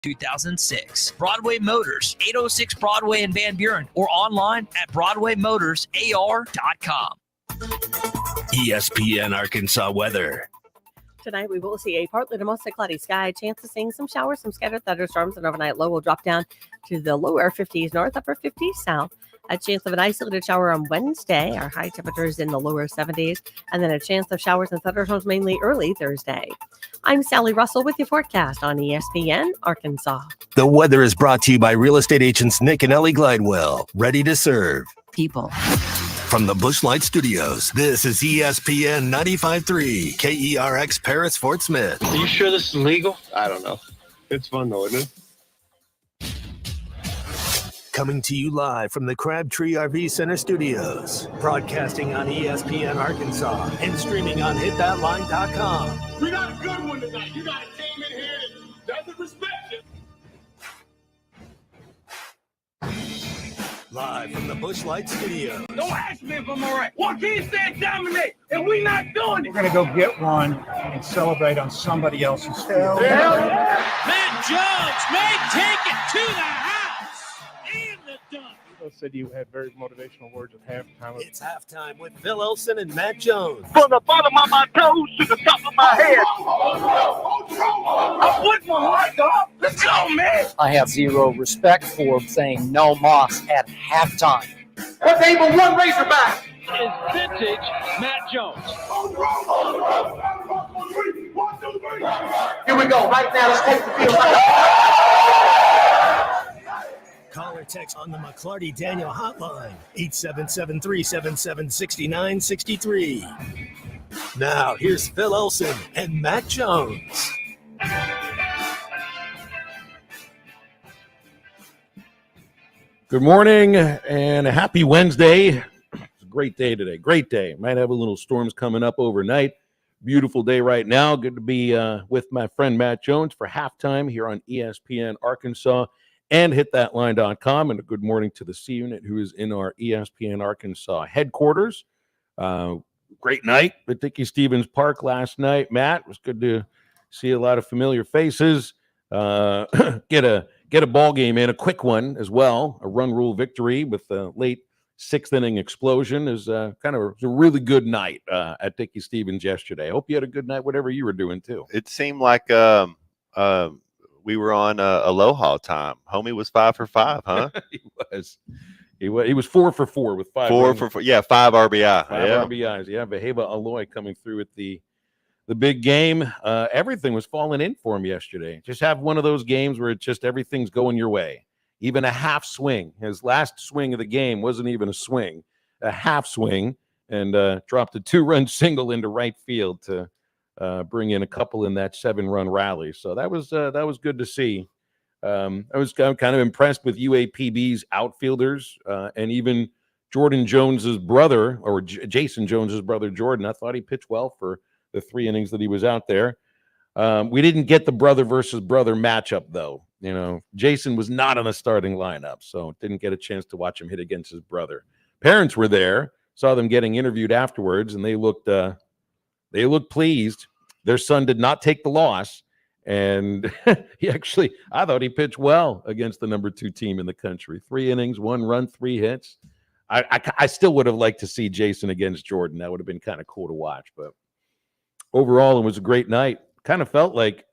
2006. Broadway Motors, 806 Broadway in Van Buren, or online at BroadwayMotorsAR.com. ESPN Arkansas weather. Tonight, we will see a partly to mostly cloudy sky. Chance of seeing some showers, some scattered thunderstorms, and overnight low will drop down to the lower 50s north, upper 50s south. A chance of an isolated shower on Wednesday. Our high temperatures in the lower 70s. And then a chance of showers and thunderstorms mainly early Thursday. I'm Sally Russell with your forecast on ESPN Arkansas. The weather is brought to you by real estate agents Nick and Ellie Glidewell. Ready to serve people. From the Bush Light Studios, this is ESPN 95.3 KERX Paris Fort Smith. Are you sure this is legal? I don't know. It's fun though, isn't it? Coming to you live from the Crabtree RV Center Studios, broadcasting on ESPN Arkansas and streaming on hitthatline.com. We got a good one tonight. You got a team in here that doesn't respect you. Live from the Bush Light Studios. Don't ask me if I'm all right. Joaquin said dominate, and we not doing it. We're going to go get one and celebrate on somebody else's field. Matt Jones may take it to the house. And the dunk. You said you had very motivational words at halftime. It's halftime with Phil Elson and Matt Jones. From the bottom of my toes to the top of my head. I put my mic up. Let's go, man. I have zero respect for saying no Moss at halftime. What's able one Razorback? Is vintage Matt Jones. Here we go. Right now, let's take the field. Call or text on the McClarty Daniel hotline, 877-377-6963. Now, here's Phil Elson and Matt Jones. Good morning and a happy Wednesday. It's a great day today. Great day. Might have a little storms coming up overnight. Beautiful day right now. Good to be with my friend Matt Jones for halftime here on ESPN Arkansas and hitthatline.com. And a good morning to the C Unit who is in our ESPN Arkansas headquarters. Great night at Dickey Stevens Park last night. Matt, it was good to see a lot of familiar faces. Get a ball game in, a quick one as well. A run rule victory with a late sixth inning explosion is a really good night at Dickey Stevens yesterday. I hope you had a good night, whatever you were doing too. It seemed like we were on Aloha time. Homie was 5 for 5, huh? He was 4 for 4 with 5. 4 for 4. Yeah, 5 RBI. 5 RBIs. Yeah, Baheba Aloy coming through at the big game. Everything was falling in for him yesterday. Just have one of those games where it's just everything's going your way. Even a half swing. His last swing of the game wasn't even a swing, a half swing, and dropped a 2-run single into right field to bring in a couple in that 7-run rally. So that was good to see. I was kind of impressed with UAPB's outfielders and even Jordan Jones's brother, or Jason Jones's brother, Jordan. I thought he pitched well for the 3 innings that he was out there. We didn't get the brother versus brother matchup, though. You know, Jason was not in the starting lineup, so didn't get a chance to watch him hit against his brother. Parents were there, saw them getting interviewed afterwards, and they looked pleased. Their son did not take the loss, and I thought he pitched well against the number 2 team in the country. 3 innings, 1 run, 3 hits. I still would have liked to see Jason against Jordan. That would have been kind of cool to watch, but overall, it was a great night. Kind of felt like,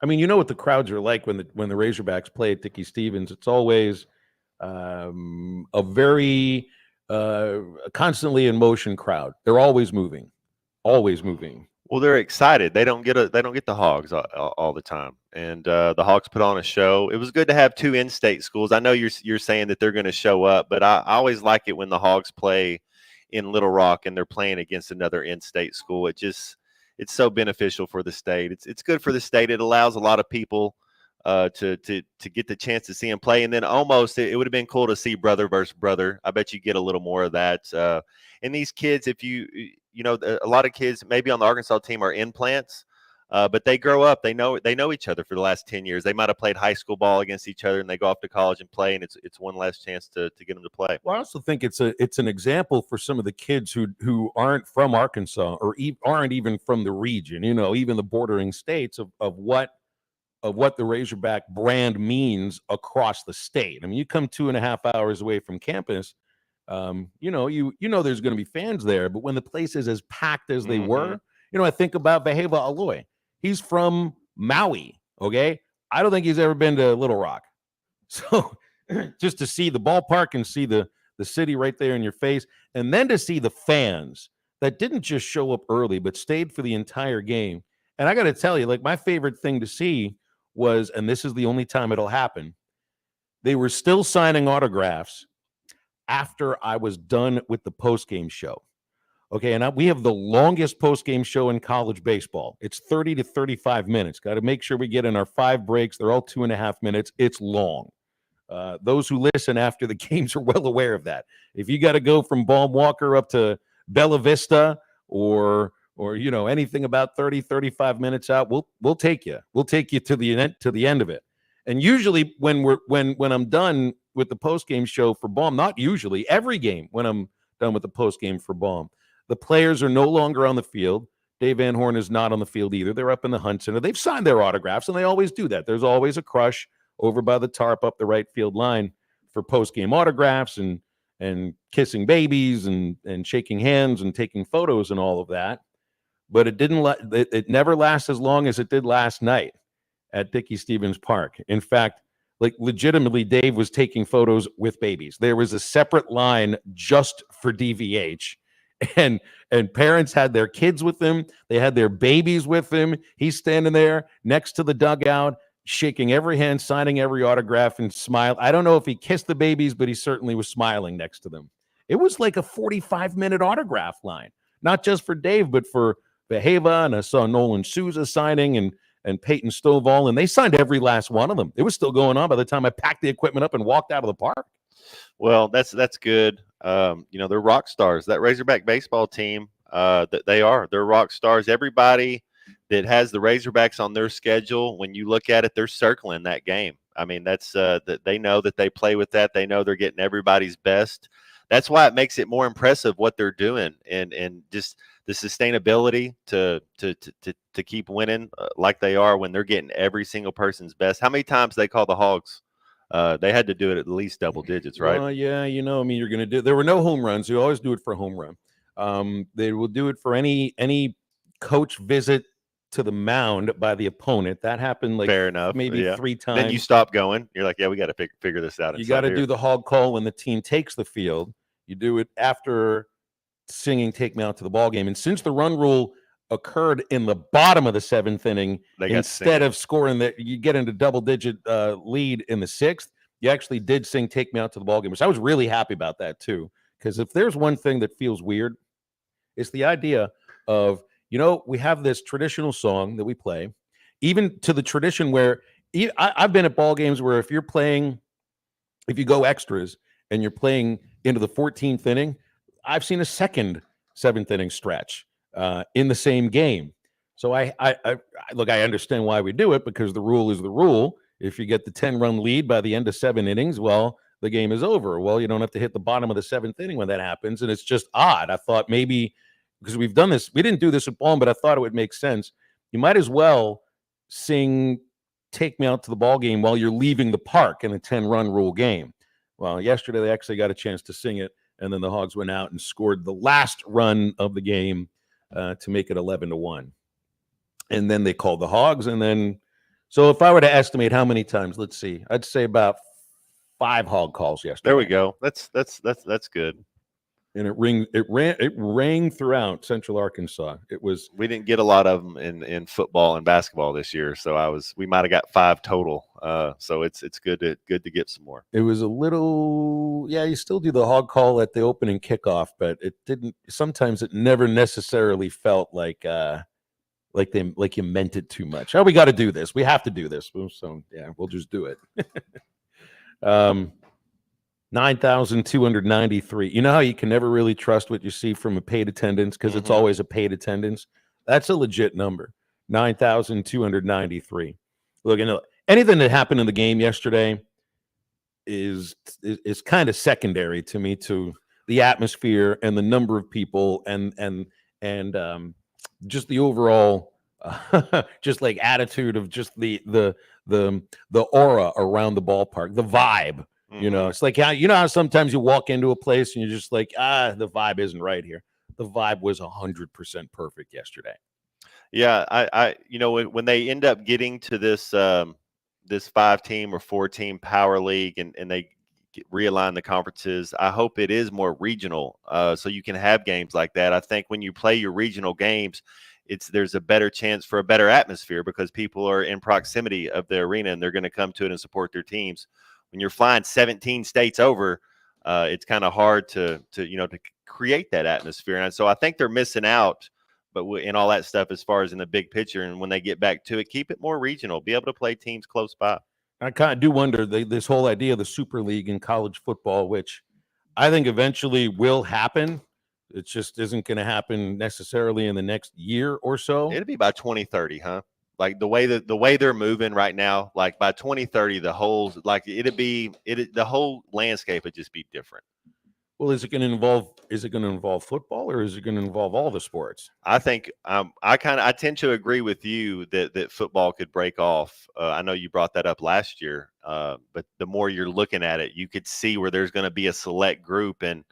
you know what the crowds are like when the Razorbacks play at Dickey Stevens. It's always a very constantly in motion crowd. They're always moving, always moving. Well, they're excited. They don't get the Hogs all the time, and the Hogs put on a show. It was good to have 2 in-state schools. I know you're saying that they're going to show up, but I always like it when the Hogs play in Little Rock and they're playing against another in-state school. It's so beneficial for the state. It's good for the state. It allows a lot of people to get the chance to see him play. And then almost it would have been cool to see brother versus brother. I bet you get a little more of that. And these kids, if you know, a lot of kids maybe on the Arkansas team are implants, but they grow up. They know each other for the last 10 years. They might have played high school ball against each other, and they go off to college and play, and it's one last chance to get them to play. Well, I also think it's an example for some of the kids who aren't from Arkansas or aren't even from the region, you know, even the bordering states of what of what the Razorback brand means across the state. I mean, you come 2.5 hours away from campus, you know there's going to be fans there, but when the place is as packed as they were, I think about Veheva Aloy. He's from Maui, okay? I don't think he's ever been to Little Rock. So just to see the ballpark and see the city right there in your face, and then to see the fans that didn't just show up early, but stayed for the entire game. And I got to tell you, like, my favorite thing to see was, and this is the only time it'll happen, they were still signing autographs after I was done with the postgame show. Okay, and we have the longest postgame show in college baseball. It's 30 to 35 minutes. Got to make sure we get in our 5 breaks. They're all 2.5 minutes. It's long. Those who listen after the games are well aware of that. If you got to go from Baum Walker up to Bella Vista or anything about 30, 35 minutes out, we'll take you. We'll take you to the end of it. And usually when I'm done with the postgame show for Baum, not usually, every game when I'm done with the postgame for Baum, the players are no longer on the field. Dave Van Horn is not on the field either. They're up in the Hunt Center. They've signed their autographs, and they always do that. There's always a crush over by the tarp up the right field line for postgame autographs and kissing babies and shaking hands and taking photos and all of that. But it never lasts as long as it did last night at Dickey Stevens Park. In fact, like, legitimately, Dave was taking photos with babies. There was a separate line just for DVH, and parents had their kids with them. They had their babies with them. He's standing there next to the dugout, shaking every hand, signing every autograph, and smile. I don't know if he kissed the babies, but he certainly was smiling next to them. It was like a 45-minute autograph line, not just for Dave, but for Veheva, and I saw Nolan Souza signing and Peyton Stovall, and they signed every last one of them. It was still going on by the time I packed the equipment up and walked out of the park. Well, that's good. They're rock stars. That Razorback baseball team, they're rock stars. Everybody that has the Razorbacks on their schedule, when you look at it, they're circling that game. I mean, that's that they know that they play with that. They know they're getting everybody's best. That's why it makes it more impressive what they're doing, and just the sustainability to keep winning like they are when they're getting every single person's best. How many times they call the Hogs? They had to do it at least double digits, right? Yeah, you're going to do. There were no home runs. You always do it for a home run. They will do it for any coach visit to the mound by the opponent. That happened fair enough, maybe 3 times. Then you stop going. You're like, yeah, we got to figure this out. You got to do the hog call when the team takes the field. You do it after singing "Take Me Out to the Ball Game." And since the run rule occurred in the bottom of the 7th inning, instead of scoring you get into double-digit lead in the 6th, you actually did sing "Take Me Out to the Ball Game," which I was really happy about that too. Because if there's one thing that feels weird, it's the idea of, we have this traditional song that we play, even to the tradition where I've been at ball games where if you go extras and you're playing into the 14th inning, I've seen a second 7th inning stretch in the same game. So I understand why we do it, because the rule is the rule. If you get the 10-run lead by the end of 7 innings, well, the game is over. Well, you don't have to hit the bottom of the 7th inning when that happens. And it's just odd. I thought maybe, because we've done this, we didn't do this at Ball, but I thought it would make sense. You might as well sing "Take Me Out to the Ball Game" while you're leaving the park in a 10-run rule game. Well, yesterday they actually got a chance to sing it, and then the Hogs went out and scored the last run of the game to make it 11-1. And then they called the Hogs, and then, so if I were to estimate how many times, let's see, I'd say about 5 hog calls yesterday. There we go. That's good. And it rang throughout Central Arkansas. We didn't get a lot of them in football and basketball this year, so we might have got 5 total. So it's good to get some more. It was a little, you still do the hog call at the opening kickoff, but it didn't. Sometimes it never necessarily felt like you meant it too much. Oh, we got to do this. We have to do this. So we'll just do it. 9,293. You know how you can never really trust what you see from a paid attendance because it's always a paid attendance? That's a legit number. 9,293. Look, anything that happened in the game yesterday is kind of secondary to me, to the atmosphere and the number of people and just the overall just like attitude of just the the aura around the ballpark, the vibe. You know, it's like how sometimes you walk into a place and you're just like, the vibe isn't right here. The vibe was 100% perfect yesterday. Yeah, I when they end up getting to this 5-team or 4-team power league and they realign the conferences, I hope it is more regional, so you can have games like that. I think when you play your regional games, there's a better chance for a better atmosphere because people are in proximity of the arena and they're going to come to it and support their teams. When you're flying 17 states over, it's kind of hard to create that atmosphere. And so I think they're missing out, but in all that stuff as far as in the big picture. And when they get back to it, keep it more regional, be able to play teams close by. I kind of do wonder this whole idea of the Super League in college football, which I think eventually will happen. It just isn't going to happen necessarily in the next year or so. It'll be by 2030, huh? Like the way they're moving right now, like by 2030, the whole landscape would just be different. Well, is it going to involve football or is it going to involve all the sports? I think I tend to agree with you that football could break off. I know you brought that up last year, but the more you're looking at it, you could see where there's going to be a select group. And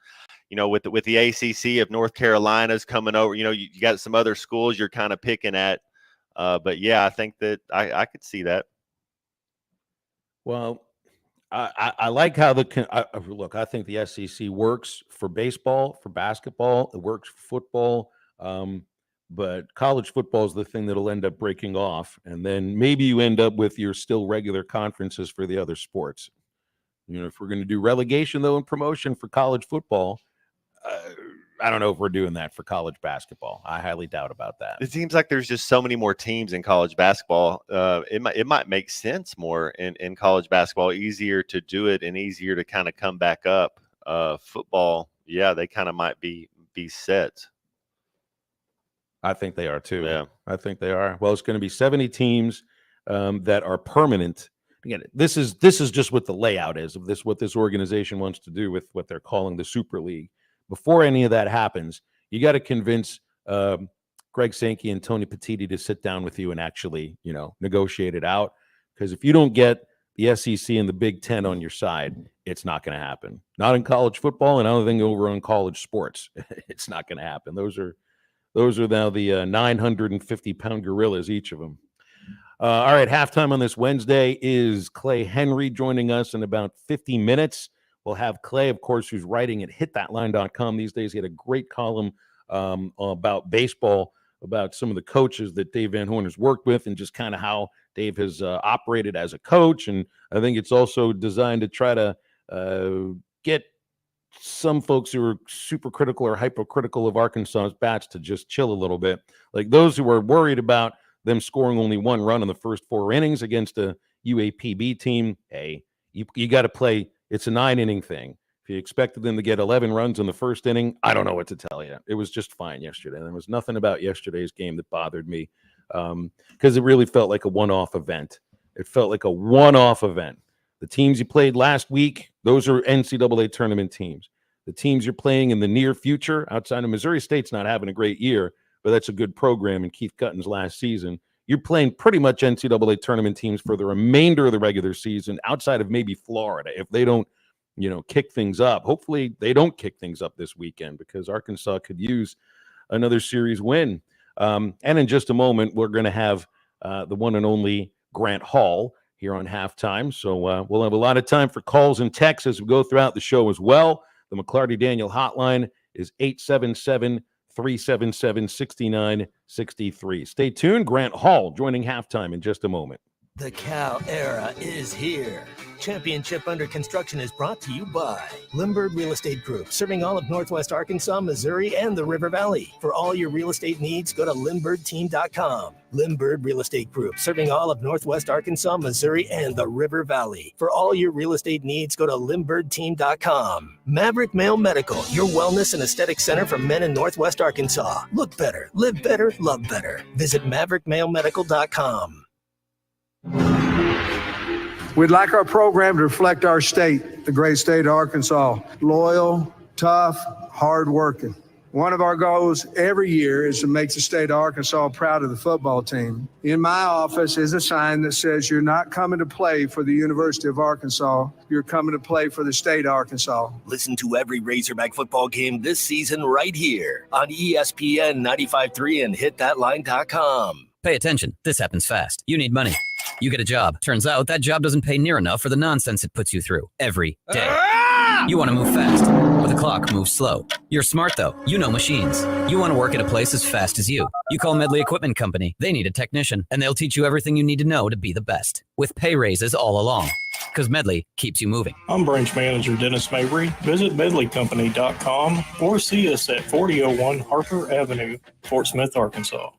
with the ACC of North Carolina's coming over, you got some other schools you're kind of picking at. But yeah, I think that I could see that. Well, I like how look. I think the SEC works for baseball, for basketball. It works for football, but college football is the thing that'll end up breaking off, and then maybe you end up with your still regular conferences for the other sports. If we're going to do relegation though and promotion for college football, I don't know if we're doing that for college basketball. I highly doubt about that. It seems like there's just so many more teams in college basketball. It might make sense more in college basketball, easier to do it and easier to kind of come back up. Football, yeah, they kind of might be set. I think they are too. Yeah, I think they are. Well, it's going to be 70 teams that are permanent. Again, this is just what the layout is of what this organization wants to do with what they're calling the Super League. Before any of that happens, you got to convince Greg Sankey and Tony Petitti to sit down with you and actually, negotiate it out. Because if you don't get the SEC and the Big Ten on your side, it's not going to happen. Not in college football, and I don't think over on college sports, it's not going to happen. Those are now the 950-pound gorillas, each of them. All right, halftime on this Wednesday is Clay Henry joining us in about 50 minutes. We'll have Clay, of course, who's writing at hitthatline.com these days. He had a great column about baseball, about some of the coaches that Dave Van Horn has worked with and just kind of how Dave has operated as a coach. And I think it's also designed to try to get some folks who are super critical or hypercritical of Arkansas's bats to just chill a little bit. Like those who are worried about them scoring only one run in the first 4 innings against a UAPB team. Hey, you got to play. It's a 9-inning thing. If you expected them to get 11 runs in the first inning, I don't know what to tell you. It was just fine yesterday. There was nothing about yesterday's game that bothered me because it really felt like a one-off event. It felt like a one-off event. The teams you played last week, those are NCAA tournament teams. The teams you're playing in the near future, outside of Missouri State's not having a great year, but that's a good program in Keith Cutton's last season. You're playing pretty much NCAA tournament teams for the remainder of the regular season, outside of maybe Florida. If they don't, kick things up, hopefully they don't kick things up this weekend because Arkansas could use another series win. And in just a moment, we're going to have the one and only Grant Hall here on halftime. So we'll have a lot of time for calls and texts as we go throughout the show as well. The McClarty Daniel hotline is 877-377-6963. Stay tuned. Grant Hall joining halftime in just a moment. The Cal era is here. Championship Under Construction is brought to you by Limbird Real Estate Group, serving all of Northwest Arkansas, Missouri, and the River Valley. For all your real estate needs, go to LimbirdTeam.com. Limbird Real Estate Group, serving all of Northwest Arkansas, Missouri, and the River Valley. For all your real estate needs, go to LimbirdTeam.com. Maverick Male Medical, your wellness and aesthetic center for men in Northwest Arkansas. Look better, live better, love better. Visit MaverickMaleMedical.com. We'd like our program to reflect our state, the great state of Arkansas. Loyal, tough, hardworking. One of our goals every year is to make the state of Arkansas proud of the football team. In my office is a sign that says you're not coming to play for the University of Arkansas, you're coming to play for the state of Arkansas. Listen to every Razorback football game this season right here on ESPN 95.3 and hitthatline.com. Pay attention. This happens fast. You need money. You get a job. Turns out that job doesn't pay near enough for the nonsense it puts you through every day. You want to move fast, but the clock moves slow. You're smart, though. You know machines. You want to work at a place as fast as you. You call Medley Equipment Company. They need a technician, and they'll teach you everything you need to know to be the best, with pay raises all along. Because Medley keeps you moving. I'm Branch Manager Dennis Mabry. Visit medleycompany.com or see us at 4001 Harper Avenue, Fort Smith, Arkansas.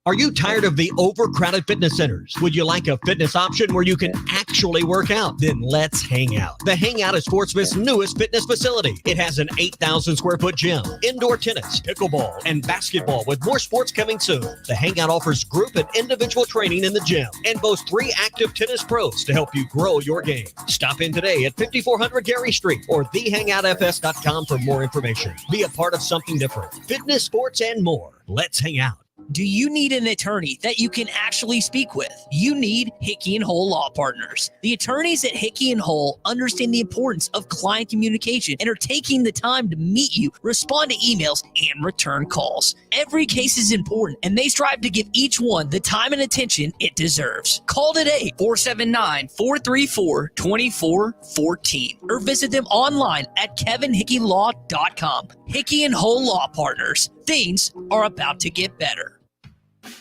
Are you tired of the overcrowded fitness centers? Would you like a fitness option where you can actually work out? Then let's hang out. The Hangout is Fort Smith's newest fitness facility. It has an 8,000 square foot gym, indoor tennis, pickleball, and basketball with more sports coming soon. The Hangout offers group and individual training in the gym and boasts 3 active tennis pros to help you grow your game. Stop in today at 5400 Gary Street or thehangoutfs.com for more information. Be a part of something different. Fitness, sports, and more. Let's hang out. Do you need an attorney that you can actually speak with? You need Hickey and Hull Law Partners. The attorneys at Hickey and Hull understand the importance of client communication and are taking the time to meet you, respond to emails, and return calls. Every case is important, and they strive to give each one the time and attention it deserves. Call today, 479-434-2414, or visit them online at kevinhickeylaw.com. Hickey and Hull Law Partners. Things are about to get better.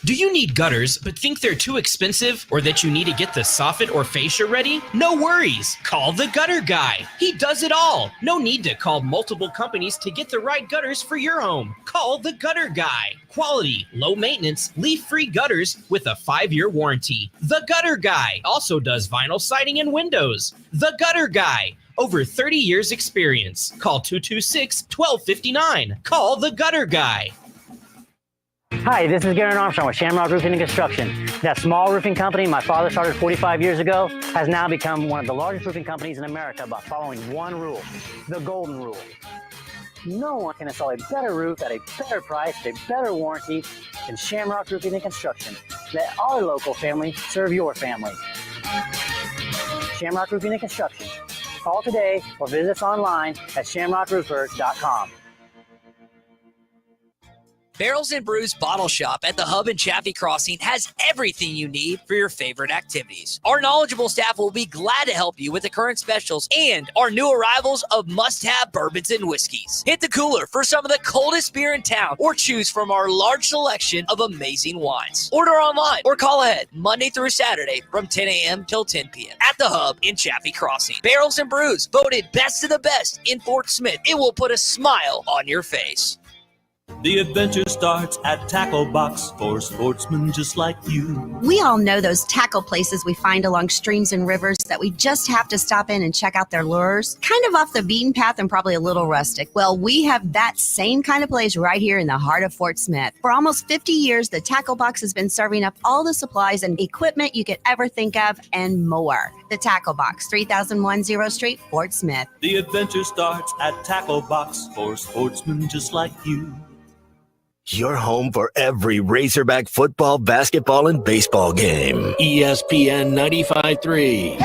Do you need gutters but think they're too expensive or that you need to get the soffit or fascia ready? No worries. Call the Gutter Guy. He does it all. No need to call multiple companies to get the right gutters for your home. Call the Gutter Guy. Quality, low maintenance, leaf-free gutters with a 5-year warranty. The Gutter Guy also does vinyl siding and windows. The Gutter Guy. Over 30 years experience. Call 226-1259. Call the Gutter Guy. Hi, this is Garen Armstrong with Shamrock Roofing and Construction. That small roofing company my father started 45 years ago has now become one of the largest roofing companies in America by following one rule, the golden rule. No one can install a better roof at a better price, a better warranty than Shamrock Roofing and Construction. Let our local family serve your family. Shamrock Roofing and Construction. Call today or visit us online at shamrockroofer.com. Barrels and Brews Bottle Shop at the Hub and Chaffee Crossing has everything you need for your favorite activities. Our knowledgeable staff will be glad to help you with the current specials and our new arrivals of must-have bourbons and whiskeys. Hit the cooler for some of the coldest beer in town or choose from our large selection of amazing wines. Order online or call ahead Monday through Saturday from 10 a.m. till 10 p.m. at the Hub in Chaffee Crossing. Barrels and Brews, voted best of the best in Fort Smith. It will put a smile on your face. The adventure starts at Tackle Box for sportsmen just like you. We all know those tackle places we find along streams and rivers that we just have to stop in and check out their lures. Kind of off the beaten path and probably a little rustic. Well, we have that same kind of place right here in the heart of Fort Smith. For almost 50 years, the Tackle Box has been serving up all the supplies and equipment you could ever think of and more. The Tackle Box, 3001 0 Street, Fort Smith. The adventure starts at Tackle Box for sportsmen just like you. Your home for every Razorback football, basketball, and baseball game. ESPN 95.3.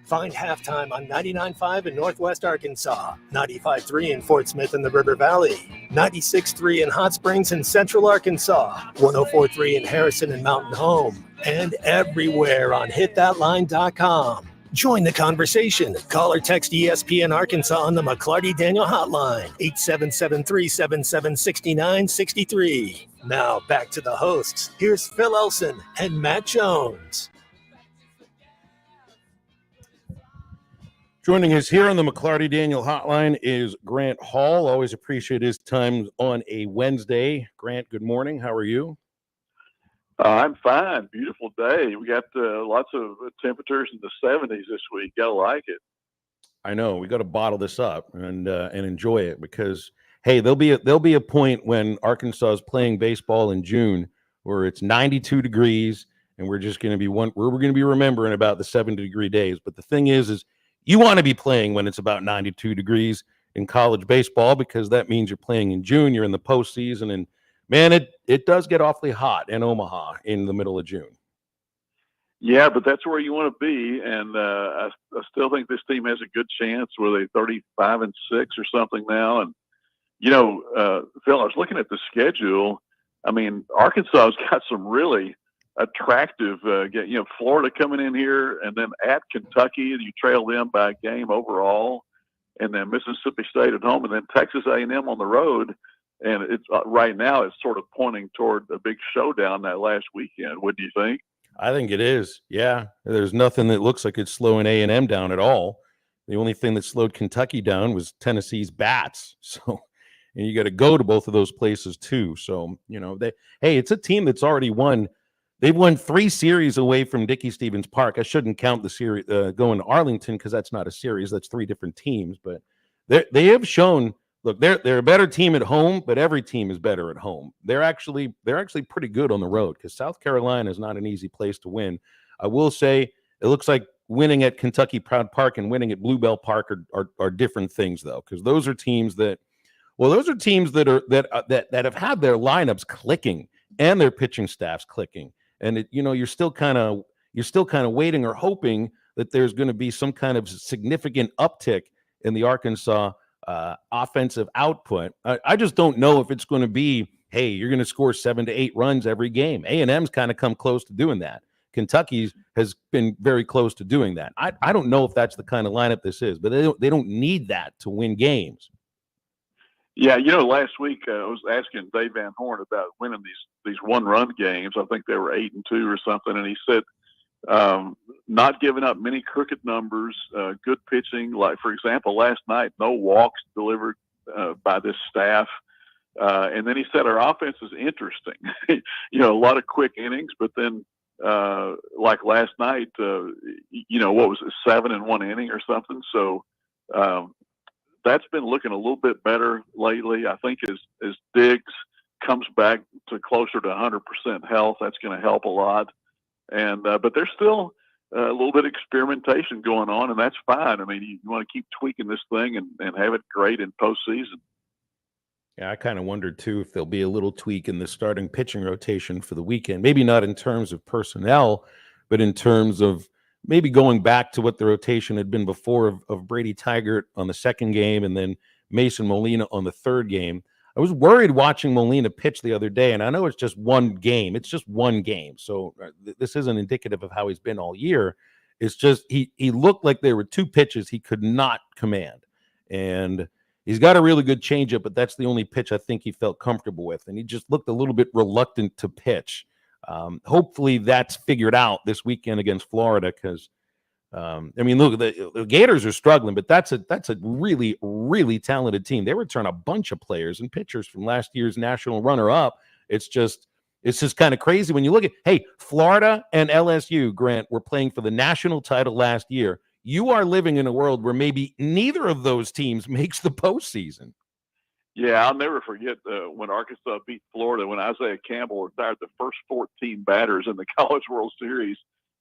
Find Halftime on 99.5 in Northwest Arkansas, 95.3 in Fort Smith and the River Valley, 96.3 in Hot Springs and Central Arkansas, 104.3 in Harrison and Mountain Home, and everywhere on hitthatline.com. Join the conversation. Call or text ESPN Arkansas on the McClarty Daniel hotline, 877-377-6963. Now back to the hosts. Here's Phil Elson and Matt Jones. Joining us here on the McClarty Daniel hotline is Grant Hall. Always appreciate his time on a Wednesday. Grant, good morning. How are you? I'm fine. Beautiful day. We got lots of temperatures in the 70s this week. Gotta like it. I know. We got to bottle this up and enjoy it because, hey, there'll be a point when Arkansas is playing baseball in June where it's 92 degrees and we're just going to be we're going to be remembering about the 70-degree days. But the thing is you want to be playing when it's about 92 degrees in college baseball because that means you're playing in June. You're in the postseason, and man, it does get awfully hot in Omaha in the middle of June. Yeah, but that's where you want to be, and I still think this team has a good chance. Were they 35-6 or something now? And Phil, I was looking at the schedule. I mean, Arkansas's got some really attractive. Florida coming in here, and then at Kentucky, you trail them by a game overall, and then Mississippi State at home, and then Texas A&M on the road. And it's right now it's sort of pointing toward a big showdown that last weekend. What do you think? I think it is. Yeah, there's nothing that looks like it's slowing A&M down at all. The only thing that slowed Kentucky down was Tennessee's bats. So, and you got to go to both of those places too. So, it's a team that's already won. They've won 3 series away from Dickey Stevens Park. I shouldn't count the series going to Arlington because that's not a series. That's 3 different teams. But they have shown. Look, they're a better team at home, but every team is better at home. They're actually pretty good on the road because South Carolina is not an easy place to win. I will say it looks like winning at Kentucky Proud Park and winning at Bluebell Park are different things though, because those are teams that have had their lineups clicking and their pitching staffs clicking, and you're still kind of waiting or hoping that there's going to be some kind of significant uptick in the Arkansas offensive output. I just don't know if it's going to be, hey, you're going to score 7 to 8 runs every game. A&M's kind of come close to doing that. Kentucky has been very close to doing that. I don't know if that's the kind of lineup this is, but they don't need that to win games. Yeah, last week I was asking Dave Van Horn about winning these 1-run games. I think they were 8-2 or something, and he said not giving up many crooked numbers, good pitching. Like, for example, last night, no walks delivered by this staff. And then he said our offense is interesting. A lot of quick innings, but then like last night, what was it, 7 in 1 inning or something? So that's been looking a little bit better lately. I think as Diggs comes back to closer to 100% health, that's going to help a lot. And but there's still a little bit of experimentation going on, and that's fine. I mean, you want to keep tweaking this thing and have it great in postseason. Yeah, I kind of wondered too if there'll be a little tweak in the starting pitching rotation for the weekend. Maybe not in terms of personnel, but in terms of maybe going back to what the rotation had been before of Brady Tigert on the second game and then Mason Molina on the third game. I was worried watching Molina pitch the other day, and I know it's just one game. It's just one game, so this isn't indicative of how he's been all year. It's just he looked like there were 2 pitches he could not command, and he's got a really good changeup, but that's the only pitch I think he felt comfortable with, and he just looked a little bit reluctant to pitch. Hopefully that's figured out this weekend against Florida because, look, the Gators are struggling, but that's a really, really talented team. They return a bunch of players and pitchers from last year's national runner-up. It's just kind of crazy when you look at, hey, Florida and LSU, Grant, were playing for the national title last year. You are living in a world where maybe neither of those teams makes the postseason. Yeah, I'll never forget when Arkansas beat Florida, when Isaiah Campbell retired the first 14 batters in the College World Series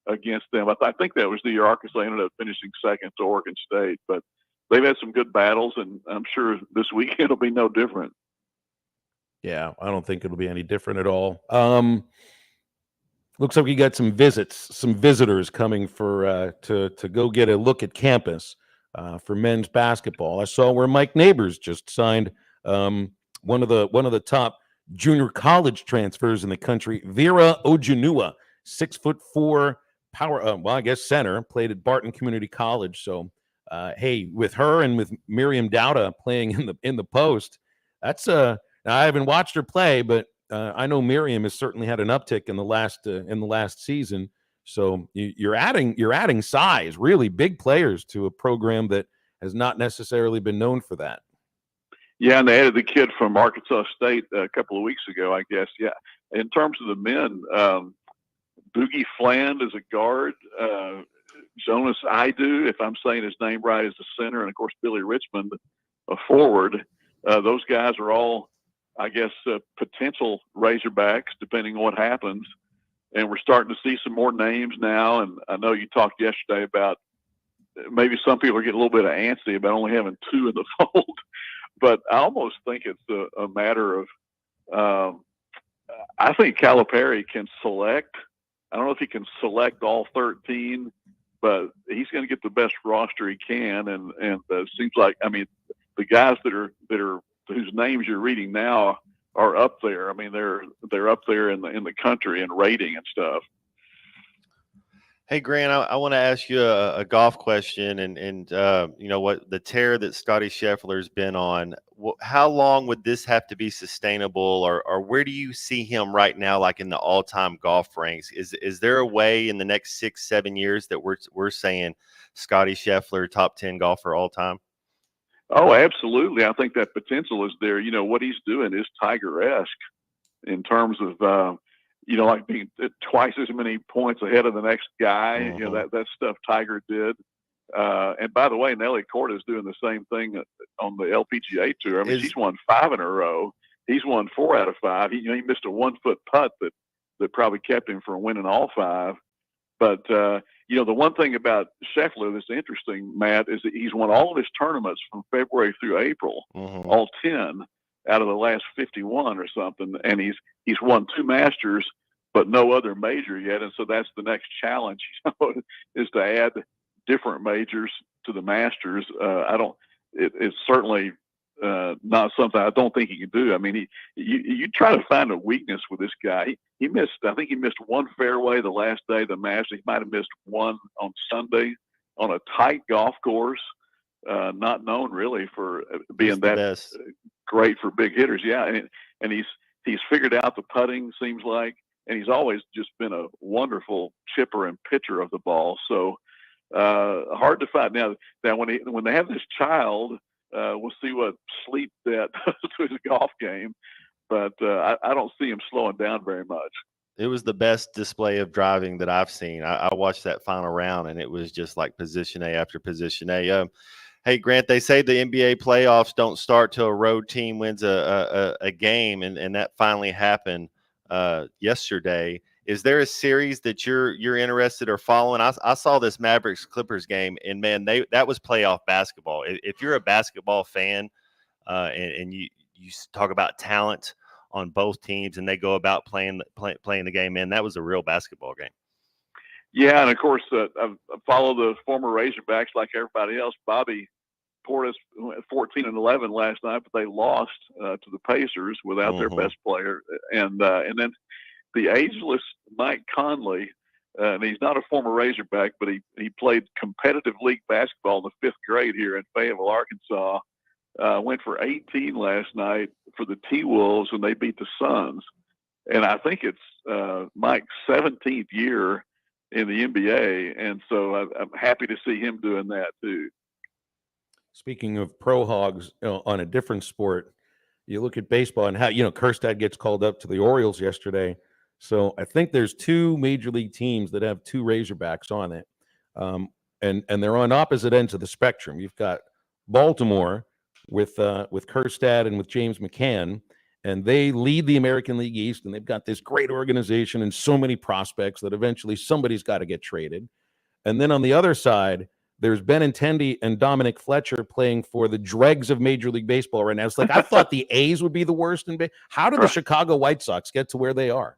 against them. I think that was the year Arkansas ended up finishing second to Oregon State. But they've had some good battles, and I'm sure this weekend will be no different. Yeah, I don't think it'll be any different at all. Looks like we got some visitors coming for to go get a look at campus for men's basketball. I saw where Mike Neighbors just signed one of the top junior college transfers in the country, Vera Ojinua, 6'4", center, played at Barton Community College. So, hey, with her and with Miriam Dowda playing in the post, that's now I haven't watched her play, but I know Miriam has certainly had an uptick in the last season. So you're adding size, really big players to a program that has not necessarily been known for that. Yeah, and they added the kid from Arkansas State a couple of weeks ago, I guess. Yeah, in terms of the men, Boogie Fland is a guard. Jonas Idu, if I'm saying his name right, is the center, and of course Billy Richmond, a forward. Those guys are all, I guess, potential Razorbacks, depending on what happens. And we're starting to see some more names now. And I know you talked yesterday about maybe some people are getting a little bit antsy about only having two in the fold. But I almost think it's a matter of I think Calipari can select. I don't know if he can select all 13, but he's going to get the best roster he can. And it seems like, I mean, the guys that are whose names you're reading now are up there. I mean, they're up there in the country in rating and stuff. Hey, Grant, I want to ask you a golf question, and you know what, the tear that Scotty Scheffler's been on, how long would this have to be sustainable, or where do you see him right now, like in the all-time golf ranks? Is there a way in the next 6-7 years that we're saying Scotty Scheffler top 10 golfer all time? Oh, absolutely. I think that potential is there. You know, what he's doing is Tiger-esque in terms of like being twice as many points ahead of the next guy. Mm-hmm. You know, that stuff Tiger did. And by the way, Nelly Korda is doing the same thing on the LPGA Tour. I mean, she's won 5 in a row. He's won 4 out of 5. He missed a 1-foot putt that probably kept him from winning all 5. But, the one thing about Scheffler that's interesting, Matt, is that he's won all of his tournaments from February through April, mm-hmm. all 10 out of the last 51 or something. And he's won 2 Masters, but no other major yet. And so that's the next challenge, is to add different majors to the Masters. It's certainly not something I don't think he can do. I mean, you try to find a weakness with this guy. I think he missed 1 fairway the last day of the Masters. He might have missed 1 on Sunday on a tight golf course, not known really for being that great for big hitters. Yeah. And he's figured out the putting, seems like, and he's always just been a wonderful chipper and pitcher of the ball. So hard to find. Now when they have this child, we'll see what sleep that does to his golf game. But I don't see him slowing down very much. It was the best display of driving that I've seen. I watched that final round, and it was just like position A after position A. Hey, Grant, they say the NBA playoffs don't start till a road team wins a game, and that finally happened yesterday. Is there a series that you're interested or following? I saw this Mavericks Clippers game, and man, that was playoff basketball. If you're a basketball fan, and you talk about talent on both teams, and they go about playing the game, man, that was a real basketball game. Yeah, and of course, I follow the former Razorbacks like everybody else. Bobby Portis went 14-11 last night, but they lost to the Pacers without their best player, and then the ageless Mike Conley, and he's not a former Razorback, but he played competitive league basketball in the 5th grade here in Fayetteville, Arkansas. Went for 18 last night for the T-Wolves, and they beat the Suns. And I think it's Mike's 17th year in the NBA, and so I'm happy to see him doing that too. Speaking of pro Hogs, on a different sport, you look at baseball and how Kerstad gets called up to the Orioles yesterday. So I think there's 2 major league teams that have 2 Razorbacks on it, and they're on opposite ends of the spectrum. You've got Baltimore with Kerstad and with James McCann, and they lead the American League East, and they've got this great organization and so many prospects that eventually somebody's got to get traded. And then on the other side, there's Benintendi and Dominic Fletcher playing for the dregs of Major League Baseball right now. It's like I thought the A's would be the worst in How did the Chicago White Sox get to where they are?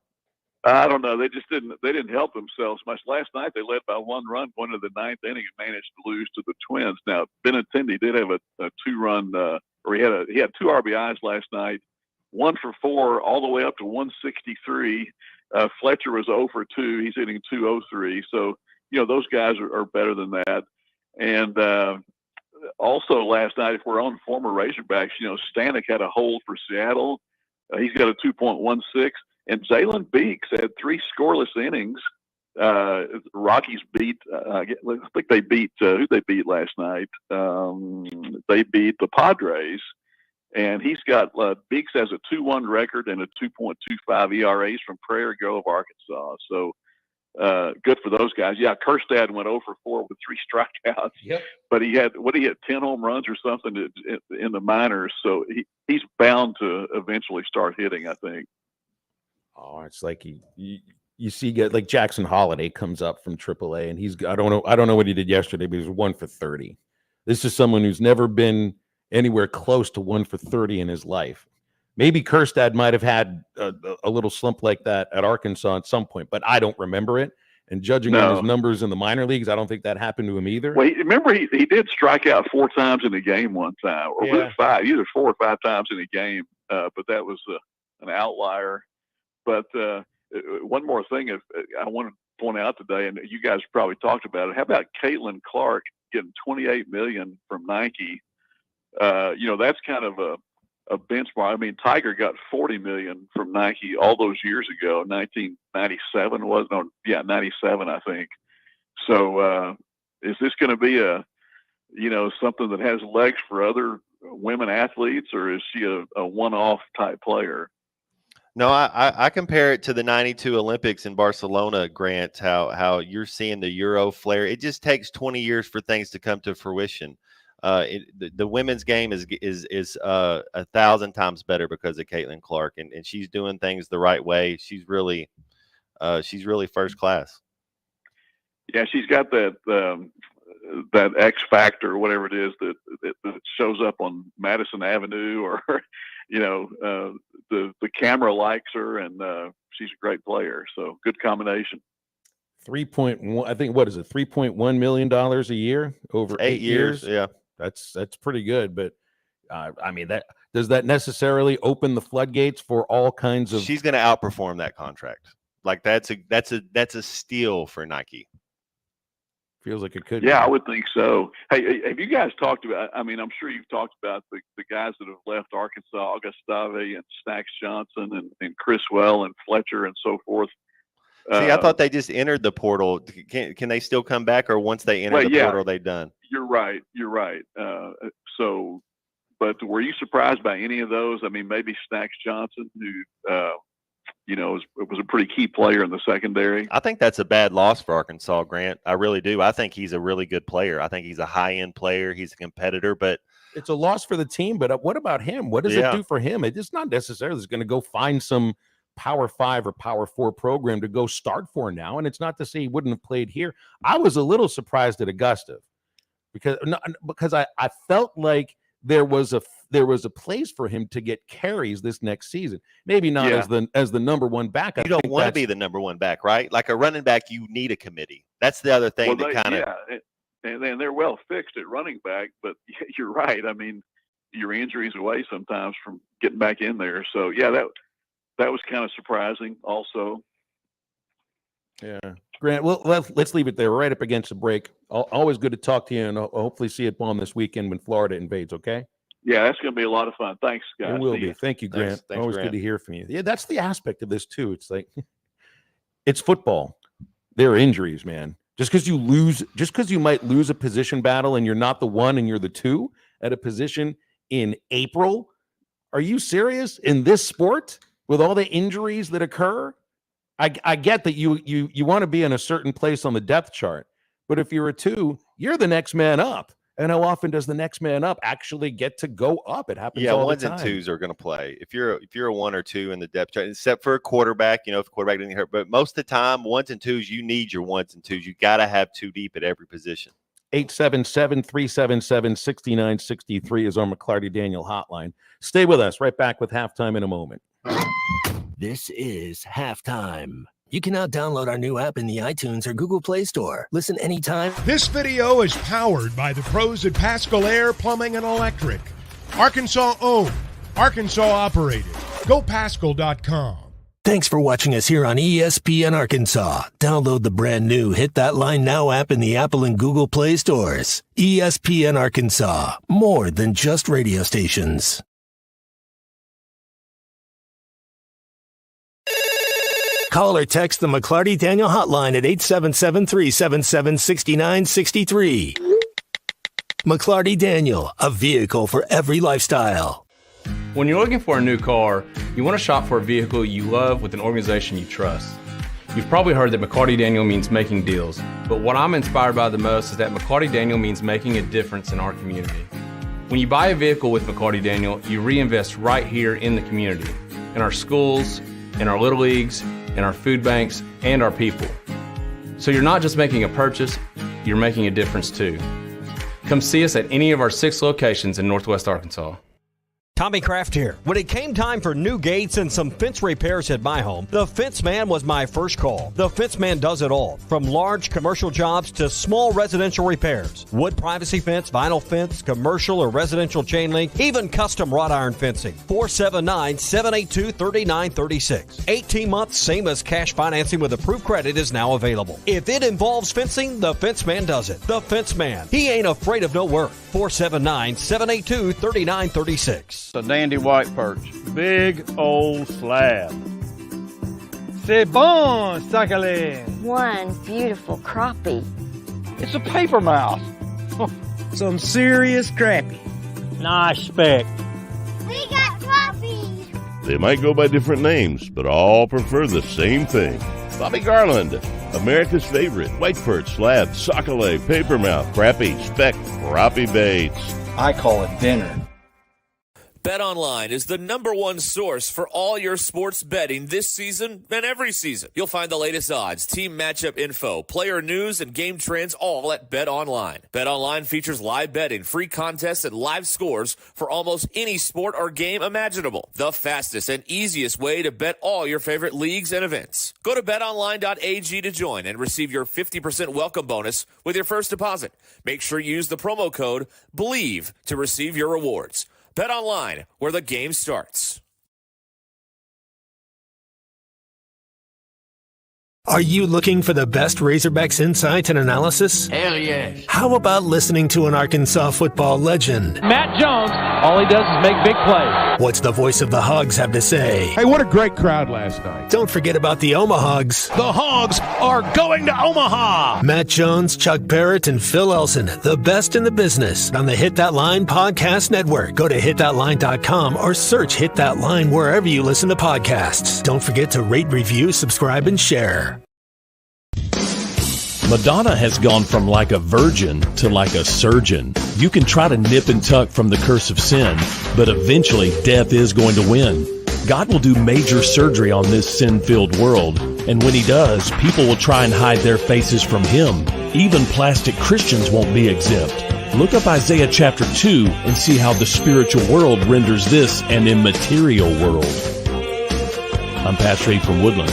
I don't know. They just didn't help themselves much. Last night they led by 1 run going into the 9th inning and managed to lose to the Twins. Now Benintendi did have a 2-run, or he had 2 RBIs last night, 1 for 4 all the way up to 163, Fletcher was 0 for 2. He's hitting 203. So, those guys are better than that. And also last night, if we're on former Razorbacks, Stanek had a hold for Seattle. He's got a 2.16. And Jalen Beeks had 3 scoreless innings. Rockies beat, I think they beat, who they beat last night? They beat the Padres. And he's got, Beeks has a 2-1 record and a 2.25 ERAs from Prairie Grove, Arkansas. So good for those guys. Yeah, Kerstad went 0 for 4 with 3 strikeouts. Yep. But he had 10 home runs or something in the minors. So he's bound to eventually start hitting, I think. Oh, it's like you see like Jackson Holiday comes up from AAA, and I don't know what he did yesterday, but he was 1 for 30. This is someone who's never been anywhere close to 1 for 30 in his life. Maybe Kerstad might have had a little slump like that at Arkansas at some point, but I don't remember it. And judging on his numbers in the minor leagues, I don't think that happened to him either. Well, remember he did strike out 4 times in a game one time, or was it 5? Either 4 or 5 times in a game, but that was an outlier. But one more thing I want to point out today, and you guys probably talked about it. How about Caitlin Clark getting $28 million from Nike? That's kind of a benchmark. I mean, Tiger got $40 million from Nike all those years ago. 1997 was 97, I think. So is this going to be something that has legs for other women athletes, or is she a one-off type player? No, I compare it to the 92 Olympics in Barcelona, Grant, how you're seeing the Euro flair. It just takes 20 years for things to come to fruition. The women's game is 1,000 times better because of Caitlin Clark, and she's doing things the right way. She's really first class. Yeah, she's got that X factor, whatever it is that shows up on Madison Avenue, or the camera likes her, and she's a great player. So good combination. 3.1, I think, what is it? $3.1 million a year over 8 years. Yeah, that's pretty good. But I mean, does that necessarily open the floodgates for all kinds of? She's going to outperform that contract. Like that's a steal for Nike. Feels like it could. Yeah, be. I would think so. Hey, have you guys talked about? I mean, I'm sure you've talked about the guys that have left Arkansas, Augustave and Snacks Johnson and Criswell and Fletcher and so forth. See, I thought they just entered the portal. Can they still come back, or once they enter the portal, they're done? You're right. But were you surprised by any of those? I mean, maybe Snacks Johnson, who was a pretty key player in the secondary. I think that's a bad loss for Arkansas, Grant. I really do. I think he's a really good player. I think he's a high-end player. He's a competitor, but it's a loss for the team. But what about him? What does it do for him? It's not necessarily going to go find some Power 5 or Power 4 program to go start for now. And it's not to say he wouldn't have played here. I was a little surprised at Augusta because I felt like there was a place for him to get carries this next season. Maybe not as the number one back. You don't want to be the number one back, right? Like a running back, you need a committee. That's the other thing and then they're well fixed at running back. But you're right. I mean, your injuries away sometimes from getting back in there. So that was kind of surprising also. Yeah. Grant, well, let's leave it there. We're right up against the break. Always good to talk to you, and hopefully see it bomb this weekend when Florida invades, okay? Yeah, that's going to be a lot of fun. Thanks, guys. It will be. Thank you, Grant. Thanks, Always Grant. good to hear from you. Yeah, that's the aspect of this, too. It's like, it's football. There are injuries, man. Just because you might lose a position battle and you're not the one and you're the two at a position in April, are you serious? In this sport, with all the injuries that occur? I get that you want to be in a certain place on the depth chart, but if you're a 2, you're the next man up. And how often does the next man up actually get to go up? It happens all the time. 1s and 2s are going to play. If you're a 1 or 2 in the depth chart, except for a quarterback, if the quarterback didn't hurt, but most of the time, 1s and 2s, you need your 1s and 2s. You got to have 2 deep at every position. 877-377-6963 is our McClarty Daniel hotline. Stay with us. Right back with halftime in a moment. This is Halftime. You can now download our new app in the iTunes or Google Play Store. Listen anytime. This video is powered by the pros at Pascal Air Plumbing and Electric. Arkansas owned, Arkansas operated. GoPascal.com. Thanks for watching us here on ESPN Arkansas. Download the brand new Hit That Line Now app in the Apple and Google Play stores. ESPN Arkansas, more than just radio stations. Call or text the McClarty Daniel hotline at 877-377-6963. McClarty Daniel, a vehicle for every lifestyle. When you're looking for a new car, you want to shop for a vehicle you love with an organization you trust. You've probably heard that McClarty Daniel means making deals, but what I'm inspired by the most is that McClarty Daniel means making a difference in our community. When you buy a vehicle with McClarty Daniel, you reinvest right here in the community, in our schools, in our little leagues, in our food banks, and our people. So you're not just making a purchase, you're making a difference too. Come see us at any of our 6 locations in Northwest Arkansas. Tommy Kraft here. When it came time for new gates and some fence repairs at my home, the Fence Man was my first call. The Fence Man does it all, from large commercial jobs to small residential repairs. Wood privacy fence, vinyl fence, commercial or residential chain link, even custom wrought iron fencing. 479-782-3936. 18 months, same as cash financing with approved credit is now available. If it involves fencing, the Fence Man does it. The Fence Man. He ain't afraid of no work. 479-782-3936. A dandy white perch. Big old slab. C'est bon, sacalé. One beautiful crappie. It's a paper mouse. Some serious crappie. Nice speck. We got crappies. They might go by different names, but all prefer the same thing. Bobby Garland, America's favorite white perch, slab, sockeye, papermouth, crappie, speck, crappie baits. I call it dinner. BetOnline is the #1 source for all your sports betting this season and every season. You'll find the latest odds, team matchup info, player news, and game trends all at BetOnline. BetOnline features live betting, free contests, and live scores for almost any sport or game imaginable. The fastest and easiest way to bet all your favorite leagues and events. Go to betonline.ag to join and receive your 50% welcome bonus with your first deposit. Make sure you use the promo code BELIEVE to receive your rewards. Bet online, where the game starts. Are you looking for the best Razorbacks insight and analysis? Hell yes. How about listening to an Arkansas football legend? Matt Jones, all he does is make big plays. What's the voice of the Hogs have to say? Hey, what a great crowd last night. Don't forget about the Omahogs. The Hogs are going to Omaha. Matt Jones, Chuck Barrett, and Phil Elson, the best in the business on the Hit That Line Podcast Network. Go to hitthatline.com or search Hit That Line wherever you listen to podcasts. Don't forget to rate, review, subscribe, and share. Madonna has gone from like a virgin to like a surgeon. You can try to nip and tuck from the curse of sin, but eventually death is going to win. God will do major surgery on this sin-filled world, and when he does, people will try and hide their faces from him. Even plastic Christians won't be exempt. Look up Isaiah chapter 2 and see how the spiritual world renders this an immaterial world. I'm Pastor Abe from Woodland.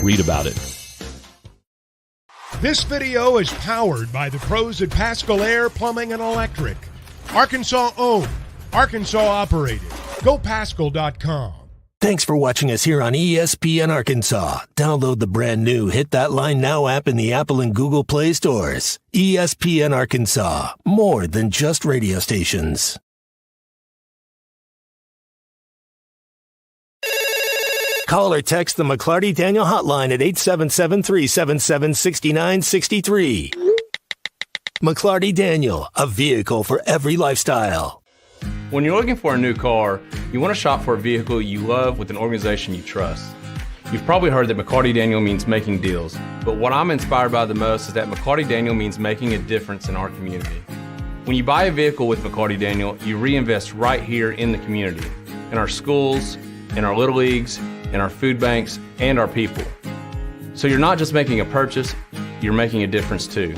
Read about it. This video is powered by the pros at Paschal Air Plumbing and Electric. Arkansas owned, Arkansas operated. GoPaschal.com. Thanks for watching us here on ESPN Arkansas. Download the brand new Hit That Line Now app in the Apple and Google Play stores. ESPN Arkansas, more than just radio stations. Call or text the McClarty Daniel hotline at 877-377-6963. McClarty Daniel, a vehicle for every lifestyle. When you're looking for a new car, you want to shop for a vehicle you love with an organization you trust. You've probably heard that McClarty Daniel means making deals, but what I'm inspired by the most is that McClarty Daniel means making a difference in our community. When you buy a vehicle with McClarty Daniel, you reinvest right here in the community, in our schools, in our little leagues, in our food banks, and our people. So you're not just making a purchase, you're making a difference too.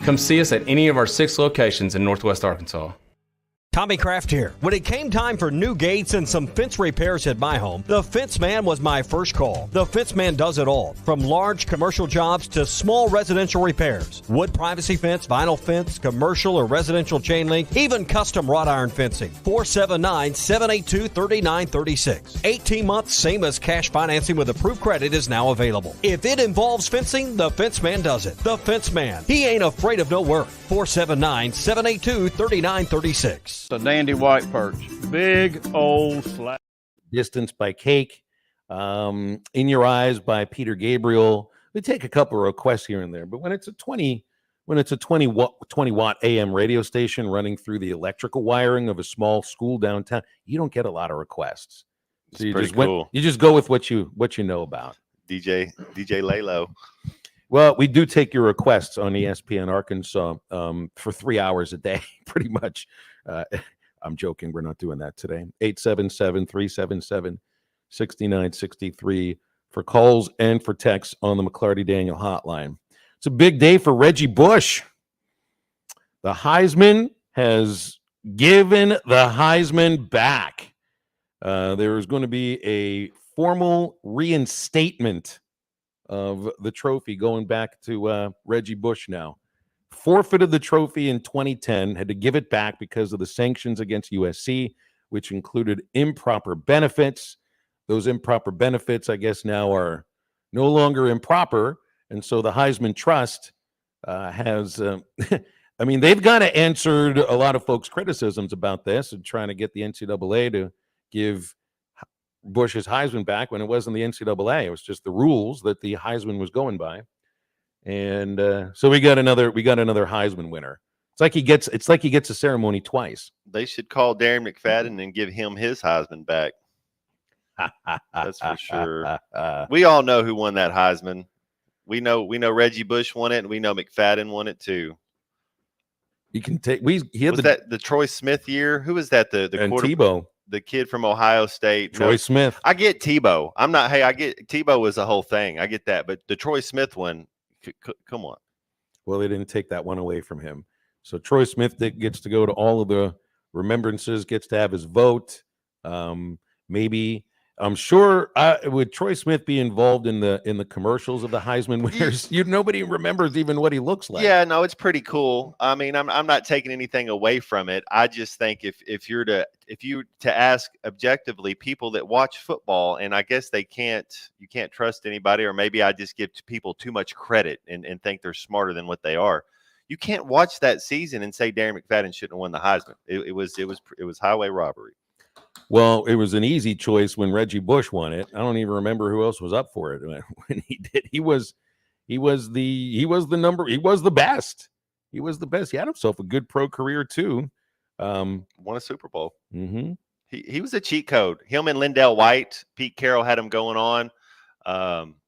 Come see us at any of our 6 locations in Northwest Arkansas. Tommy Kraft here. When it came time for new gates and some fence repairs at my home, the Fence Man was my first call. The Fence Man does it all, from large commercial jobs to small residential repairs. Wood privacy fence, vinyl fence, commercial or residential chain link, even custom wrought iron fencing. 479-782-3936. 18 months, same as cash financing with approved credit is now available. If it involves fencing, the Fence Man does it. The Fence Man. He ain't afraid of no work. 479-782-3936. The dandy white perch. Big old slab. Distance by Cake. In Your Eyes by Peter Gabriel. We take a couple of requests here and there, but when it's a 20 watt AM radio station running through the electrical wiring of a small school downtown, you don't get a lot of requests. So you just cool. You just go with what you know about. DJ Lalo. Well, we do take your requests on ESPN Arkansas for 3 hours a day, pretty much. I'm joking. We're not doing that today. 877-377-6963 for calls and for texts on the McClarty Daniel hotline. It's a big day for Reggie Bush. The Heisman has given the Heisman back. There is going to be a formal reinstatement of the trophy going back to Reggie Bush now. Forfeited the trophy in 2010, had to give it back because of the sanctions against USC, which included improper benefits. Those improper benefits, I guess, now are no longer improper. And so the Heisman Trust has, I mean, they've kind of answered a lot of folks' criticisms about this and trying to get the NCAA to give Bush's Heisman back when it wasn't the NCAA. It was just the rules that the Heisman was going by. And so we got another Heisman winner. It's like he gets a ceremony twice. They should call Darren McFadden and give him his Heisman back. That's for sure. We all know who won that Heisman. We know Reggie Bush won it, and we know McFadden won it too. You can take that the Troy Smith year? Who was that? The Tebow. The kid from Ohio State. Troy Smith. I get Tebow. I get Tebow was the whole thing. I get that. But the Troy Smith one, come on. Well, they didn't take that one away from him. So Troy Smith gets to go to all of the remembrances, gets to have his vote. Maybe I'm sure would Troy Smith be involved in the commercials of the Heisman winners? Nobody remembers even what he looks like. Yeah, no, it's pretty cool. I mean, I'm not taking anything away from it. I just think if you to ask objectively people that watch football, and I guess you can't trust anybody, or maybe I just give people too much credit and think they're smarter than what they are. You can't watch that season and say Darren McFadden shouldn't have won the Heisman. It was highway robbery. Well, it was an easy choice when Reggie Bush won it. I don't even remember who else was up for it when he did. He was the best. He was the best. He had himself a good pro career too. Won a Super Bowl. Mm-hmm. He was a cheat code. Him and Lindell White, Pete Carroll had him going on.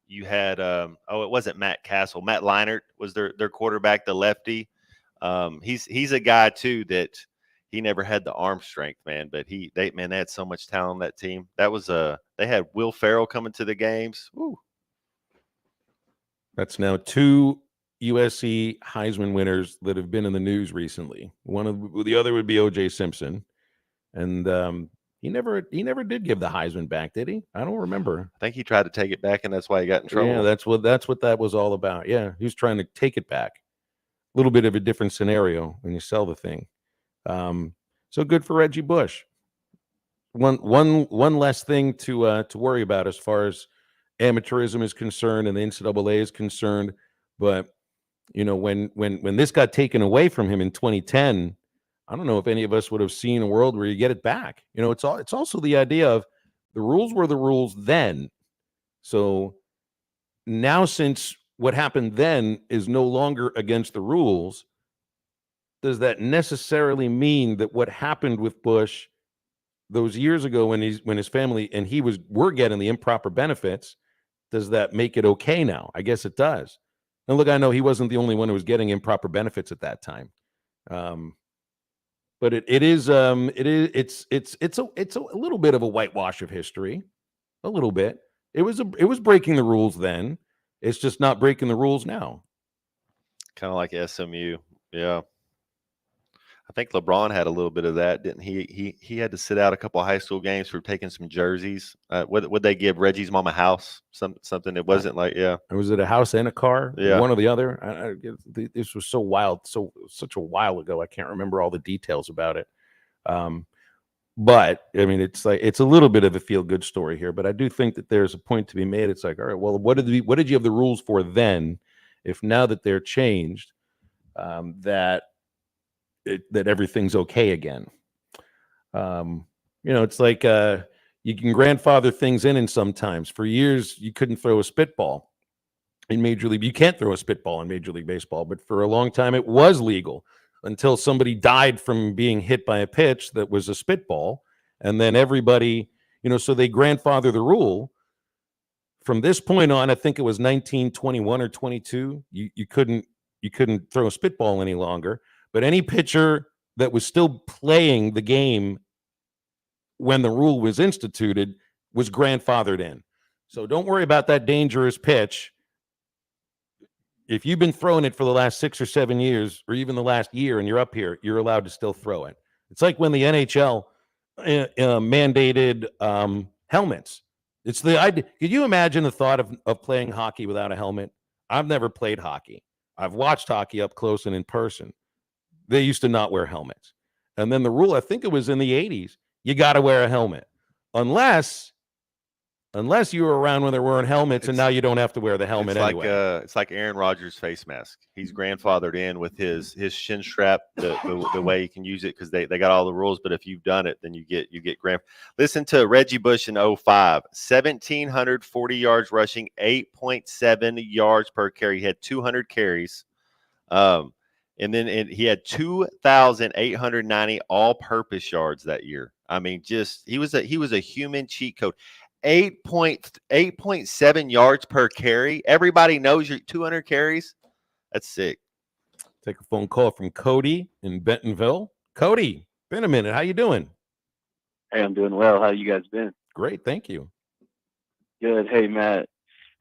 You had it wasn't Matt Castle. Matt Leinart was their quarterback, the lefty. He's a guy too that he never had the arm strength, man. But they had so much talent on that team. That was they had Will Ferrell coming to the games. Woo. That's now 2 USC Heisman winners that have been in the news recently. The other would be O.J. Simpson, and he never did give the Heisman back, did he? I don't remember. I think he tried to take it back, and that's why he got in trouble. Yeah, that's what that was all about. Yeah, he was trying to take it back. A little bit of a different scenario when you sell the thing. So good for Reggie Bush. One less thing to worry about as far as amateurism is concerned and the NCAA is concerned. But when this got taken away from him in 2010, I don't know if any of us would have seen a world where you get it back. It's also the idea of the rules were the rules then. So now, since what happened then is no longer against the rules, does that necessarily mean that what happened with Bush those years ago when his family and he were getting the improper benefits, does that make it okay now? I guess it does. And look, I know he wasn't the only one who was getting improper benefits at that time. But it's a little bit of a whitewash of history, a little bit. It was breaking the rules then. It's just not breaking the rules now. Kind of like SMU, yeah. I think LeBron had a little bit of that, didn't he? He had to sit out a couple of high school games for taking some jerseys. Would they give Reggie's mom a house? Something that wasn't like, yeah. Was it a house and a car? Yeah. One or the other? This was so wild, such a while ago. I can't remember all the details about it. But I mean, it's a little bit of a feel-good story here. But I do think that there's a point to be made. It's like, all right, well, what did you have the rules for then? If now that they're changed, that everything's okay again. It's like you can grandfather things in, and sometimes for years you couldn't throw a spitball in Major League. You can't throw a spitball in Major League Baseball, but for a long time it was legal until somebody died from being hit by a pitch that was a spitball, and then everybody, so they grandfather the rule. From this point on, I think it was 1921 or 22. You couldn't throw a spitball any longer. But any pitcher that was still playing the game when the rule was instituted was grandfathered in. So don't worry about that dangerous pitch. If you've been throwing it for the last 6 or 7 years, or even the last year, and you're up here, you're allowed to still throw it. It's like when the NHL mandated helmets. It's the idea. Could you imagine the thought of playing hockey without a helmet? I've never played hockey. I've watched hockey up close and in person. They used to not wear helmets. And then the rule, I think it was in the 80s, you got to wear a helmet. Unless you were around when there weren't helmets, and now you don't have to wear the helmet anyway. It's like Aaron Rodgers' face mask. He's grandfathered in with his shin strap, the way you can use it, because they got all the rules. But if you've done it, then you get grand. Listen to Reggie Bush in 05, 1,740 yards rushing, 8.7 yards per carry. He had 200 carries. And then he had 2,890 all-purpose yards that year. I mean, he was a human cheat code. 8.7 yards per carry. Everybody knows your 200 carries. That's sick. Take a phone call from Cody in Bentonville. Cody, been a minute. How you doing? Hey, I'm doing well. How you guys been? Great, thank you. Good. Hey, Matt.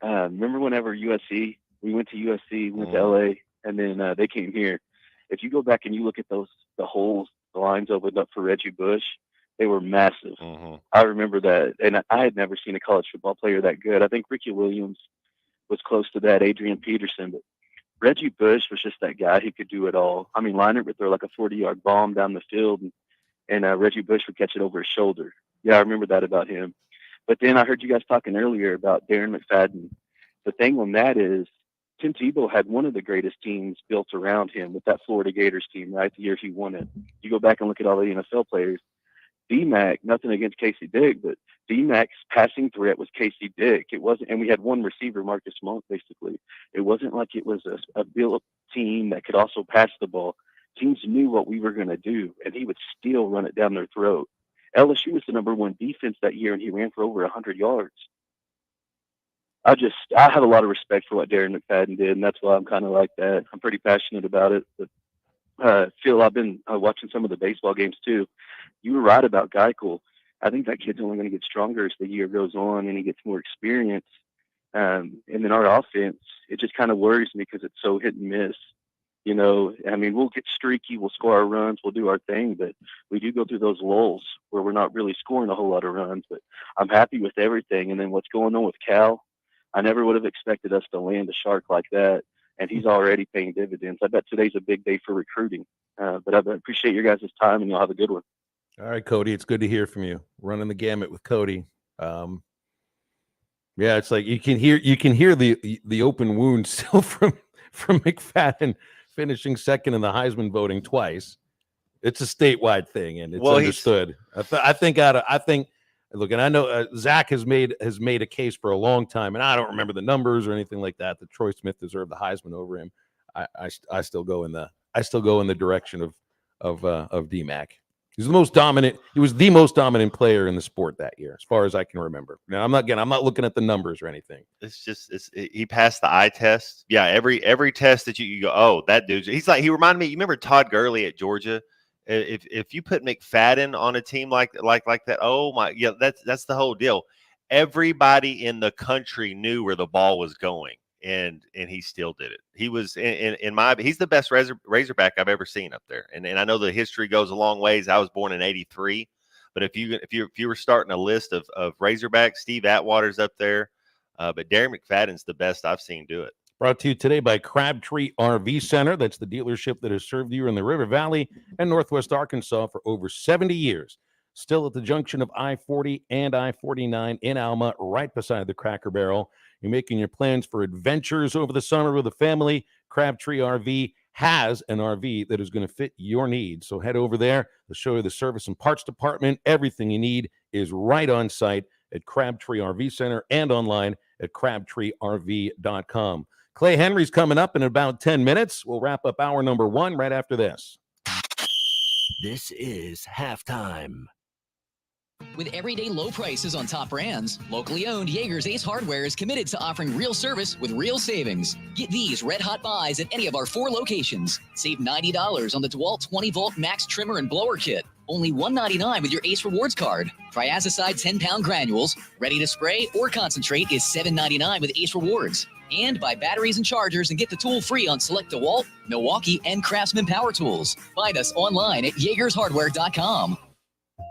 Remember whenever we went to USC, went to LA, and then they came here. If you go back and you look at the holes, the lines opened up for Reggie Bush, they were massive. Mm-hmm. I remember that, and I had never seen a college football player that good. I think Ricky Williams was close to that, Adrian Peterson, but Reggie Bush was just that guy who could do it all. I mean, Leinart would throw like a 40-yard bomb down the field, and Reggie Bush would catch it over his shoulder. Yeah, I remember that about him. But then I heard you guys talking earlier about Darren McFadden. The thing on that is Tim Tebow had one of the greatest teams built around him with that Florida Gators team, right, the year he won it. You go back and look at all the NFL players. D-Mac, nothing against Casey Dick, but D-Mac's passing threat was Casey Dick. It wasn't, and we had one receiver, Marcus Monk, basically. It wasn't like it was a built team that could also pass the ball. Teams knew what we were going to do, and he would still run it down their throat. LSU was the number one defense that year, and he ran for over 100 yards. I have a lot of respect for what Darren McFadden did, and that's why I'm kind of like that. I'm pretty passionate about it. But Phil, I've been watching some of the baseball games too. You were right about Geichel. I think that kid's only going to get stronger as the year goes on and he gets more experience. And then our offense, it just kind of worries me because it's so hit and miss. You know, I mean, we'll get streaky, we'll score our runs, we'll do our thing, but we do go through those lulls where we're not really scoring a whole lot of runs. But I'm happy with everything. And then what's going on with Cal, I never would have expected us to land a shark like that. And he's already paying dividends. I bet today's a big day for recruiting. But I appreciate your guys' time, and you'll have a good one. All right, Cody, it's good to hear from you. Running the gamut with Cody. Yeah, it's like you can hear the open wound still from McFadden finishing second in the Heisman voting twice. It's a statewide thing, and it's understood. I think. Look, and I know Zach has made a case for a long time, and I don't remember the numbers or anything like that. That Troy Smith deserved the Heisman over him. I still go in the direction of D-Mac. He was the most dominant player in the sport that year, as far as I can remember. Now, I'm not looking at the numbers or anything. He passed the eye test. Yeah, every test that you go, oh, that dude. He reminded me. You remember Todd Gurley at Georgia? If you put McFadden on a team like that, oh my, yeah, that's the whole deal. Everybody in the country knew where the ball was going. and he still did it. He was he's the best Razorback I've ever seen up there. And I know the history goes a long ways. I was born in '83, but if you were starting a list of Razorbacks, Steve Atwater's up there, but Darren McFadden's the best I've seen do it. Brought to you today by Crabtree RV Center. That's the dealership that has served you in the River Valley and Northwest Arkansas for over 70 years. Still at the junction of I-40 and I-49 in Alma, right beside the Cracker Barrel. You're making your plans for adventures over the summer with the family. Crabtree RV has an RV that is going to fit your needs. So head over there. They'll show you the service and parts department. Everything you need is right on site at Crabtree RV Center and online at crabtreerv.com. Clay Henry's coming up in about 10 minutes. We'll wrap up hour number 1 right after this. This is halftime. With everyday low prices on top brands, locally owned Jaeger's Ace Hardware is committed to offering real service with real savings. Get these red-hot buys at any of our 4 locations. Save $90 on the DeWalt 20-volt max trimmer and blower kit. Only $199 with your Ace Rewards card. Triazicide 10-pound granules, ready to spray or concentrate is $7.99 with Ace Rewards. And buy batteries and chargers and get the tool free on select DeWalt, Milwaukee, and Craftsman power tools. Find us online at JaegersHardware.com.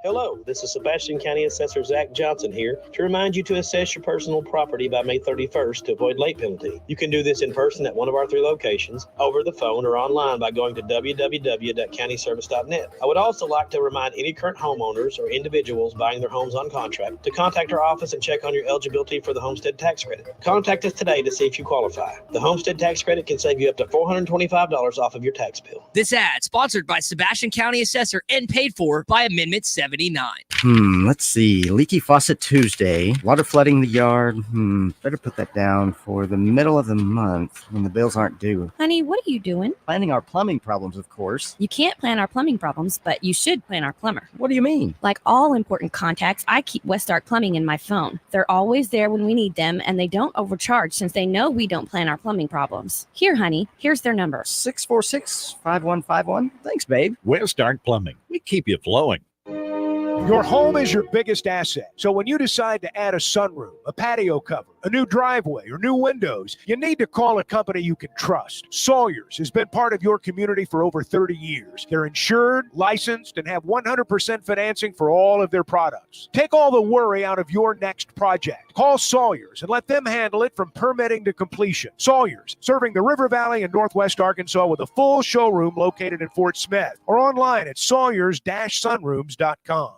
Hello, this is Sebastian County Assessor Zach Johnson here to remind you to assess your personal property by May 31st to avoid late penalty. You can do this in person at one of our 3 locations, over the phone, or online by going to www.countyservice.net. I would also like to remind any current homeowners or individuals buying their homes on contract to contact our office and check on your eligibility for the homestead tax credit. Contact us today to see if you qualify. The homestead tax credit can save you up to $425 off of your tax bill. This ad sponsored by Sebastian County Assessor and paid for by Amendment 79. Let's see. Leaky faucet Tuesday. Water flooding the yard. Better put that down for the middle of the month when the bills aren't due. Honey, what are you doing? Planning our plumbing problems, of course. You can't plan our plumbing problems, but you should plan our plumber. What do you mean? Like all important contacts, I keep Westark Plumbing in my phone. They're always there when we need them, and they don't overcharge since they know we don't plan our plumbing problems. Here, honey, here's their number. 646-5151. Thanks, babe. Westark Plumbing. We keep you flowing. Your home is your biggest asset. So when you decide to add a sunroom, a patio cover, a new driveway, or new windows, you need to call a company you can trust. Sawyers has been part of your community for over 30 years. They're insured, licensed, and have 100% financing for all of their products. Take all the worry out of your next project. Call Sawyers and let them handle it from permitting to completion. Sawyers, serving the River Valley and Northwest Arkansas with a full showroom located in Fort Smith or online at sawyers-sunrooms.com.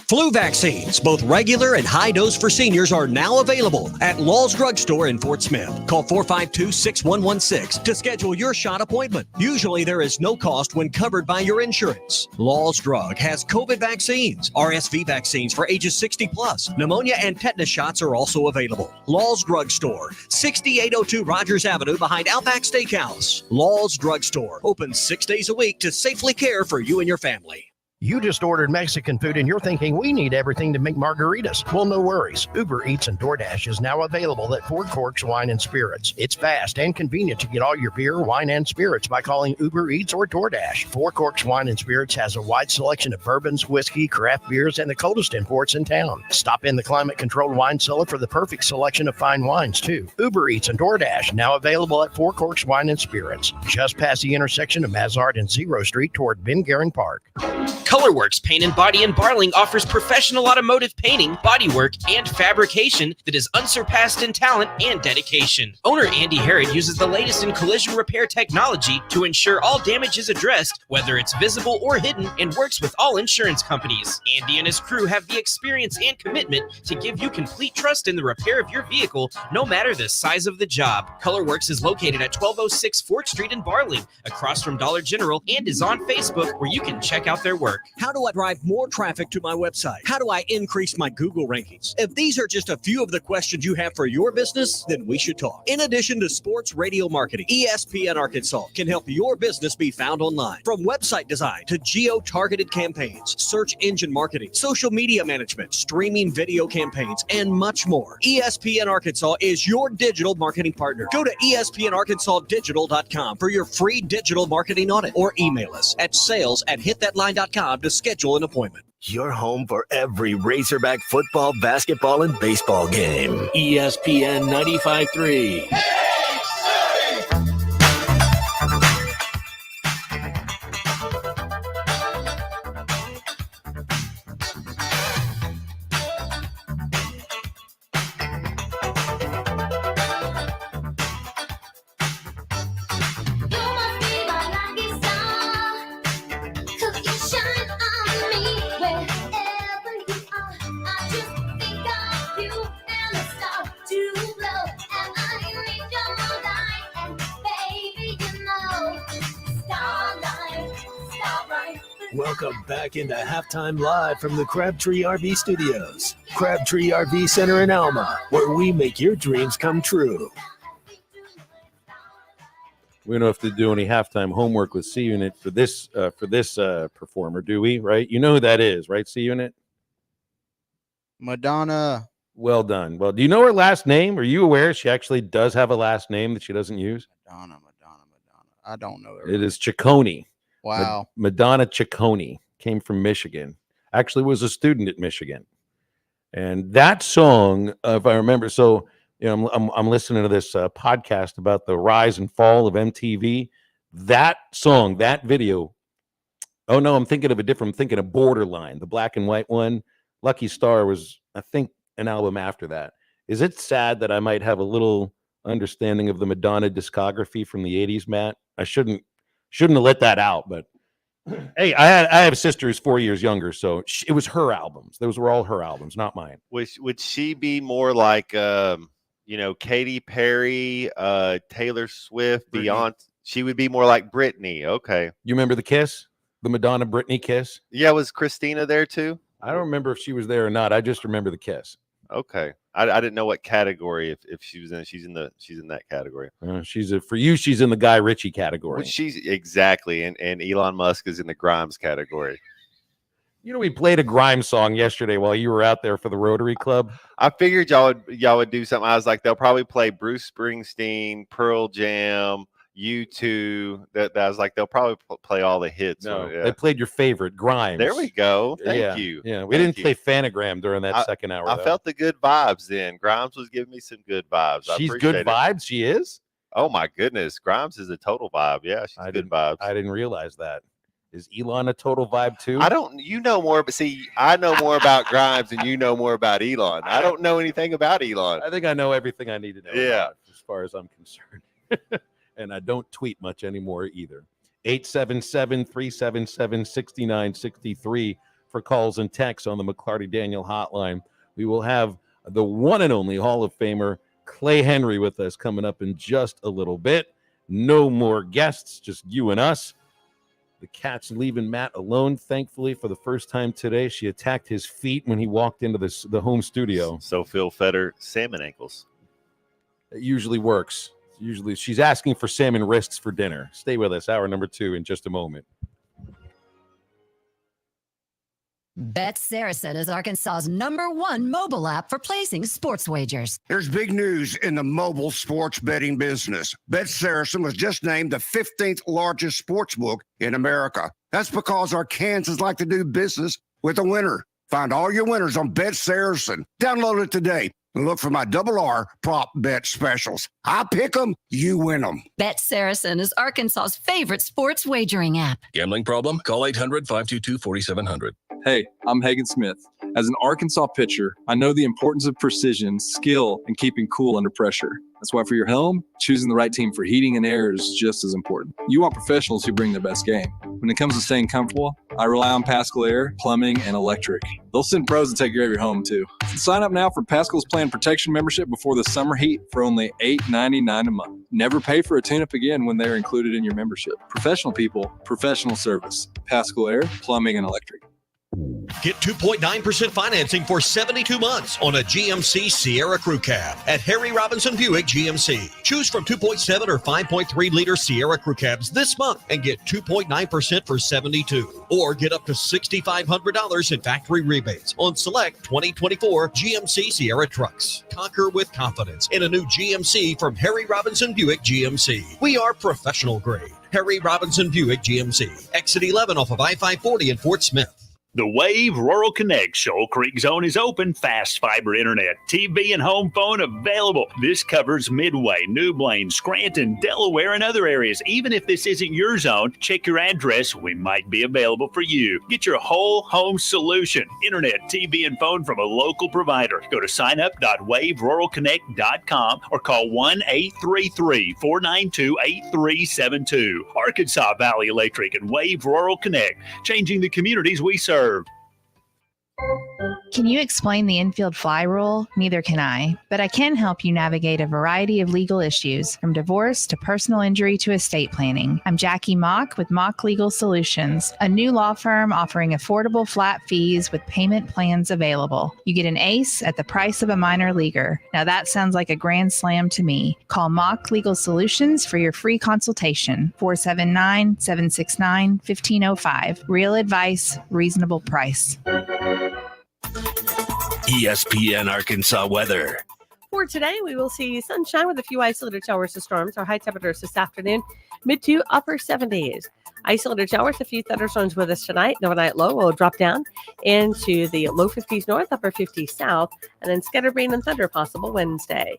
Flu vaccines, both regular and high dose for seniors, are now available at Law's Drug Store in Fort Smith. Call 452-6116 to schedule your shot appointment. Usually there is no cost when covered by your insurance. Law's Drug has COVID vaccines, RSV vaccines for ages 60 plus. Pneumonia and tetanus shots are also available. Law's Drug Store, 6802 Rogers Avenue behind Outback Steakhouse. Law's Drug Store, open 6 days a week to safely care for you and your family. You just ordered Mexican food and you're thinking we need everything to make margaritas. Well, no worries. Uber Eats and DoorDash is now available at Four Corks Wine and Spirits. It's fast and convenient to get all your beer, wine, and spirits by calling Uber Eats or DoorDash. Four Corks Wine and Spirits has a wide selection of bourbons, whiskey, craft beers, and the coldest imports in town. Stop in the climate-controlled wine cellar for the perfect selection of fine wines, too. Uber Eats and DoorDash now available at Four Corks Wine and Spirits, just past the intersection of Mazard and Zero Street toward Ben Garing Park. Colorworks Paint and Body in Barling offers professional automotive painting, bodywork, and fabrication that is unsurpassed in talent and dedication. Owner Andy Harrod uses the latest in collision repair technology to ensure all damage is addressed, whether it's visible or hidden, and works with all insurance companies. Andy and his crew have the experience and commitment to give you complete trust in the repair of your vehicle, no matter the size of the job. Colorworks is located at 1206 4th Street in Barling, across from Dollar General, and is on Facebook, where you can check out their work. How do I drive more traffic to my website? How do I increase my Google rankings? If these are just a few of the questions you have for your business, then we should talk. In addition to sports radio marketing, ESPN Arkansas can help your business be found online. From website design to geo-targeted campaigns, search engine marketing, social media management, streaming video campaigns, and much more. ESPN Arkansas is your digital marketing partner. Go to ESPNArkansasDigital.com for your free digital marketing audit, or email us at sales@hitthatline.com to schedule an appointment. Your home for every Razorback football, basketball, and baseball game. ESPN 95.3. Welcome back into Halftime Live from the Crabtree RV Studios. Crabtree RV Center in Alma, where we make your dreams come true. We don't have to do any halftime homework with C Unit for this performer, do we? Right? You know who that is, right? C Unit. Madonna. Well done. Well, do you know her last name? Are you aware she actually does have a last name that she doesn't use? Madonna. I don't know. It is Ciccone. Wow. Madonna Ciccone came from Michigan. Actually was a student at Michigan. And that song, if I remember, so I'm listening to this podcast about the rise and fall of MTV. That song, that video. Oh no, I'm thinking of a different. I'm thinking of Borderline, the black and white one. Lucky Star was, I think, an album after that. Is it sad that I might have a little understanding of the Madonna discography from the 80s, Matt? I shouldn't have let that out, but hey, I have a sister who's 4 years younger, so it was her albums. Those were all her albums, not mine. Would she be more like Katy Perry, Taylor Swift, Beyonce? She would be more like Britney. Okay. You remember the kiss? The Madonna Britney kiss? Yeah, was Christina there too? I don't remember if she was there or not. I just remember the kiss. Okay. I didn't know what category if she was in. She's in that category. For you, she's in the Guy Ritchie category. Well, she's exactly, and Elon Musk is in the Grimes category. You know, we played a Grimes song yesterday while you were out there for the Rotary Club. I figured y'all would do something. I was like, they'll probably play Bruce Springsteen, Pearl Jam, U2. That I was like, they'll probably play all the hits. No, they played your favorite, Grimes. There we go. Thank you. Yeah, we didn't play Phanogram during that second hour. I felt the good vibes then. Grimes was giving me some good vibes. She's good vibes. She is. Oh my goodness, Grimes is a total vibe. Yeah, she's good vibes. I didn't realize that. Is Elon a total vibe too? I don't. You know more, but see, I know more about Grimes than you know more about Elon. I don't know anything about Elon. I think I know everything I need to know. Yeah, about, as far as I'm concerned. And I don't tweet much anymore either. 877-377-6963 for calls and texts on the McClarty Daniel hotline. We will have the one and only Hall of Famer Clay Henry with us coming up in just a little bit. No more guests, just you and us. The cat's leaving Matt alone, thankfully, for the first time today. She attacked his feet when he walked into the home studio. So Phil Fetter, salmon ankles. It usually works. Usually she's asking for salmon wrists for dinner. Stay with us. Hour number 2 in just a moment. Bet Saracen is Arkansas's #1 mobile app for placing sports wagers. There's big news in the mobile sports betting business. Bet Saracen was just named the 15th largest sports book in America. That's because Arkansans like to do business with a winner. Find all your winners on Bet Saracen. Download it today. And look for my R prop bet specials. I pick them, you win them. Bet Saracen is Arkansas's favorite sports wagering app. Gambling problem? Call 800-522-4700. Hey, I'm Hagen Smith. As an Arkansas pitcher, I know the importance of precision, skill, and keeping cool under pressure. That's why for your home, choosing the right team for heating and air is just as important. You want professionals who bring their best game. When it comes to staying comfortable, I rely on Pascal Air, Plumbing, and Electric. They'll send pros to take care of your home, too. Sign up now for Pascal's Plan Protection membership before the summer heat for only $8.99 a month. Never pay for a tune-up again when they're included in your membership. Professional people, professional service. Pascal Air, Plumbing, and Electric. Get 2.9% financing for 72 months on a GMC Sierra Crew Cab at Harry Robinson Buick GMC. Choose from 2.7 or 5.3 liter Sierra Crew Cabs this month and get 2.9% for 72. Or get up to $6,500 in factory rebates on select 2024 GMC Sierra trucks. Conquer with confidence in a new GMC from Harry Robinson Buick GMC. We are professional grade. Harry Robinson Buick GMC. Exit 11 off of I-540 in Fort Smith. The Wave Rural Connect Shoal Creek Zone is open. Fast fiber internet, TV, and home phone available. This covers Midway, New Blaine, Scranton, Delaware, and other areas. Even if this isn't your zone, check your address. We might be available for you. Get your whole home solution. Internet, TV, and phone from a local provider. Go to signup.waveruralconnect.com or call 1-833-492-8372. Arkansas Valley Electric and Wave Rural Connect, changing the communities we serve. Can you explain the infield fly rule? Neither can I, but I can help you navigate a variety of legal issues, from divorce to personal injury to estate planning. I'm Jackie Mock with Mock Legal Solutions, a new law firm offering affordable flat fees with payment plans available. You get an ace at the price of a minor leaguer. Now that sounds like a grand slam to me. Call Mock Legal Solutions for your free consultation. 479-769-1505. Real advice, reasonable price. ESPN Arkansas weather. For today, we will see sunshine with a few isolated showers to storms. Our high temperatures this afternoon, mid to upper 70s. Isolated showers, a few thunderstorms with us tonight. The overnight low will drop down into the low 50s north, upper 50s south, and then scattered rain and thunder possible Wednesday.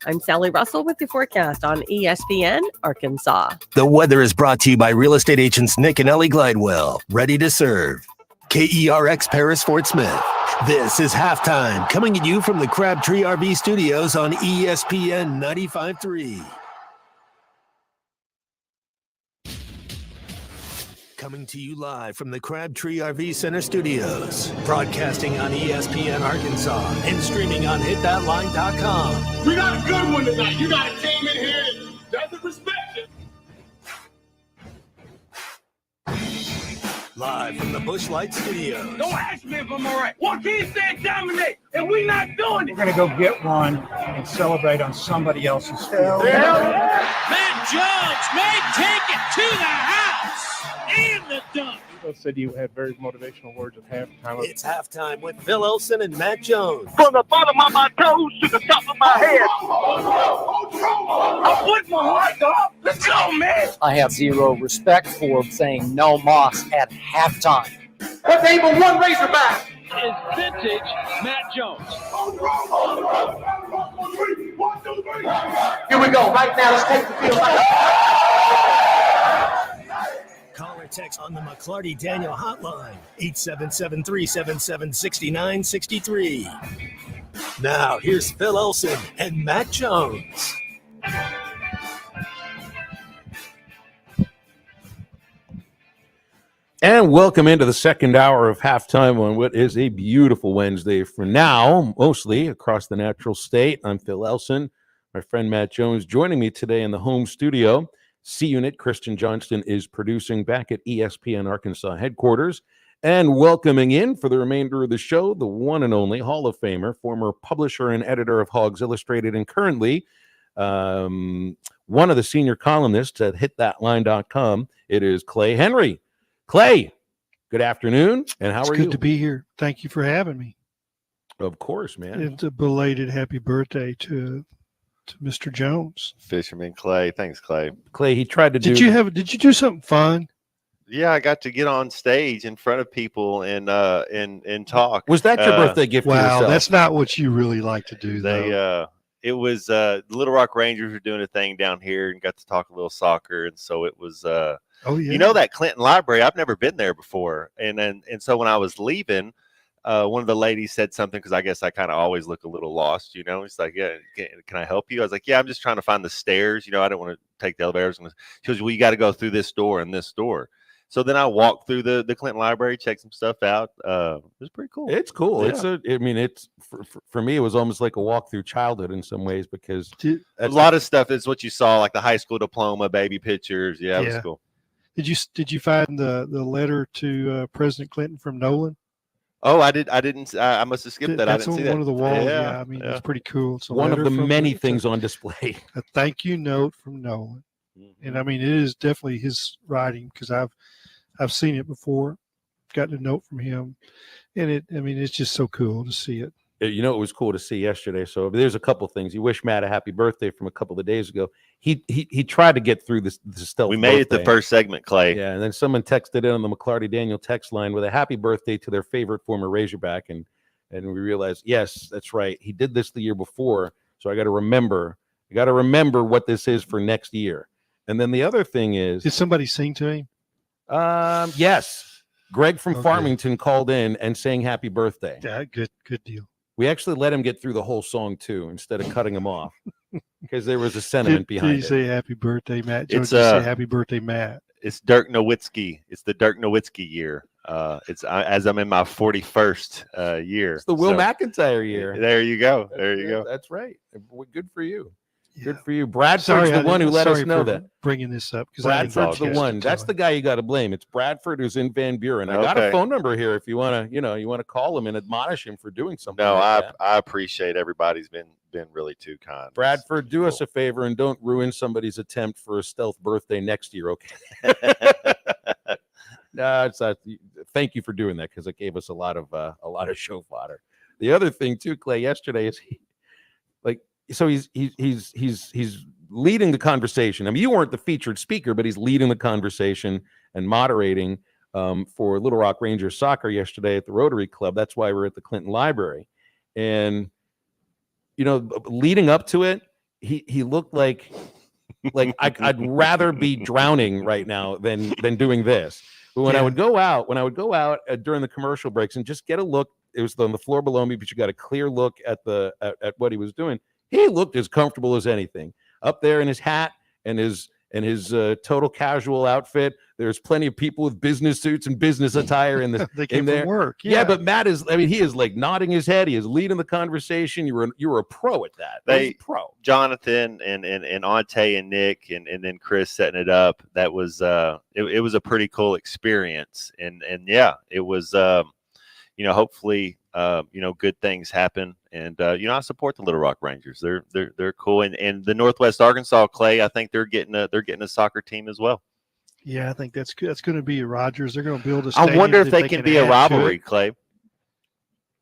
I'm Sally Russell with the forecast on ESPN Arkansas. The weather is brought to you by real estate agents Nick and Ellie Glidewell. Ready to serve. KERX Paris Fort Smith. This is halftime, coming at you from the Crabtree RV Studios on ESPN 95.3. Coming to you live from the Crabtree RV Center Studios, broadcasting on ESPN Arkansas and streaming on hitthatline.com. We got a good one tonight. You got a team in here that doesn't respect it. Live from the Bush Light Studios. Don't ask me if I'm all right. Joaquin said dominate, and we not doing it. We're going to go get one and celebrate on somebody else's field. Matt Jones may take it to the house and the dunk. You said you had very motivational words at halftime. It's halftime with Phil Elson and Matt Jones. From the bottom of my toes to the top of my head. I put my heart up. Let's go, man. I have zero respect for saying no Moss at halftime. What's able one Razorback? Is vintage Matt Jones. Here we go. Right now, let's take the field. Call or text on the McClarty Daniel hotline, 877-377-6963. Now, here's Phil Elson and Matt Jones. And welcome into the second hour of halftime on what is a beautiful Wednesday for now, mostly across the natural state. I'm Phil Elson, my friend Matt Jones, joining me today in the home studio. C-Unit Kristen Johnston is producing back at ESPN Arkansas headquarters. And welcoming in for the remainder of the show, the one and only Hall of Famer, former publisher and editor of Hogs Illustrated, and currently one of the senior columnists at hitthatline.com. It is Clay Henry. Clay, good afternoon, and how are you? It's good to be here. Thank you for having me. Of course, man. It's a belated happy birthday to Mr. Jones. Fisherman Clay. Thanks, Clay. Clay, he tried to Did you do something fun? Yeah, I got to get on stage in front of people and talk. Was that your birthday gift to yourself? Wow, that's not what you really like to do, though. It was the Little Rock Rangers were doing a thing down here and got to talk a little soccer, and so it was oh yeah. You know that Clinton Library, I've never been there before. And so when I was leaving, one of the ladies said something, because I guess I kind of always look a little lost, you know. It's like, yeah, can I help you? I was like, yeah, I'm just trying to find the stairs. You know, I don't want to take the elevators. She goes, well, you got to go through this door and this door. So then I walked through the Clinton Library, checked some stuff out. It was pretty cool. It's cool. Yeah. It's for me, it was almost like a walk through childhood in some ways, because a lot of stuff is what you saw, like the high school diploma, baby pictures. Yeah, it was cool. Did you find the letter to President Clinton from Nolan? Oh, I didn't. I must have skipped that. That's I didn't see on that. one of the walls. Yeah, Yeah, I mean, it's pretty cool. It's a one of letter the from many things on display. A thank you note from Nolan, and I mean, it is definitely his writing, because I've seen it before, gotten a note from him, and it's just so cool to see it. You know, it was cool to see yesterday. So there's a couple things. He wished Matt a happy birthday from a couple of days ago. He tried to get through this stealth. We made it the first segment, Clay. Yeah, and then someone texted in on the McClarty Daniel text line with a happy birthday to their favorite former Razorback, and we realized, yes, that's right. He did this the year before, so I got to remember. What this is for next year. And then the other thing is, did somebody sing to him? Yes. Greg from Farmington called in and sang happy birthday. Yeah, good deal. We actually let him get through the whole song too, instead of cutting him off, because there was a sentiment behind Did it. he say happy birthday, Matt? It's say happy birthday, Matt. It's Dirk Nowitzki. It's the Dirk Nowitzki year. As I'm in my 41st year. It's the Will McIntyre year. There you go. There you go. That's right. Good for you. Good for you. Bradford's the one who let us know that. Bringing this up because Bradford's the one. That's the guy you got to blame. It's Bradford who's in Van Buren. I got a phone number here if you want to, call him and admonish him for doing something. No, like that. I appreciate everybody's been really too kind. Bradford, do us a favor and don't ruin somebody's attempt for a stealth birthday next year, okay? No, it's not. Thank you for doing that because it gave us a lot of show fodder. The other thing too, Clay, yesterday is he's leading the conversation. I mean, you weren't the featured speaker, but he's leading the conversation and moderating for Little Rock Rangers soccer yesterday at the Rotary Club. That's why we're at the Clinton Library, and leading up to it, he looked like I'd rather be drowning right now than doing this. But when I would go out during the commercial breaks and just get a look, it was on the floor below me, but you got a clear look at what he was doing. He looked as comfortable as anything up there in his hat and his total casual outfit. There's plenty of people with business suits and business attire in there. Work. Yeah, but Matt he is like nodding his head. He is leading the conversation. You were a pro at that. Pro. Jonathan and Ante and Nick and then Chris setting it up. That was it was a pretty cool experience. And yeah, it was hopefully good things happen. And I support the Little Rock Rangers. They're cool. And the Northwest Arkansas, Clay, I think they're getting a soccer team as well. Yeah, I think that's good. That's going to be a Rogers. They're going to build a stadium. I wonder if they can be a rivalry, Clay.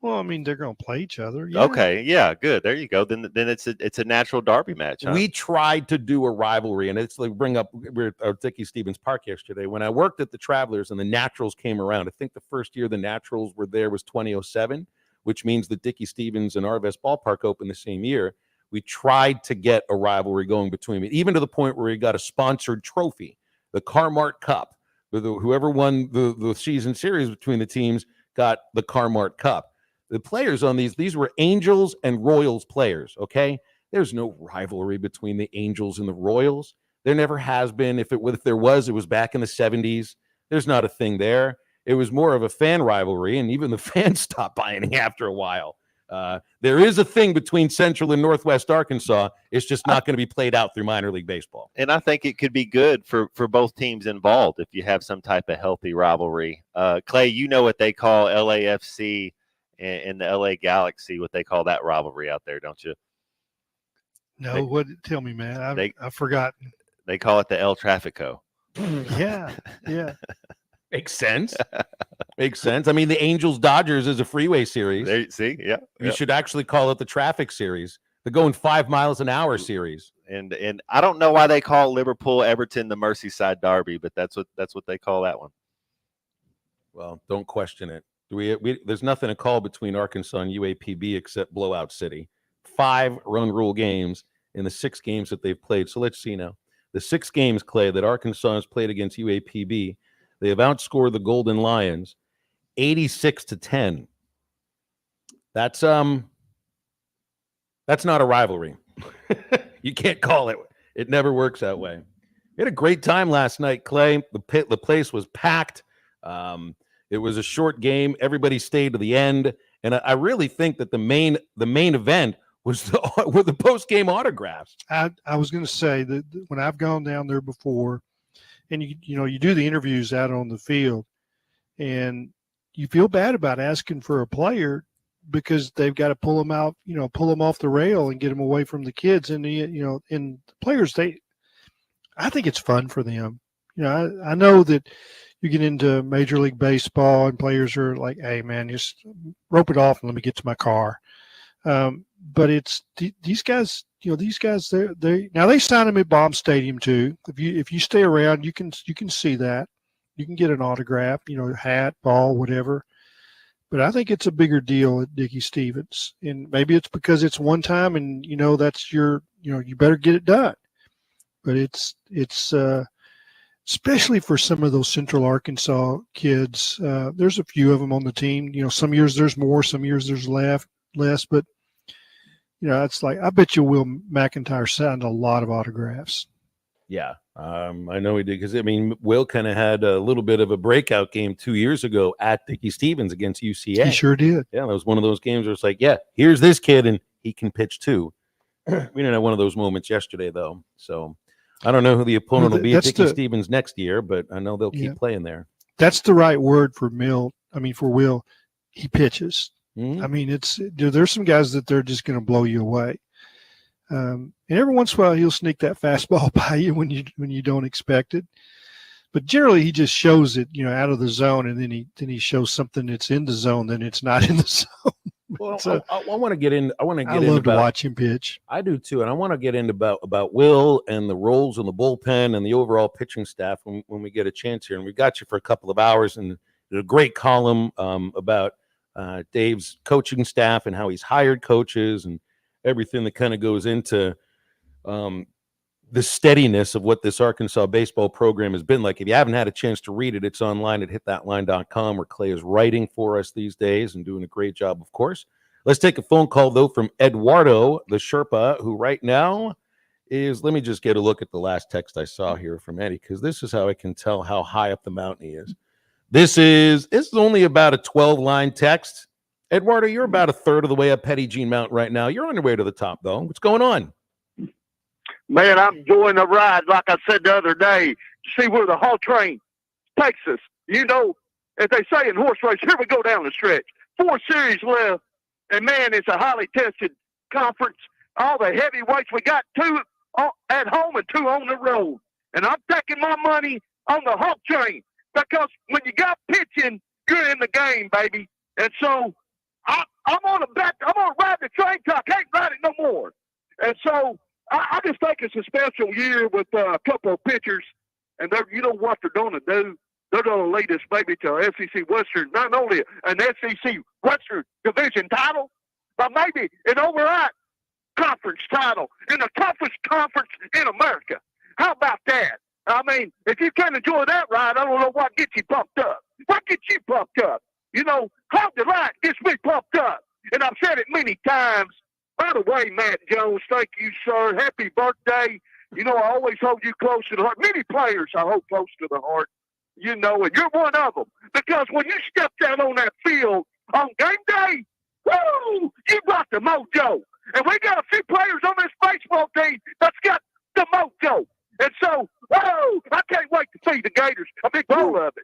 Well, I mean, they're going to play each other. Yeah. Okay, yeah, good. There you go. Then it's a natural derby match. Huh? We tried to do a rivalry, and it's like we were at Dickie Stevens Park yesterday. When I worked at the Travelers and the Naturals came around, I think the first year the Naturals were there was 2007, which means that Dickie Stevens and Arvest Ballpark opened the same year. We tried to get a rivalry going between them, even to the point where we got a sponsored trophy, the Carmart Cup. Whoever won the season series between the teams got the Carmart Cup. The players on these were Angels and Royals players, okay? There's no rivalry between the Angels and the Royals. There never has been. If there was, it was back in the 70s. There's not a thing there. It was more of a fan rivalry, and even the fans stopped buying after a while. There is a thing between Central and Northwest Arkansas. It's just not going to be played out through minor league baseball. And I think it could be good for both teams involved if you have some type of healthy rivalry. Clay, you know what they call LAFC and the LA Galaxy, what they call that rivalry out there, don't you? No, tell me, man. I've forgotten. They call it the El Trafico. Yeah. Makes sense. Makes sense. I mean, the Angels Dodgers is a freeway series. You should actually call it the traffic series. They're going 5 miles an hour series. And I don't know why they call Liverpool Everton the Merseyside Derby, but that's what they call that one. Well, don't question it. There's nothing to call between Arkansas and UAPB except Blowout City. 5 run rule games in the 6 games that they've played. So let's see now. The 6 games, Clay, that Arkansas has played against UAPB, they have outscored the Golden Lions 86-10. That's not a rivalry. You can't call it. It never works that way. We had a great time last night, Clay. The place was packed. It was a short game. Everybody stayed to the end, and I really think that the main event was the post game autographs. I was going to say that when I've gone down there before, and you do the interviews out on the field, and you feel bad about asking for a player because they've got to pull them out, pull them off the rail and get them away from the kids, and and players I think it's fun for them. I know that. You get into Major League Baseball and players are like, hey, man, just rope it off and let me get to my car. But it's these guys, they sign them at Baum Stadium too. If you stay around, you can see that. You can get an autograph, hat, ball, whatever. But I think it's a bigger deal at Dickie Stevens. And maybe it's because it's one time and, that's you better get it done. But it's especially for some of those Central Arkansas kids. There's a few of them on the team. Some years there's more, some years there's less. But, it's like I bet you Will McIntyre signed a lot of autographs. Yeah, I know he did because I mean, Will kind of had a little bit of a breakout game 2 years ago at Dickie Stevens against UCA. He sure did. Yeah, that was one of those games where it's like, yeah, here's this kid and he can pitch too. We didn't have one of those moments yesterday though, so I don't know who the opponent will be at Dickie Stevens next year, but I know they'll keep playing there. That's the right word for Will. He pitches. Mm-hmm. I mean, there's some guys that they're just going to blow you away. And every once in a while, he'll sneak that fastball by you when you don't expect it. But generally, he just shows it, out of the zone, and then he shows something that's in the zone, then it's not in the zone. Well, so, I want to get in. I love to watch him pitch. I do too, and I want to get into about Will and the roles in the bullpen and the overall pitching staff when we get a chance here. And we got you for a couple of hours, and a great column about Dave's coaching staff and how he's hired coaches and everything that kind of goes into the steadiness of what this Arkansas baseball program has been like. If you haven't had a chance to read it, it's online at hitthatline.com, where Clay is writing for us these days and doing a great job, of course. Let's take a phone call, though, from Eduardo, the Sherpa, who right now is, let me just get a look at the last text I saw here from Eddie, because this is how I can tell how high up the mountain he is. This is only about a 12-line text. Eduardo, you're about a third of the way up Petty Jean Mountain right now. You're on your way to the top, though. What's going on? Man, I'm enjoying the ride, like I said the other day. See where the Hall train takes us. As they say in horse race, here we go down the stretch. 4 series left, and, man, it's a highly tested conference. All the heavyweights, we got 2 at home and 2 on the road. And I'm taking my money on the Hall train because when you got pitching, you're in the game, baby. And so I'm going to ride the train till I can't ride it no more. And so I just think it's a special year with a couple of pitchers, and you know what they're going to do. They're going to lead us, maybe, to SEC Western, not only an SEC Western Division title, but maybe an overall conference title in the toughest conference in America. How about that? I mean, if you can't enjoy that ride, I don't know what gets you pumped up. What gets you pumped up? Hog the Light gets me pumped up. And I've said it many times. By the way, Matt Jones, thank you, sir. Happy birthday. I always hold you close to the heart. Many players I hold close to the heart, and you're one of them. Because when you stepped out on that field on game day, woo, you brought the mojo. And we got a few players on this baseball team that's got the mojo. And so, I can't wait to feed the Gators a big bowl of it.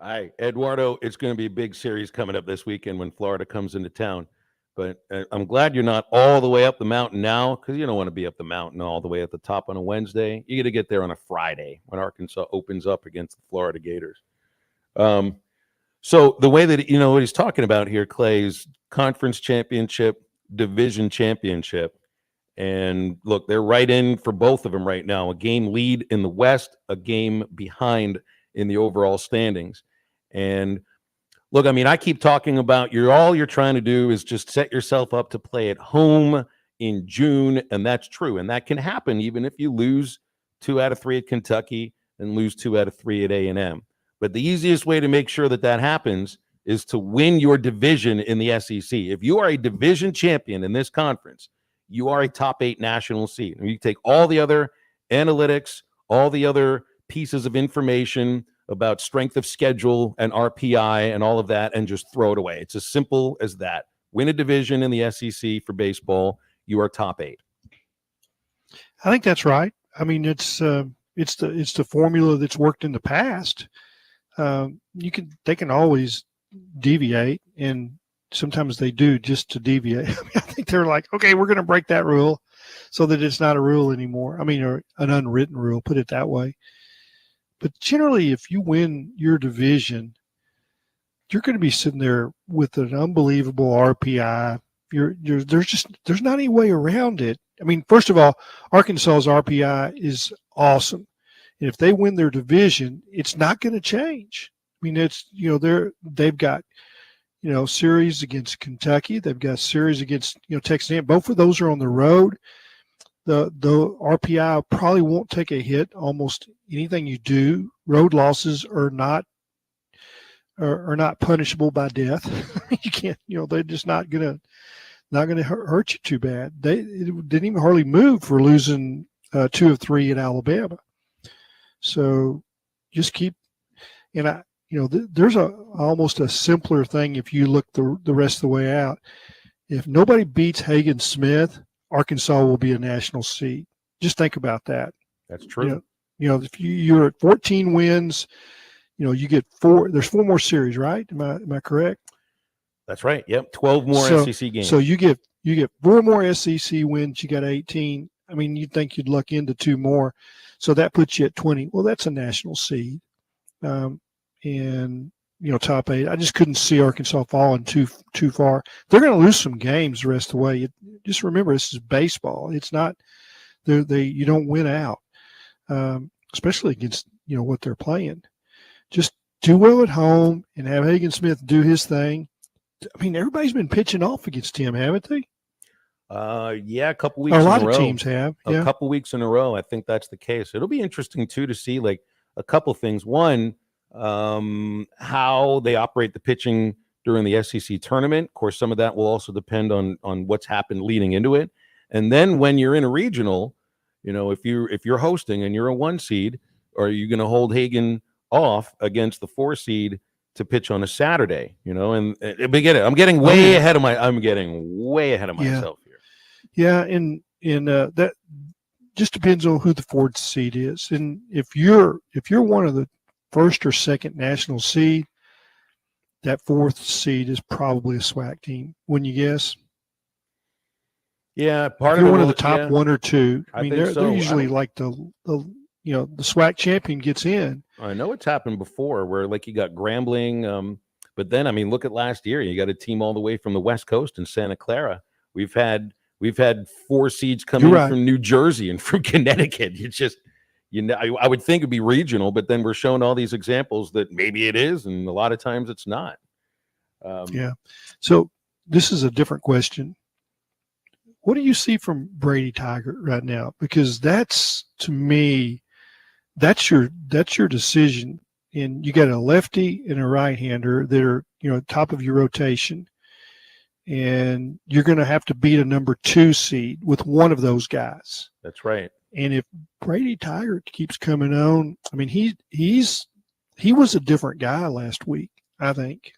All right, Eduardo, it's going to be a big series coming up this weekend when Florida comes into town. But I'm glad you're not all the way up the mountain now, because you don't want to be up the mountain all the way at the top on a Wednesday. You got to get there on a Friday when Arkansas opens up against the Florida Gators. So the way that, what he's talking about here, Clay, is conference championship, division championship. And look, they're right in for both of them right now. A game lead in the West, a game behind in the overall standings. And look, I mean, I keep talking about all you're trying to do is just set yourself up to play at home in June, and that's true. And that can happen even if you lose 2 out of 3 at Kentucky and lose 2 out of 3 at A&M. But the easiest way to make sure that happens is to win your division in the SEC. If you are a division champion in this conference, you are a top 8 national seed. And you take all the other analytics, all the other pieces of information about strength of schedule and RPI and all of that, and just throw it away. It's as simple as that. Win a division in the SEC for baseball, you are top 8. I think that's right. I mean, it's the formula that's worked in the past. They can always deviate, and sometimes they do just to deviate. I mean, I think they're like, okay, we're going to break that rule so that it's not a rule anymore. I mean, or an unwritten rule, put it that way. But generally, if you win your division, you're going to be sitting there with an unbelievable RPI. There's not any way around it. I mean, first of all, Arkansas's RPI is awesome. And if they win their division, it's not going to change. I mean, they've got, series against Kentucky. They've got series against, Texas A&M. Both of those are on the road. The RPI probably won't take a hit. Almost anything you do, road losses are not punishable by death. You can't, they're just not gonna hurt you too bad. It didn't even hardly move for losing 2 of 3 at Alabama. So just keep, and there's almost a simpler thing if you look the rest of the way out. If nobody beats Hagen Smith, Arkansas will be a national seed. Just think about that. That's true. If you're at 14 wins, you get 4. There's 4 more series, right? Am I correct? That's right. Yep. 12 more SEC games. So you get 4 more SEC wins. You got 18. I mean, you'd think you'd luck into 2 more. So that puts you at 20. Well, that's a national seed. And top 8. I just couldn't see Arkansas falling too far. They're going to lose some games the rest of the way. Just remember, this is baseball. It's not you don't win out, especially against what they're playing. Just do well at home and have Hagen Smith do his thing. I mean, everybody's been pitching off against him, haven't they? Yeah, a couple weeks. A lot lot in a of row. teams have. Yeah. A couple weeks in a row. I think that's the case. It'll be interesting too to see like a couple things. One, how they operate the pitching during the SEC tournament. Of course, some of that will also depend on what's happened leading into it. And then when you're in a regional, if you're hosting and you're a 1 seed, are you going to hold Hagen off against the 4 seed to pitch on a Saturday? And I'm getting way ahead of myself here. Yeah, and that just depends on who the 4th seed is. And if you're one of the 1st or 2nd national seed, that 4th seed is probably a SWAC team. Wouldn't you guess? Yeah, part of it one of will- the top yeah. 1 or 2. I I mean, think they're so. usually like the SWAC champion gets in. I know it's happened before where like you got Grambling, but then I mean look at last year. You got a team all the way from the West Coast in Santa Clara. We've had 4 seeds come in from New Jersey and from Connecticut. It's just I would think it'd be regional, but then we're showing all these examples that maybe it is, and a lot of times it's not. Yeah. So this is a different question. What do you see from Brady Tiger right now? Because that's, to me, that's your decision. And you got a lefty and a right-hander that are, top of your rotation. And you're going to have to beat a number 2 seed with one of those guys. That's right. And if Brady Tiger keeps coming on, I mean, he was a different guy last week, I think.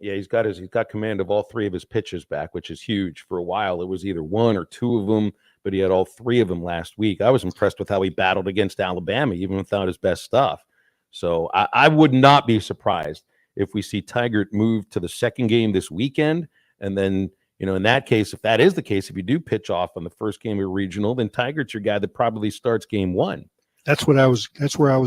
He's got command of all 3 of his pitches back, which is huge. For a while, it was either 1 or 2 of them, but he had all 3 of them last week. I was impressed with how he battled against Alabama, even without his best stuff. So I would not be surprised if we see Tigert move to the 2nd game this weekend. And then, in that case, if that is the case, if you do pitch off on the 1st game of regional, then Tigert's your guy that probably starts game 1. That's where I was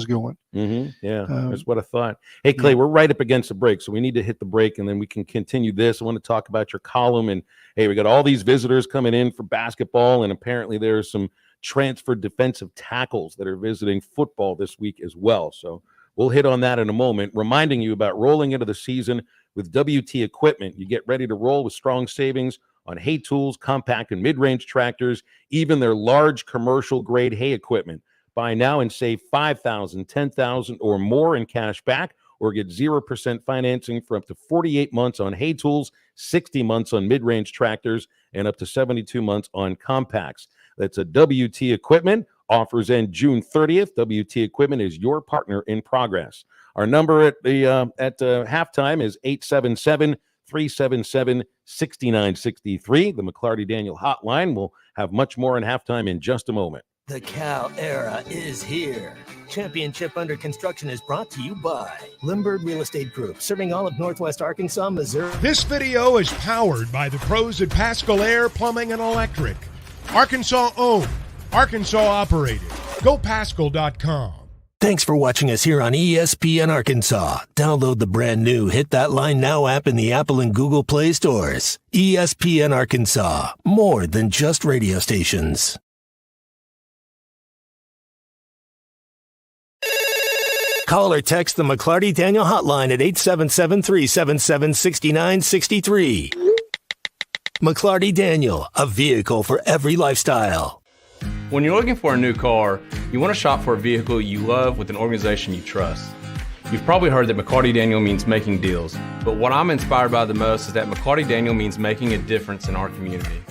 going. Mm-hmm. Yeah, that's what I thought. Hey, Clay, we're right up against the break, so we need to hit the break, and then we can continue this. I want to talk about your column, and hey, we got all these visitors coming in for basketball, and apparently there's some transfer defensive tackles that are visiting football this week as well. So we'll hit on that in a moment, reminding you about rolling into the season with WT equipment. You get ready to roll with strong savings on hay tools, compact and mid-range tractors, even their large commercial-grade hay equipment. Buy now and save $5,000, $10,000, or more in cash back, or get 0% financing for up to 48 months on hay tools, 60 months on mid-range tractors, and up to 72 months on compacts. That's a WT Equipment. Offers end June 30th. WT Equipment is your partner in progress. Our number at halftime is 877-377-6963. The McClarty Daniel hotline. We'll have much more in halftime in just a moment. The Cal era is here. Championship Under Construction is brought to you by Limbird Real Estate Group, serving all of Northwest Arkansas, Missouri. This video is powered by the pros at Pascal Air Plumbing and Electric. Arkansas owned, Arkansas operated. GoPascal.com. Thanks for watching us here on ESPN Arkansas. Download the brand new Hit That Line Now app in the Apple and Google Play stores. ESPN Arkansas, more than just radio stations. Call or text the McClarty Daniel hotline at 877-377-6963. McClarty Daniel, a vehicle for every lifestyle. When you're looking for a new car, you want to shop for a vehicle you love with an organization you trust. You've probably heard that McClarty Daniel means making deals, but what I'm inspired by the most is that McClarty Daniel means making a difference in our community.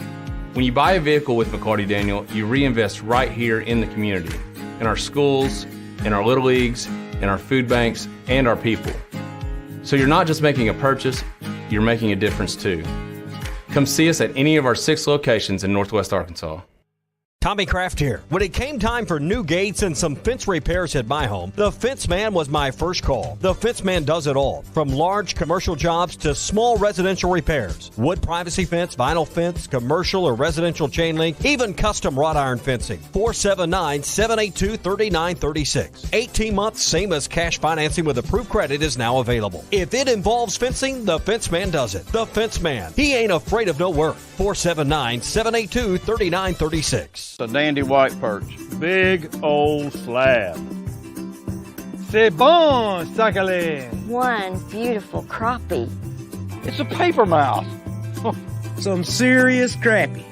When you buy a vehicle with McCarty Daniel, you reinvest right here in the community, in our schools, in our little leagues, in our food banks, and our people. So you're not just making a purchase, you're making a difference too. Come see us at any of our 6 locations in Northwest Arkansas. Tommy Kraft here. When it came time for new gates and some fence repairs at my home, the Fence Man was my first call. The Fence Man does it all, from large commercial jobs to small residential repairs. Wood privacy fence, vinyl fence, commercial or residential chain link, even custom wrought iron fencing. 479-782-3936. 18 months, same as cash financing with approved credit is now available. If it involves fencing, the Fence Man does it. The Fence Man. He ain't afraid of no work. 479-782-3936. A dandy white perch. Big old slab. C'est bon, sacale. One beautiful crappie. It's a paper mouse. Some serious crappie.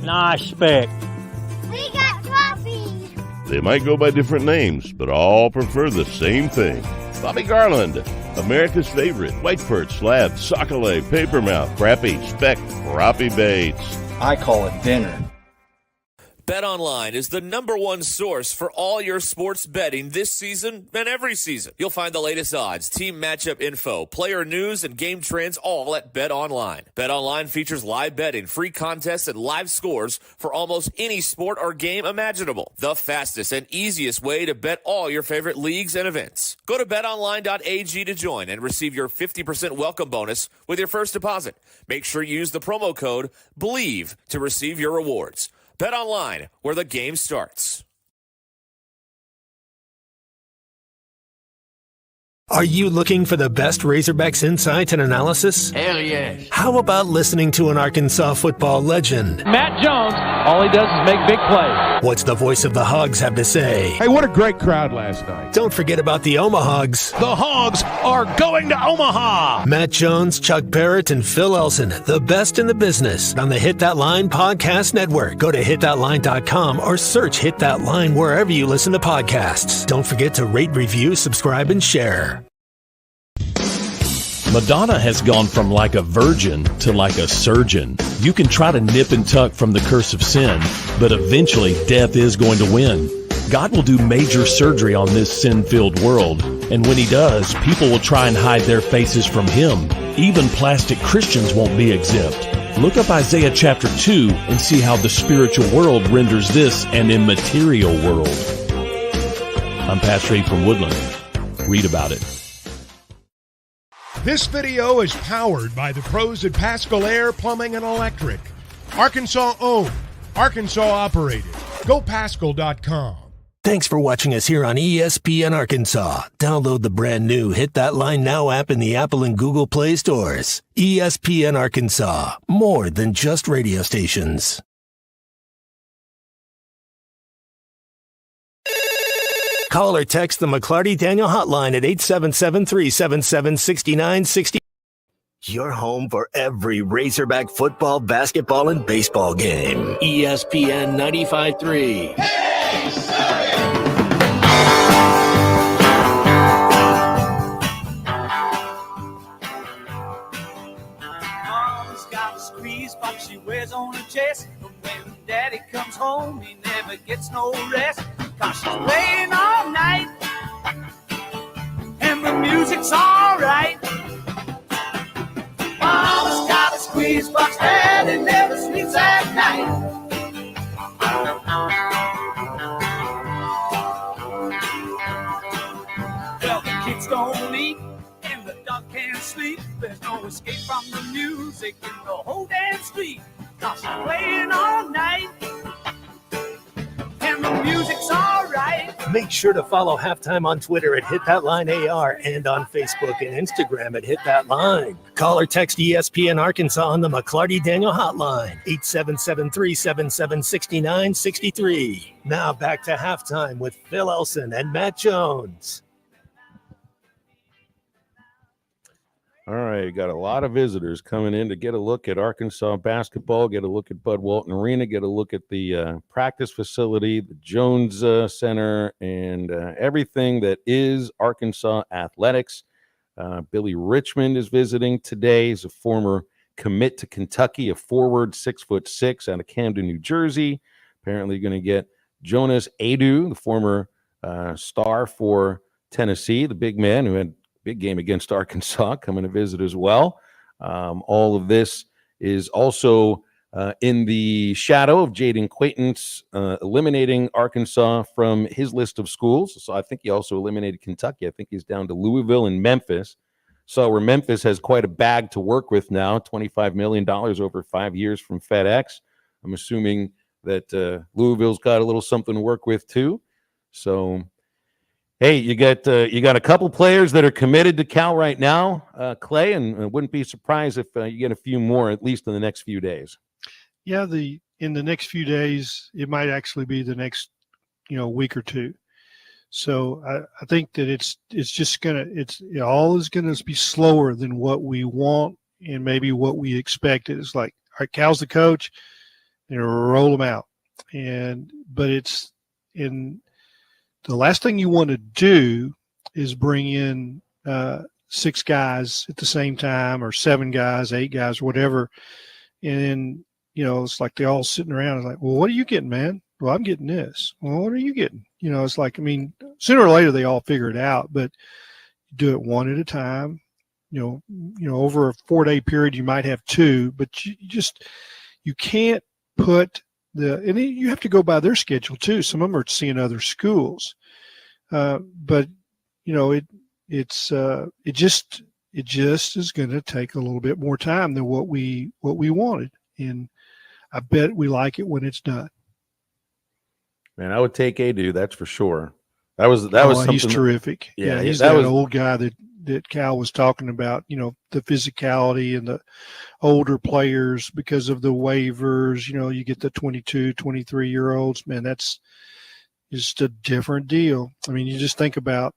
Nice speck. We got crappies. They might go by different names, but all prefer the same thing. Bobby Garland, America's favorite white perch, slab, sockeye, papermouth, crappie, speck, crappie baits. I call it dinner. BetOnline is the #1 source for all your sports betting this season and every season. You'll find the latest odds, team matchup info, player news, and game trends all at BetOnline. BetOnline features live betting, free contests, and live scores for almost any sport or game imaginable. The fastest and easiest way to bet all your favorite leagues and events. Go to betonline.ag to join and receive your 50% welcome bonus with your first deposit. Make sure you use the promo code BELIEVE to receive your rewards. Bet online, where the game starts. Are you looking for the best Razorbacks insight and analysis? Hell yes. How about listening to an Arkansas football legend? Matt Jones, all he does is make big plays. What's the voice of the Hogs have to say? Hey, what a great crowd last night. Don't forget about the Omahogs. The Hogs are going to Omaha. Matt Jones, Chuck Barrett, and Phil Elson, the best in the business on the Hit That Line Podcast Network. Go to hitthatline.com or search Hit That Line wherever you listen to podcasts. Don't forget to rate, review, subscribe, and share. Madonna has gone from like a virgin to like a surgeon. You can try to nip and tuck from the curse of sin, but eventually death is going to win. God will do major surgery on this sin-filled world, and when he does, people will try and hide their faces from him. Even plastic Christians won't be exempt. Look up Isaiah chapter 2 and see how the spiritual world renders this an immaterial world. I'm Pastor Abe from Woodland. Read about it. This video is powered by the pros at Pascal Air Plumbing and Electric. Arkansas owned, Arkansas operated. GoPascal.com. Thanks for watching us here on ESPN Arkansas. Download the brand new Hit That Line Now app in the Apple and Google Play stores. ESPN Arkansas, more than just radio stations. Call or text the McClarty Daniel hotline at 877-377-6960. Your home for every Razorback football, basketball, and baseball game. ESPN 95.3. Mama's got a squeeze box she wears on her chest. But when daddy comes home, he never gets no rest. Cause she's playing all night, and the music's alright. Mama's got a squeeze box, daddy never sleeps at night. Well, the kids don't eat, and the dog can't sleep. There's no escape from the music in the whole damn street. Cause she's playing all night, and the music's alright. Make sure to follow Halftime on Twitter at Hit That Line AR and on Facebook and Instagram at Hit That Line. Call or text ESPN Arkansas on the McClarty Daniel hotline, 877-377-6963. Now back to Halftime with Phil Elson and Matt Jones. All right, got a lot of visitors coming in to get a look at Arkansas basketball, get a look at Bud Walton Arena, get a look at the practice facility, the Jones Center, and everything that is Arkansas athletics. Billy Richmond is visiting today. He's a former commit to Kentucky, a forward, 6'6", out of Camden, New Jersey. Apparently going to get Jonas Adu, the former star for Tennessee, the big man who had a big game against Arkansas, coming to visit as well. All of this is also in the shadow of Jaden Quaintance eliminating Arkansas from his list of schools. So I think he also eliminated Kentucky. I think he's down to Louisville and Memphis. So where Memphis has quite a bag to work with now, $25 million over 5 years from FedEx. I'm assuming that Louisville's got a little something to work with too. So, hey, you got a couple players that are committed to Cal right now, Clay, and I wouldn't be surprised if you get a few more, at least in the next few days. Yeah, in the next few days, it might actually be the next, week or two. So I think that it's just all is gonna be slower than what we want and maybe what we expected. It's like, all right, Cal's the coach, and roll them out. But it's in the last thing you want to do is bring in 6 guys at the same time, or 7 guys, 8 guys, whatever, and it's like they all sitting around. It's like, well, what are you getting, man? Well, I'm getting this. Well, what are you getting? It's like, sooner or later they all figure it out, but do it one at a time. Over a 4-day period, you might have 2, but you can't put and you have to go by their schedule too. Some of them are seeing other schools, but it just is going to take a little bit more time than what we wanted, and I bet we like it when it's done. Man, I would take Adu, that's for sure. That was something. He's terrific. Yeah, he's that old guy that Cal was talking about, the physicality and the older players because of the waivers. You get the 22, 23-year-olds. Man, that's just a different deal. You just think about,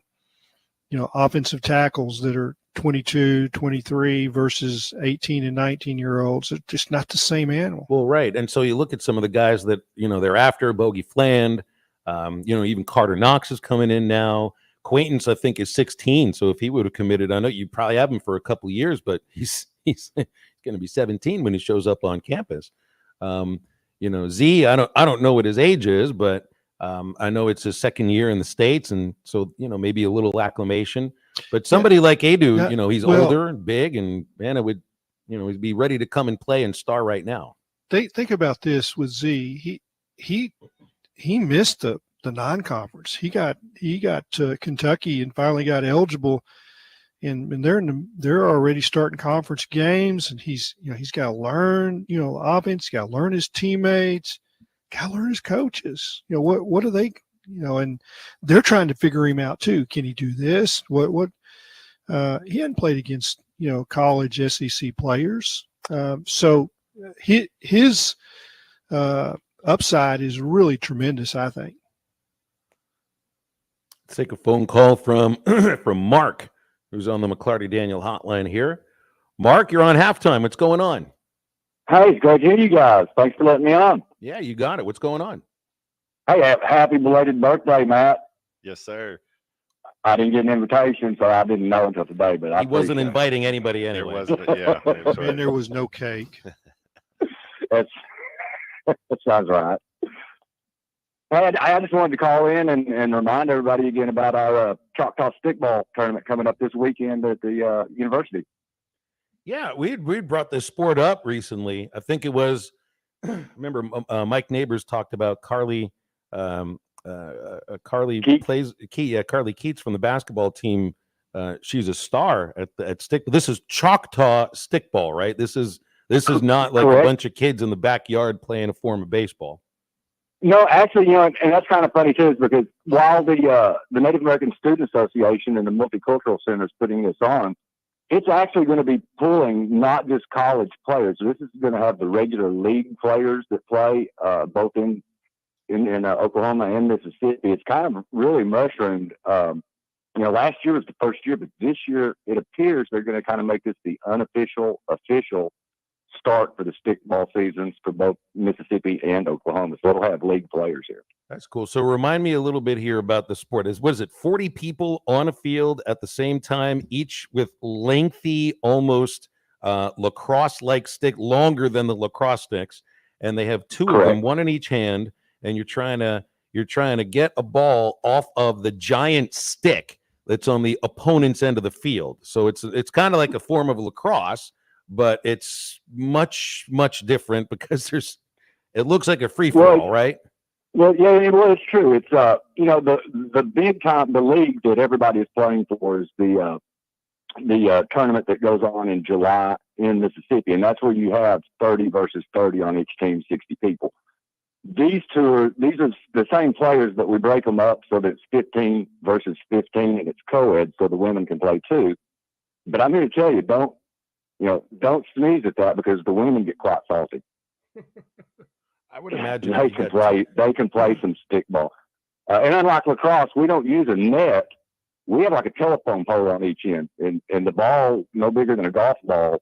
offensive tackles that are 22, 23 versus 18 and 19-year-olds. It's just not the same animal. Well, right. And so you look at some of the guys that, they're after, Bogey Fland, even Carter Knox is coming in now. Quaintance, I think, is 16. So if he would have committed, I know you probably have him for a couple of years, but he's going to be 17 when he shows up on campus. Z, I don't know what his age is, but I know it's his second year in the States, and so maybe a little acclimation. But somebody like Adu, he's older and big, and man, it would, he'd be ready to come and play and star right now. Think about this with Z. He missed the non-conference. He got to Kentucky and finally got eligible, and they're already starting conference games, and he's got to learn offense, got to learn his teammates, got to learn his coaches. What do they and they're trying to figure him out too. Can he do this? What he hadn't played against college SEC players, so his upside is really tremendous, I think. Let's take a phone call from Mark, who's on the McClarty Daniel hotline here. Mark, you're on halftime. What's going on? Hey, it's great to hear you guys. Thanks for letting me on. Yeah, you got it. What's going on? Hey, happy belated birthday, Matt. Yes, sir. I didn't get an invitation, so I didn't know until today. But he wasn't inviting anybody anyway. There wasn't, yeah. And there was no cake. That sounds right. I just wanted to call in and remind everybody again about our Choctaw stickball tournament coming up this weekend at the university. Yeah, we brought this sport up recently. I think it was, remember Mike Neighbors talked about Carly Carly Keats from the basketball team. She's a star at stick. This is Choctaw stickball, right? This is not like Correct. A bunch of kids in the backyard playing a form of baseball. No, actually, and that's kind of funny too, is because while the Native American Student Association and the Multicultural Center is putting this on, it's actually going to be pulling not just college players. This is going to have the regular league players that play both in Oklahoma and Mississippi. It's kind of really mushroomed. Last year was the first year, but this year it appears they're going to kind of make this the unofficial, official start for the stickball seasons for both Mississippi and Oklahoma. So it'll have league players here. That's cool. So remind me a little bit here about the sport. What is it, 40 people on a field at the same time, each with lengthy, almost lacrosse-like stick, longer than the lacrosse sticks, and they have two Correct. of them, one in each hand, and you're trying to get a ball off of the giant stick that's on the opponent's end of the field. So it's kind of like a form of lacrosse, but it's much different because it looks like a free for all, right? Well, yeah, well, it's true. It's the big time, the league that everybody is playing for is the tournament that goes on in July in Mississippi, and that's where you have 30 versus 30 on each team, 60 people. These are the same players, but we break them up so that it's 15 versus 15, and it's co-ed, so the women can play too. But I'm here to tell you, don't sneeze at that because the women get quite salty. I would imagine they can play some stickball. And unlike lacrosse, we don't use a net. We have like a telephone pole on each end, and the ball, no bigger than a golf ball,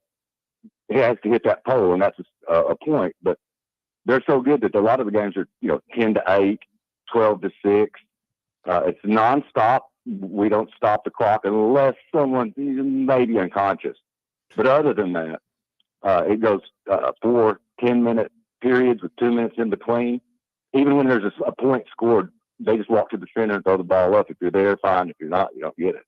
it has to hit that pole, and that's a point. But they're so good that a lot of the games are 10-8, 12-6. It's nonstop. We don't stop the clock unless someone may be unconscious. But other than that, it goes 4 10-minute periods with 2 minutes in between. Even when there's a point scored, they just walk to the center and throw the ball up. If you're there, fine. If you're not, you don't get it.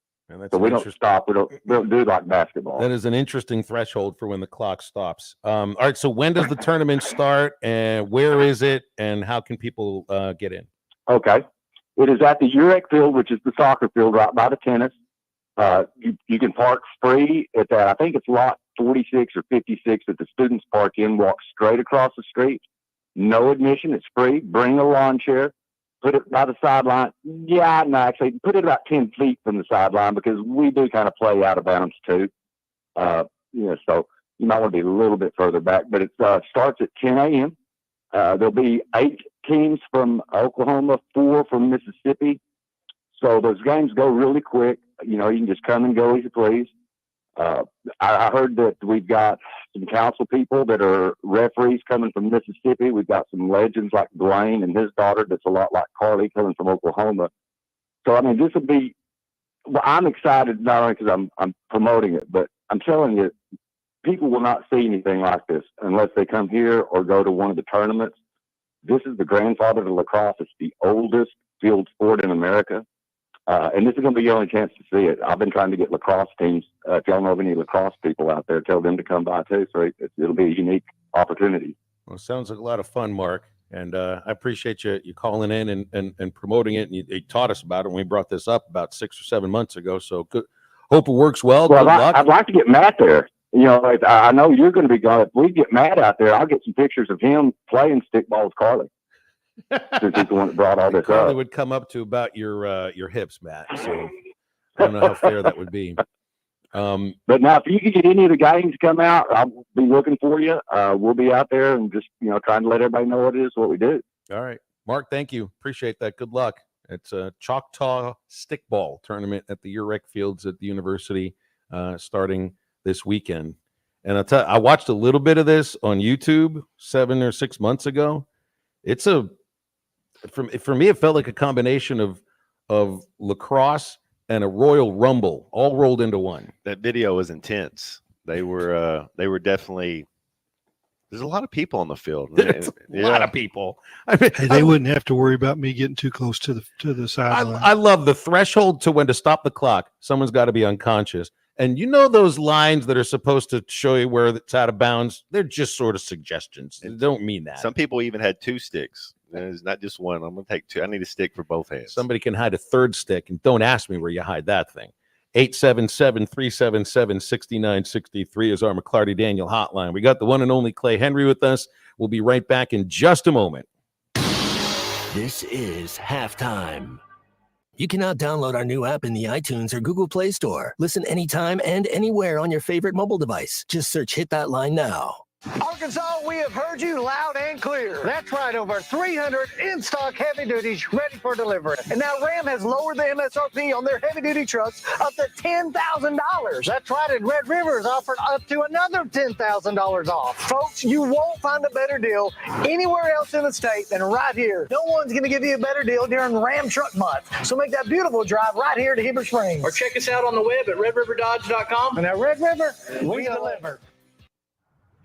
So we don't stop. We don't do it like basketball. That is an interesting threshold for when the clock stops. All right. So when does the tournament start, and where is it, and how can people get in? Okay. It is at the UREC field, which is the soccer field right by the tennis. You can park free at that. I think it's lot 46 or 56 that the students park in, walk straight across the street. No admission. It's free. Bring a lawn chair. Put it by the sideline. Yeah, no, actually, put it about 10 feet from the sideline because we do kind of play out of bounds too. So you might want to be a little bit further back, but it starts at 10 a.m. There'll be 8 teams from Oklahoma, 4 from Mississippi. So those games go really quick. You can just come and go as you please. I heard that we've got some council people that are referees coming from Mississippi. We've got some legends like Dwayne and his daughter that's a lot like Carly coming from Oklahoma. So, I mean, this will be – well, I'm excited not only because I'm promoting it, but I'm telling you, people will not see anything like this unless they come here or go to one of the tournaments. This is the grandfather of lacrosse. It's the oldest field sport in America. And this is going to be your only chance to see it. I've been trying to get lacrosse teams. If y'all know of any lacrosse people out there, tell them to come by too. So it'll be a unique opportunity. Well, sounds like a lot of fun, Mark. And I appreciate you calling in and promoting it. And you taught us about it when we brought this up about 6 or 7 months ago. So good. Hope it works well. Well, good luck. I'd like to get Matt there. I know you're going to be gone. If we get Matt out there, I'll get some pictures of him playing stickball with Carly. Since he's the one that brought all this Carly up. would come up to about your hips, Matt. So I don't know how fair that would be. But now, if you can get any of the games to come out, I'll be looking for you. We'll be out there and just trying to let everybody know what it is, what we do. All right, Mark. Thank you. Appreciate that. Good luck. It's a Choctaw stickball tournament at the UREC fields at the university starting this weekend. And I watched a little bit of this on YouTube 7 or 6 months ago. It's for me, it felt like a combination of lacrosse and a Royal Rumble all rolled into one. That video was intense. They were definitely. There's a lot of people on the field. There's a lot of people. I mean, Hey, they wouldn't have to worry about me getting too close to the sideline. I love the threshold to when to stop the clock. Someone's got to be unconscious. And those lines that are supposed to show you where it's out of bounds, they're just sort of suggestions. They don't mean that. Some people even had 2 sticks. It's not just one. I'm going to take 2. I need a stick for both hands. Somebody can hide a 3rd stick, and don't ask me where you hide that thing. 877-377-6963 is our McClarty Daniel hotline. We got the one and only Clay Henry with us. We'll be right back in just a moment. This is Halftime. You can now download our new app in the iTunes or Google Play Store. Listen anytime and anywhere on your favorite mobile device. Just search Hit That Line now. Arkansas, we have heard you loud and clear. That's right, over 300 in-stock heavy duties ready for delivery. And now Ram has lowered the MSRP on their heavy-duty trucks up to $10,000. That's right, and Red River has offered up to another $10,000 off. Folks, you won't find a better deal anywhere else in the state than right here. No one's going to give you a better deal during Ram Truck Month. So make that beautiful drive right here to Heber Springs. Or check us out on the web at redriverdodge.com. And at Red River, we deliver.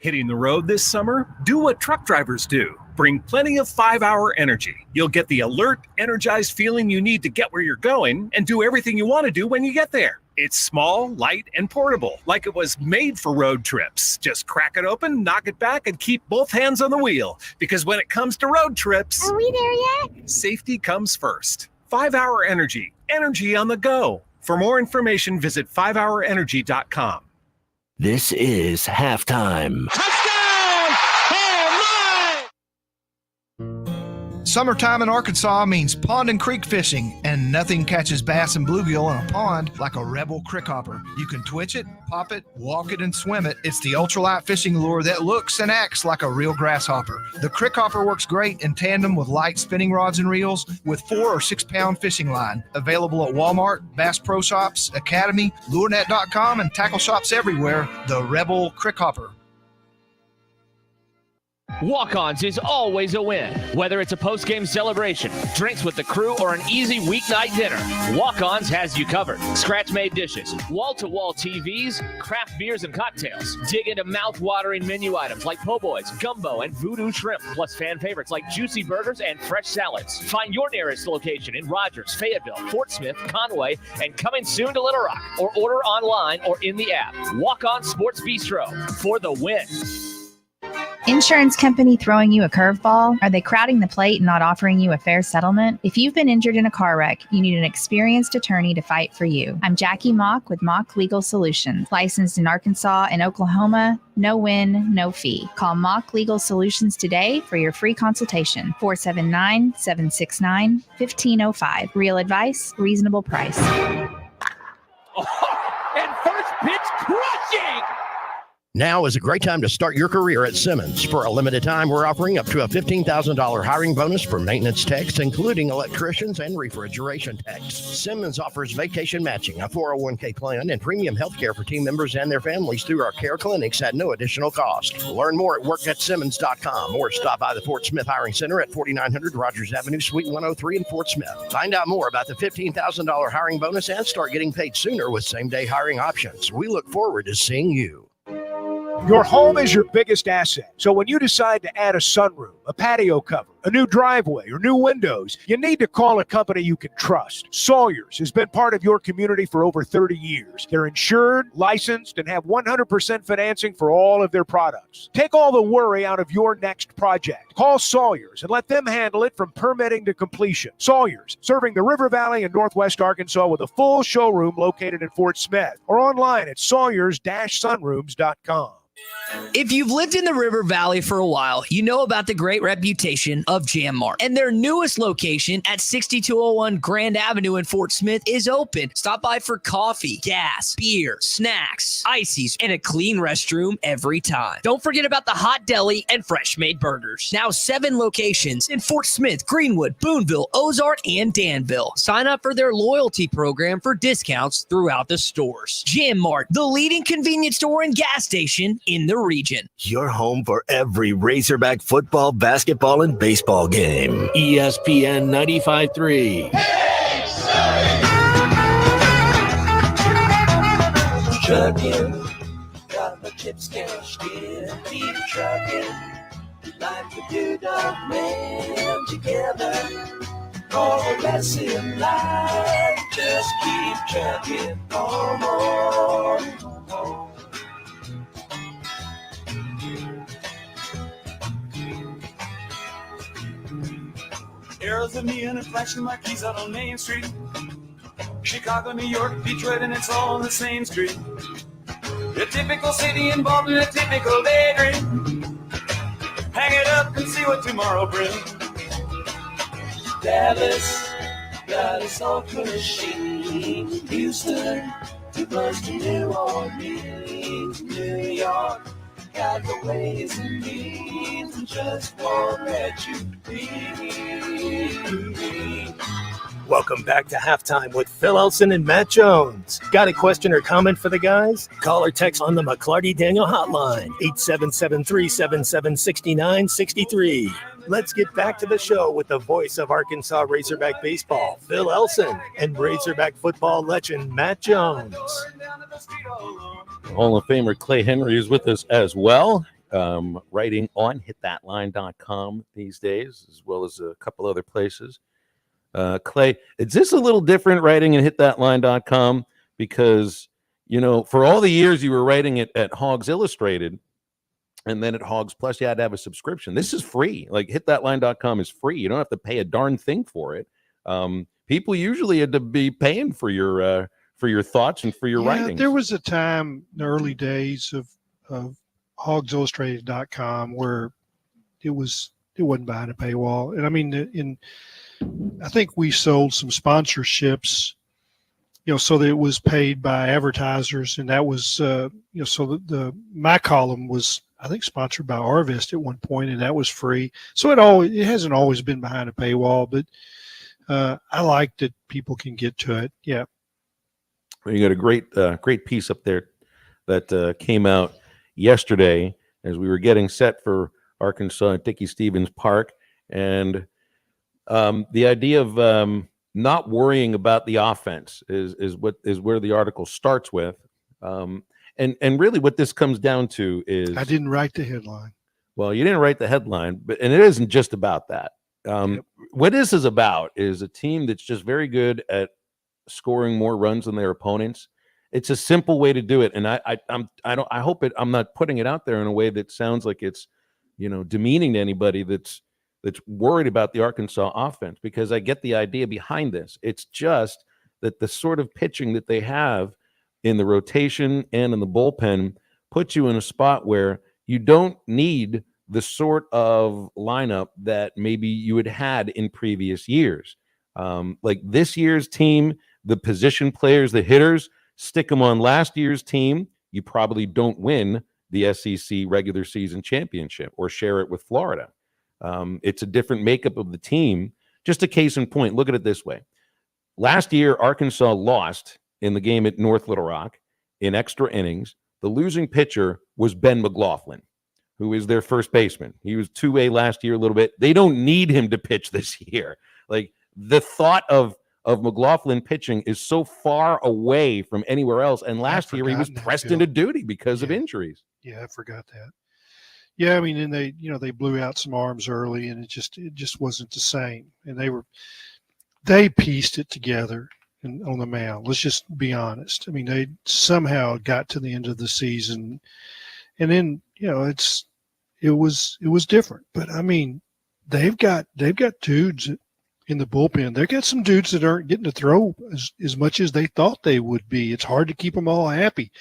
Hitting the road this summer? Do what truck drivers do. Bring plenty of 5-Hour Energy. You'll get the alert, energized feeling you need to get where you're going and do everything you want to do when you get there. It's small, light, and portable, like it was made for road trips. Just crack it open, knock it back, and keep both hands on the wheel. Because when it comes to road trips... Are we there yet? Safety comes first. 5-Hour Energy. Energy on the go. For more information, visit 5hourenergy.com. This is halftime. Summertime in Arkansas means pond and creek fishing, and nothing catches bass and bluegill in a pond like a Rebel crickhopper. You can twitch it, pop it, walk it, and swim it. It's the ultralight fishing lure that looks and acts like a real grasshopper. The crickhopper works great in tandem with light spinning rods and reels with 4 or 6 pound fishing line. Available at Walmart, Bass Pro Shops, Academy, LureNet.com, and tackle shops everywhere. The Rebel crickhopper. Walk-Ons is always a win. Whether it's a post-game celebration, drinks with the crew, or an easy weeknight dinner, Walk-Ons has you covered. Scratch-made dishes, wall-to-wall TVs, craft beers and cocktails. Dig into mouth-watering menu items like po' boys, gumbo, and voodoo shrimp, plus fan favorites like juicy burgers and fresh salads. Find your nearest location in Rogers, Fayetteville, Fort Smith, Conway, and coming soon to Little Rock, or order online or in the app. Walk-On Sports Bistro for the win. Insurance company throwing you a curveball? Are they crowding the plate and not offering you a fair settlement? If you've been injured in a car wreck, you need an experienced attorney to fight for you. I'm Jackie Mock with Mock Legal Solutions, licensed in Arkansas and Oklahoma. No win, no fee. Call Mock Legal Solutions today for your free consultation. 479-769-1505. Real advice, reasonable price. And first pitch crushing! Now is a great time to start your career at Simmons. For a limited time, we're offering up to a $15,000 hiring bonus for maintenance techs, including electricians and refrigeration techs. Simmons offers vacation matching, a 401k plan, and premium health care for team members and their families through our care clinics at no additional cost. Learn more at workatsimmons.com or stop by the Fort Smith Hiring Center at 4900 Rogers Avenue, Suite 103 in Fort Smith. Find out more about the $15,000 hiring bonus and start getting paid sooner with same-day hiring options. We look forward to seeing you. Your home is your biggest asset. So when you decide to add a sunroom, a patio cover, a new driveway, or new windows, you need to call a company you can trust. Sawyers has been part of your community for over 30 years. They're insured, licensed, and have 100% financing for all of their products. Take all the worry out of your next project. Call Sawyers and let them handle it from permitting to completion. Sawyers, serving the River Valley and Northwest Arkansas with a full showroom located in Fort Smith or online at sawyers-sunrooms.com. If you've lived in the River Valley for a while, you know about the great reputation of Jam Mart. And their newest location at 6201 Grand Avenue in Fort Smith is open. Stop by for coffee, gas, beer, snacks, ices, and a clean restroom every time. Don't forget about the hot deli and fresh-made burgers. Now 7 locations in Fort Smith, Greenwood, Boonville, Ozark, and Danville. Sign up for their loyalty program for discounts throughout the stores. Jam Mart, the leading convenience store and gas station in the region. Your home for every Razorback football, basketball, and baseball game. ESPN 95.3. Trucking, got my chips cashed in, keep trucking, like the two dog man together. All the less in life, just keep trucking on. Arizona and flashing marquees out on Main Street. Chicago, New York, Detroit, and it's all on the same street. A typical city involved in a typical daydream. Hang it up and see what tomorrow brings. Dallas, got its own machine. Houston, to Boston, New Orleans, New York. Got the ways and means and just won't let you be. Welcome back to Halftime with Phil Elson and Matt Jones. Got a question or comment for the guys? Call or text on the McClarty Daniel hotline, 877-377-6963. Let's get back to the show with the voice of Arkansas Razorback baseball, Phil Elson, and Razorback football legend, Matt Jones. Hall of Famer Clay Henry is with us as well. writing on hitthatline.com these days, as well as a couple other places. Clay, is this a little different writing at hitthatline.com? Because, for all the years you were writing it at Hogs Illustrated and then at Hogs Plus, you had to have a subscription. This is free. Like, hitthatline.com is free. You don't have to pay a darn thing for it. People usually had to be paying for your thoughts and for your writing. There was a time in the early days of hogsillustrated.com where it wasn't behind a paywall. And I mean, I think we sold some sponsorships, so that it was paid by advertisers, and that was, so my column was, I think, sponsored by Arvest at one point, and that was free. So it hasn't always been behind a paywall, but I like that people can get to it. Yeah. Well, you got a great piece up there that came out yesterday as we were getting set for Arkansas at Dickey-Stevens Park, and the idea of not worrying about the offense is where the article starts with, and really what this comes down to is, I didn't write the headline. Well, you didn't write the headline, and it isn't just about that. What this is about is a team that's just very good at scoring more runs than their opponents. It's a simple way to do it, and I hope I'm not putting it out there in a way that sounds like it's demeaning to anybody that's worried about the Arkansas offense, because I get the idea behind this. It's just that the sort of pitching that they have in the rotation and in the bullpen puts you in a spot where you don't need the sort of lineup that maybe you had in previous years. Like this year's team, the position players, the hitters, stick them on last year's team, you probably don't win the SEC regular season championship or share it with Florida. It's a different makeup of the team. Just a case in point, look at it this way. Last year, Arkansas lost in the game at North Little Rock in extra innings. The losing pitcher was Ben McLaughlin, who is their first baseman. He was 2A last year a little bit. They don't need him to pitch this year. Like, the thought of McLaughlin pitching is so far away from anywhere else. And last year he was pressed into duty because of injuries. Yeah, I forgot that. Yeah, I mean, and they blew out some arms early, and it just wasn't the same. And they pieced it together on the mound. Let's just be honest. I mean, they somehow got to the end of the season, and then it was different. But I mean, they've got dudes in the bullpen. They've got some dudes that aren't getting to throw as much as they thought they would be. It's hard to keep them all happy.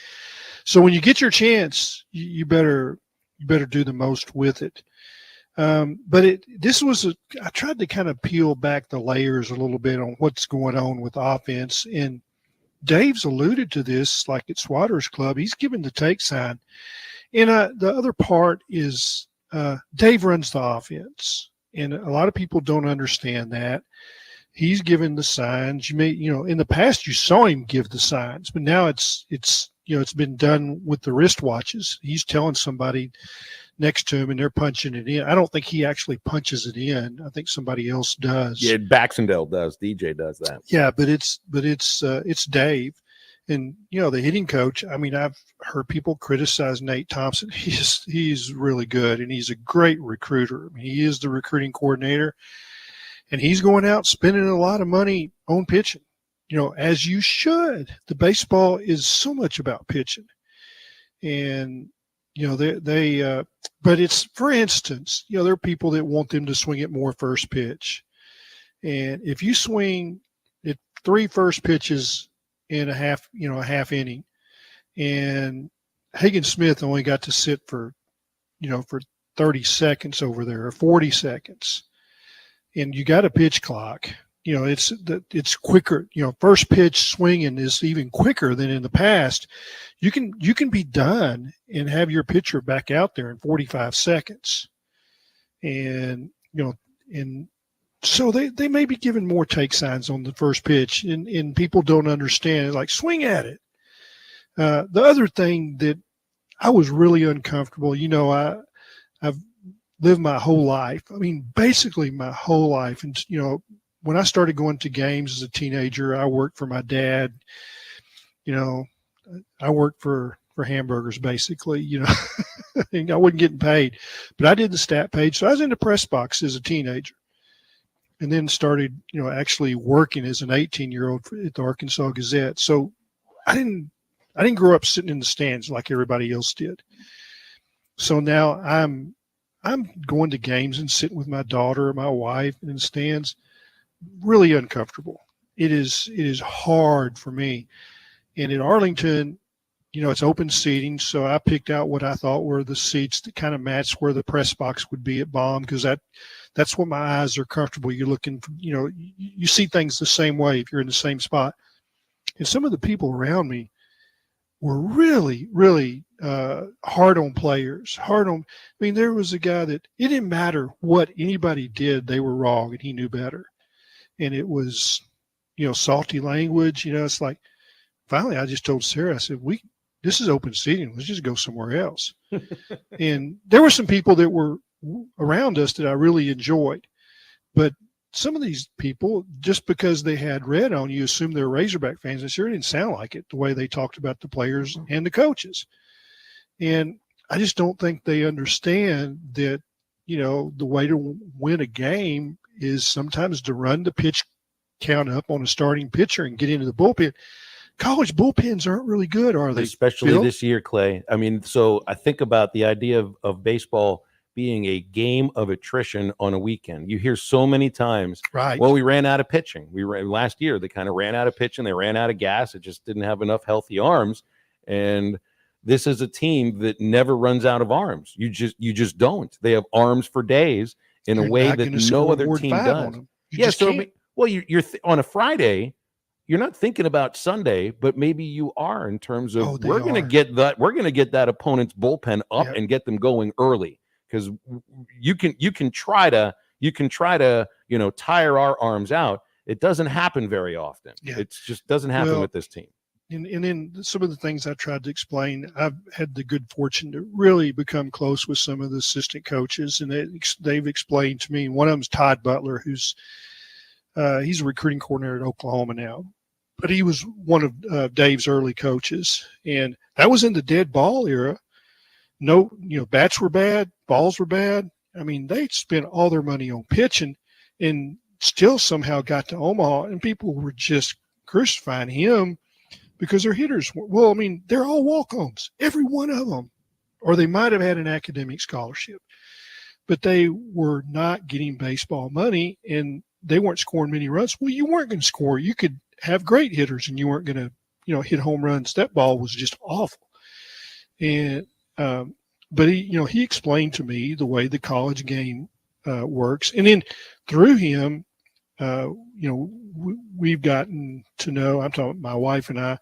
So when you get your chance, you better do the most with it. But I tried to kind of peel back the layers a little bit on what's going on with offense. And Dave's alluded to this, like at Swatters Club. He's given the take sign. And the other part is Dave runs the offense. And a lot of people don't understand that. He's given the signs. You may, in the past you saw him give the signs, but now it's been done with the wristwatches. He's telling somebody next to him and they're punching it in. I don't think he actually punches it in. I think somebody else does. Yeah, Baxendale does. DJ does that. Yeah, but it's Dave. And the hitting coach, I mean, I've heard people criticize Nate Thompson. He's really good, and he's a great recruiter. I mean, he is the recruiting coordinator, and he's going out spending a lot of money on pitching. As you should. The baseball is so much about pitching, and but it's, for instance, there are people that want them to swing it more first pitch, and if you swing it 3 first pitches in a half inning, and Hagen Smith only got to sit for 30 seconds over there, or 40 seconds, and you got a pitch clock. It's quicker. First pitch swinging is even quicker than in the past. You can be done and have your pitcher back out there in 45 seconds, and so they may be giving more take signs on the first pitch, and people don't understand it. Like, swing at it. The other thing that I was really uncomfortable, I've lived my whole life. I mean, basically my whole life. And, when I started going to games as a teenager, I worked for my dad. I worked for for hamburgers, basically. I wasn't getting paid, but I did the stat page. So I was in the press box as a teenager, and then started, actually working as an 18-year-old at the Arkansas Gazette. So I didn't grow up sitting in the stands like everybody else did. So now I'm going to games and sitting with my daughter, my wife in the stands. Really uncomfortable. It is hard for me. And in Arlington, it's open seating, so I picked out what I thought were the seats that kind of matched where the press box would be at Baum, because that's what my eyes are comfortable. You're looking for, you see things the same way if you're in the same spot. And some of the people around me were really, really hard on players. There was a guy that it didn't matter what anybody did, they were wrong, and he knew better. And it was, salty language. It's like, finally, I just told Sarah, I said, this is open seating. Let's just go somewhere else. And there were some people that were around us that I really enjoyed. But some of these people, just because they had red on, you assume they're Razorback fans. It sure didn't sound like it, the way they talked about the players and the coaches. And I just don't think they understand that, the way to win a game is sometimes to run the pitch count up on a starting pitcher and get into the bullpen. College bullpens aren't really good, are they? Especially Bill? this year, Clay. So I think about the idea of baseball being a game of attrition on a weekend. You hear so many times, right? Well, we ran out of pitching. Last year, they kind of ran out of pitching. They ran out of gas. It just didn't have enough healthy arms. And this is a team that never runs out of arms. You just don't. They have arms for days in a way that no other team does. Yeah. So, you're on a Friday. You're not thinking about Sunday, but maybe you are in terms of we're going to get that opponent's bullpen up and get them going early, because you can try to tire our arms out. It doesn't happen very often. Yeah. It just doesn't happen with this team. And then some of the things I tried to explain, I've had the good fortune to really become close with some of the assistant coaches, and they've explained to me. One of them is Todd Butler, who's he's a recruiting coordinator at Oklahoma now. But he was one of Dave's early coaches, and that was in the dead ball era. No, bats were bad, balls were bad. They spent all their money on pitching and still somehow got to Omaha, and people were just crucifying him because their hitters they're all walk-ons, every one of them, or they might have had an academic scholarship, but they were not getting baseball money, and they weren't scoring many runs. Well, you weren't going to score. You could have great hitters, and you weren't going to, hit home runs. That ball was just awful. And, but he explained to me the way the college game works. And then through him, we've gotten to know, I'm talking my wife and I,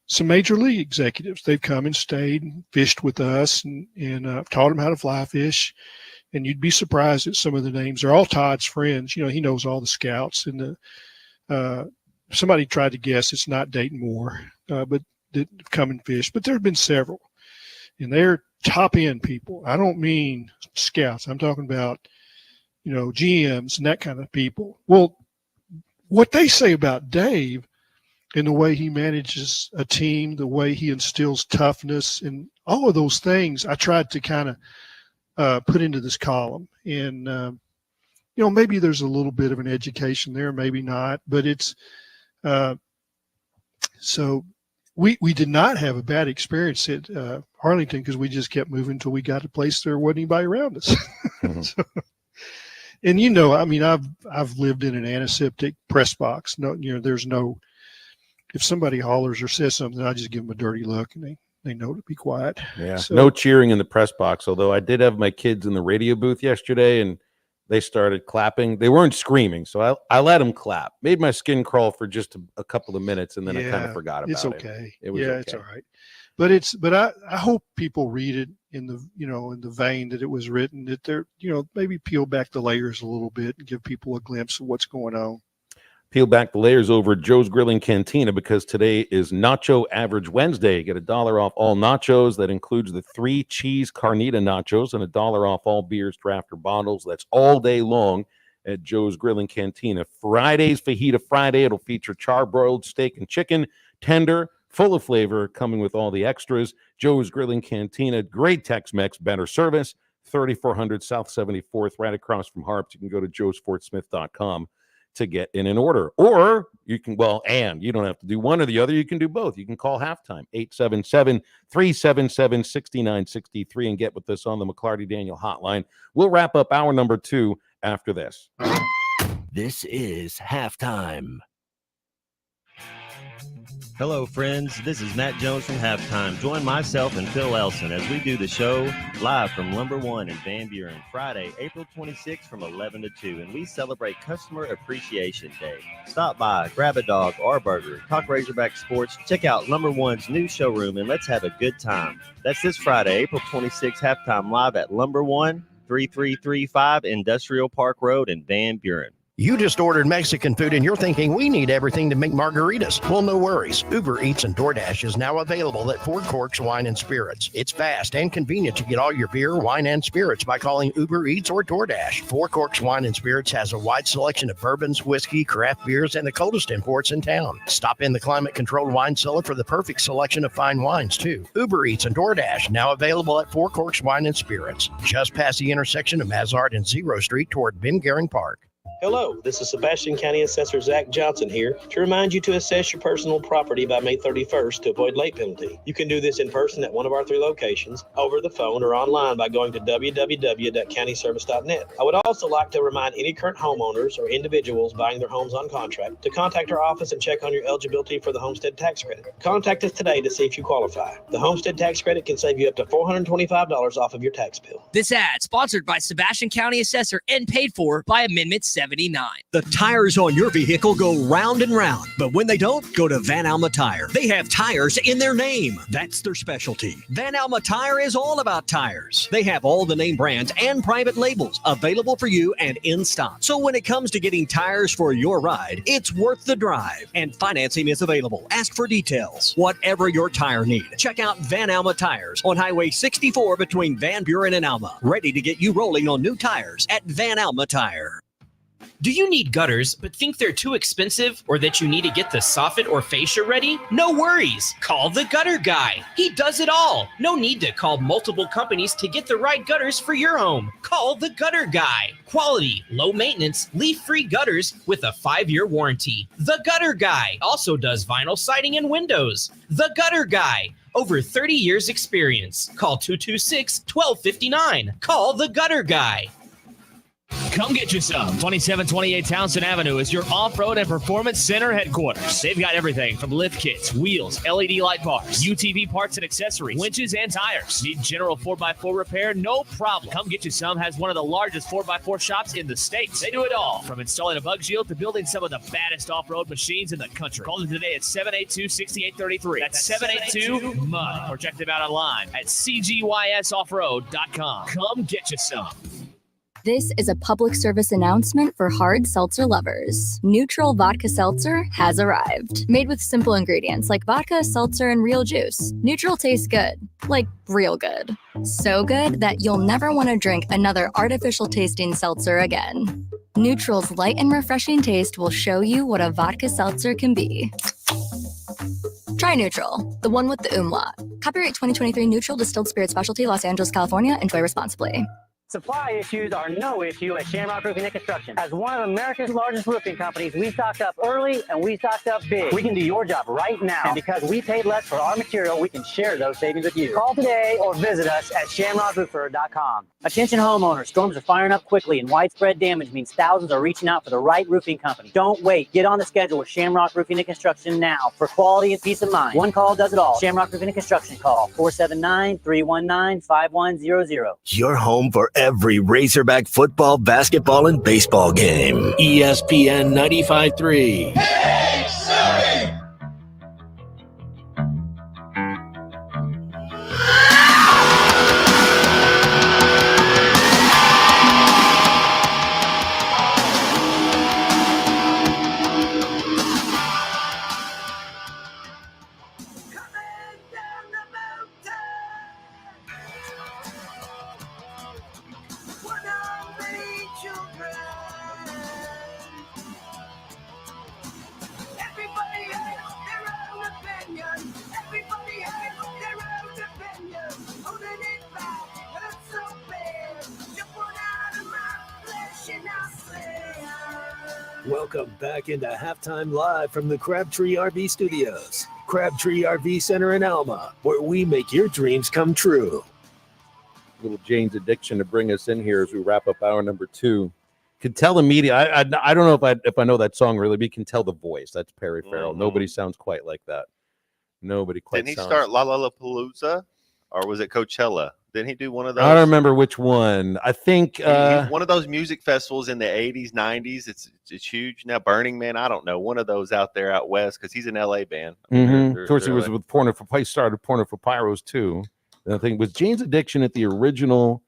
some major league executives. They've come and stayed and fished with us, and taught them how to fly fish. And you'd be surprised at some of the names. They're all Todd's friends. He knows all the scouts, and somebody tried to guess it's not Dayton Moore, but that come and fish. But there have been several, and they're top end people. I don't mean scouts. I'm talking about, GMs and that kind of people. Well, what they say about Dave and the way he manages a team, the way he instills toughness, and all of those things, I tried to kind of put into this column. And maybe there's a little bit of an education there, maybe not, but it's. So we did not have a bad experience at Arlington, because we just kept moving until we got a place there wasn't anybody around us. So, and I've lived in an antiseptic press box. No, there's no. If somebody hollers or says something, I just give them a dirty look, and they know to be quiet. Yeah, so, no cheering in the press box. Although I did have my kids in the radio booth yesterday, and they started clapping. They weren't screaming, so I let them clap. Made my skin crawl for just a couple of minutes, and then I kind of forgot about it. It's okay. It was okay. It's all right. But I hope people read it in the in the vein that it was written, that they're maybe peel back the layers a little bit and give people a glimpse of what's going on. Peel back the layers over at Joe's Grilling Cantina, because today is Nacho Average Wednesday. Get $1 off all nachos. That includes the 3 cheese carnita nachos, and $1 off all beers, draft, or bottles. That's all day long at Joe's Grilling Cantina. Friday's Fajita Friday. It'll feature charbroiled steak and chicken, tender, full of flavor, coming with all the extras. Joe's Grilling Cantina, great Tex-Mex, better service. 3400 South 74th, right across from Harps. You can go to joesfortsmith.com to get in an order. Or you can, and you don't have to do one or the other. You can do both. You can call halftime, 877-377-6963, and get with us on the McClarty Daniel hotline. We'll wrap up hour number 2 after this. This is Halftime. Hello, friends. This is Matt Jones from Halftime. Join myself and Phil Elson as we do the show live from Lumber One in Van Buren, Friday, April 26th from 11 to 2, and we celebrate Customer Appreciation Day. Stop by, grab a dog or a burger, talk Razorback sports, check out Lumber One's new showroom, and let's have a good time. That's this Friday, April 26th, Halftime live at Lumber One, 3335 Industrial Park Road in Van Buren. You just ordered Mexican food and you're thinking we need everything to make margaritas. Well, no worries. Uber Eats and DoorDash is now available at Four Corks Wine and Spirits. It's fast and convenient to get all your beer, wine, and spirits by calling Uber Eats or DoorDash. Four Corks Wine and Spirits has a wide selection of bourbons, whiskey, craft beers, and the coldest imports in town. Stop in the climate-controlled wine cellar for the perfect selection of fine wines, too. Uber Eats and DoorDash now available at Four Corks Wine and Spirits, just past the intersection of Mazard and Zero Street toward Ben Gehring Park. Hello, this is Sebastian County Assessor Zach Johnson here to remind you to assess your personal property by May 31st to avoid late penalty. You can do this in person at one of our 3 locations, over the phone, or online by going to www.countyservice.net. I would also like to remind any current homeowners or individuals buying their homes on contract to contact our office and check on your eligibility for the homestead tax credit. Contact us today to see if you qualify. The homestead tax credit can save you up to $425 off of your tax bill. This ad sponsored by Sebastian County Assessor and paid for by Amendment 79. The tires on your vehicle go round and round, but when they don't, go to Van Alma Tire. They have tires in their name. That's their specialty. Van Alma Tire is all about tires. They have all the name brands and private labels available for you and in stock. So when it comes to getting tires for your ride, it's worth the drive. And financing is available. Ask for details. Whatever your tire need, check out Van Alma Tires on Highway 64 between Van Buren and Alma. Ready to get you rolling on new tires at Van Alma Tire. Do you need gutters but think they're too expensive, or that you need to get the soffit or fascia ready? No worries. Call the Gutter Guy. He does it all. No need to call multiple companies to get the right gutters for your home. Call the Gutter Guy. Quality, low maintenance, leaf-free gutters with a 5-year warranty. The Gutter Guy also does vinyl siding and windows. The Gutter Guy. Over 30 years experience. Call 226-1259. Call the Gutter Guy. Come get you some. 2728 Townsend Avenue is your off-road and performance center headquarters. They've got everything from lift kits, wheels, LED light bars, UTV parts and accessories, winches, and tires. Need general 4x4 repair? No problem. Come Get You Some has one of the largest 4x4 shops in the States. They do it all, from installing a bug shield to building some of the baddest off-road machines in the country. Call them today at 782-6833. That's 782-MUD. Or check them out online at cgysoffroad.com. Come get you some. This is a public service announcement for hard seltzer lovers. Neutral Vodka Seltzer has arrived. Made with simple ingredients like vodka, seltzer, and real juice. Neutral tastes good. Like real good. So good that you'll never want to drink another artificial tasting seltzer again. Neutral's light and refreshing taste will show you what a vodka seltzer can be. Try Neutral, the one with the umlaut. Copyright 2023 Neutral Distilled Spirit Specialty, Los Angeles, California. Enjoy responsibly. Supply issues are no issue at Shamrock Roofing and Construction. As one of America's largest roofing companies, we stocked up early and we stocked up big. We can do your job right now. And because we paid less for our material, we can share those savings with you. Call today or visit us at shamrockroofer.com. Attention homeowners, storms are firing up quickly and widespread damage means thousands are reaching out for the right roofing company. Don't wait. Get on the schedule with Shamrock Roofing and Construction now for quality and peace of mind. One call does it all. Shamrock Roofing and Construction. Call 479-319-5100. Your home for every Razorback football, basketball, and baseball game. ESPN 95.3. Hey, Surrey! Welcome back into Halftime Live from the Crabtree RV Studios. Crabtree RV Center in Alma, where we make your dreams come true. Little Jane's Addiction to bring us in here as we wrap up hour number 2. Can tell immediately. I don't know if I know that song really, but you can tell the voice. That's Perry Farrell. Nobody sounds quite like that. Nobody quite. Didn't he start Lollapalooza, or was it Coachella? Didn't he do one of those? I don't remember which one. I think one of those music festivals in the 80s, 90s. It's huge now. Burning Man. I don't know. One of those out there out west, because he's an LA band. I mean, of course, he was with Porno for. He started Porno for Pyros too. And I think was Jane's Addiction at the original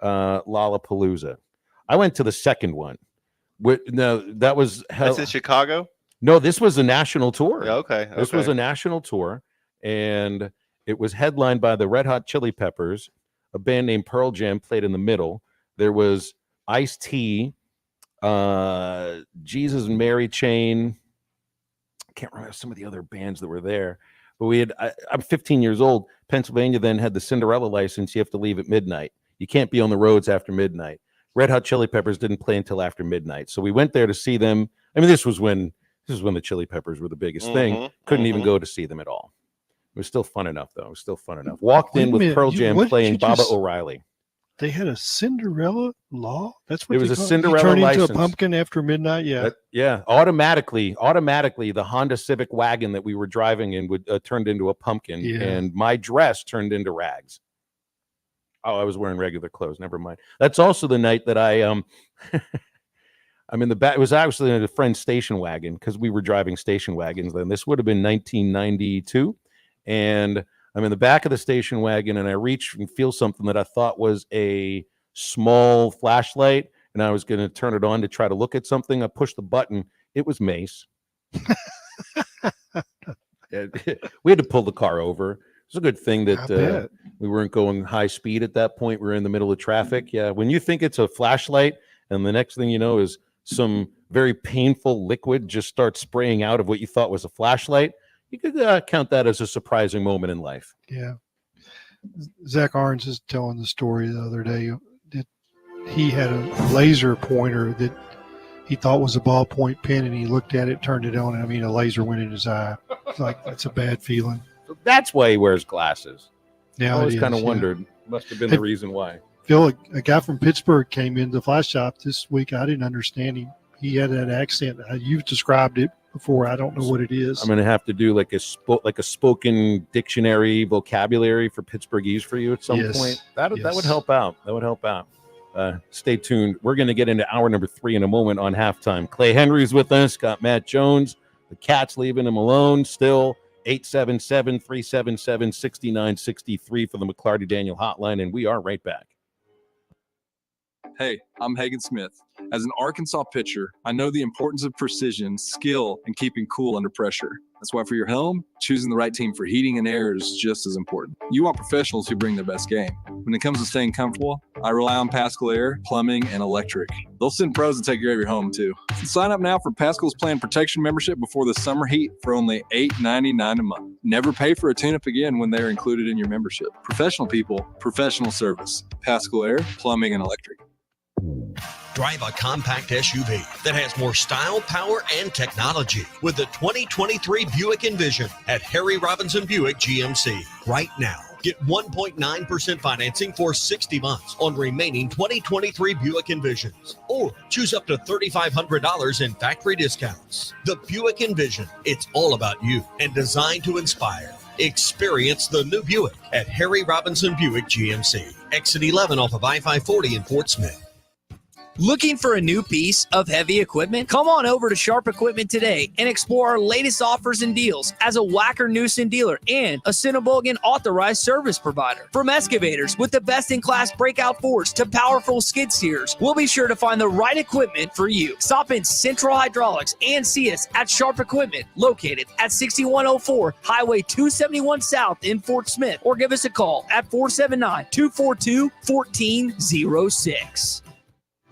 Lollapalooza. I went to the second one. No, that was that's in Chicago. No, this was a national tour. Okay. This was a national tour, and it was headlined by the Red Hot Chili Peppers. A band named Pearl Jam played in the middle. There was Ice-T, Jesus and Mary Chain. I can't remember some of the other bands that were there. But we had. I'm 15 years old. Pennsylvania then had the Cinderella license. You have to leave at midnight. You can't be on the roads after midnight. Red Hot Chili Peppers didn't play until after midnight. So we went there to see them. I mean, this was when the Chili Peppers were the biggest thing. Couldn't even go to see them at all. It was still fun enough, though. It was still fun enough. Walked in with Pearl Jam playing Baba O'Reilly. They had a Cinderella law? That's what it was. A Cinderella turn license. Into a pumpkin after midnight? Yeah. Yeah. Automatically, the Honda Civic wagon that we were driving in would turned into a pumpkin, and my dress turned into rags. Oh, I was wearing regular clothes. Never mind. That's also the night that I'm in the back. It was actually in a friend's station wagon because we were driving station wagons then. This would have been 1992. And I'm in the back of the station wagon, and I reach and feel something that I thought was a small flashlight, and I was going to turn it on to try to look at something. I pushed the button. It was Mace. We had to pull the car over. It's a good thing that we weren't going high speed at that point. We were in the middle of traffic. Yeah, when you think it's a flashlight, and the next thing you know is some very painful liquid just starts spraying out of what you thought was a flashlight, you could count that as a surprising moment in life. Yeah. Zach Arns is telling the story the other day that he had a laser pointer that he thought was a ballpoint pen, and he looked at it, turned it on, and a laser went in his eye. It's like, that's a bad feeling. So that's why he wears glasses. Yeah, I always kind of wondered. Must have been the reason why. Phil, a guy from Pittsburgh came into the flash shop this week. I didn't understand him. He had that accent. You've described it before. I don't know what it is. I'm going to have to do like a spoken dictionary vocabulary for Pittsburghese for you at some point. That would help out. That would help out. Stay tuned. We're going to get into hour number 3 in a moment on halftime. Clay Henry's with us. Got Matt Jones. The Cat's leaving him alone still. 877-377-6963 for the McClarty Daniel hotline, and we are right back. Hey, I'm Hagen Smith. As an Arkansas pitcher, I know the importance of precision, skill, and keeping cool under pressure. That's why for your home, choosing the right team for heating and air is just as important. You want professionals who bring their best game. When it comes to staying comfortable, I rely on Pascal Air, Plumbing, and Electric. They'll send pros to take care of your home, too. So sign up now for Pascal's Plan Protection membership before the summer heat for only $8.99 a month. Never pay for a tune-up again when they're included in your membership. Professional people, professional service. Pascal Air, Plumbing, and Electric. Drive a compact SUV that has more style, power, and technology with the 2023 Buick Envision at Harry Robinson Buick GMC. Right now, get 1.9% financing for 60 months on remaining 2023 Buick Envisions, or choose up to $3,500 in factory discounts. The Buick Envision, it's all about you and designed to inspire. Experience the new Buick at Harry Robinson Buick GMC. Exit 11 off of I-540 in Fort Smith. Looking for a new piece of heavy equipment? Come on over to Sharp Equipment today and explore our latest offers and deals as a Wacker Newson dealer and a Cinnabogan authorized service provider. From excavators with the best-in-class breakout forks to powerful skid steers, we'll be sure to find the right equipment for you. Stop in Central Hydraulics and see us at Sharp Equipment, located at 6104 Highway 271 South in Fort Smith, or give us a call at 479-242-1406.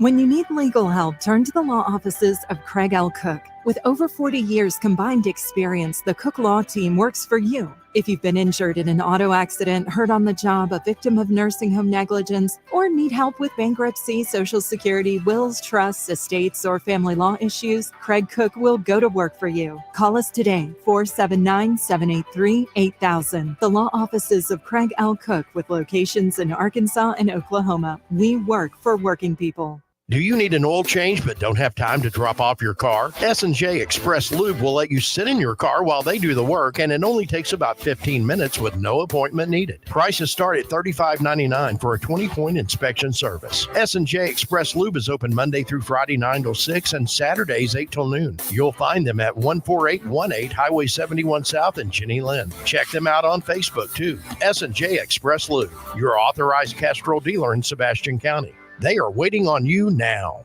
When you need legal help, turn to the law offices of Craig L. Cook. With over 40 years combined experience, the Cook Law Team works for you. If you've been injured in an auto accident, hurt on the job, a victim of nursing home negligence, or need help with bankruptcy, Social Security, wills, trusts, estates, or family law issues, Craig Cook will go to work for you. Call us today, 479-783-8000. The law offices of Craig L. Cook with locations in Arkansas and Oklahoma. We work for working people. Do you need an oil change but don't have time to drop off your car? S&J Express Lube will let you sit in your car while they do the work, and it only takes about 15 minutes with no appointment needed. Prices start at $35.99 for a 20-point inspection service. S&J Express Lube is open Monday through Friday 9 till 6 and Saturdays 8 till noon. You'll find them at 14818 Highway 71 South in Jenny Lynn. Check them out on Facebook too. S&J Express Lube, your authorized Castrol dealer in Sebastian County. They are waiting on you now.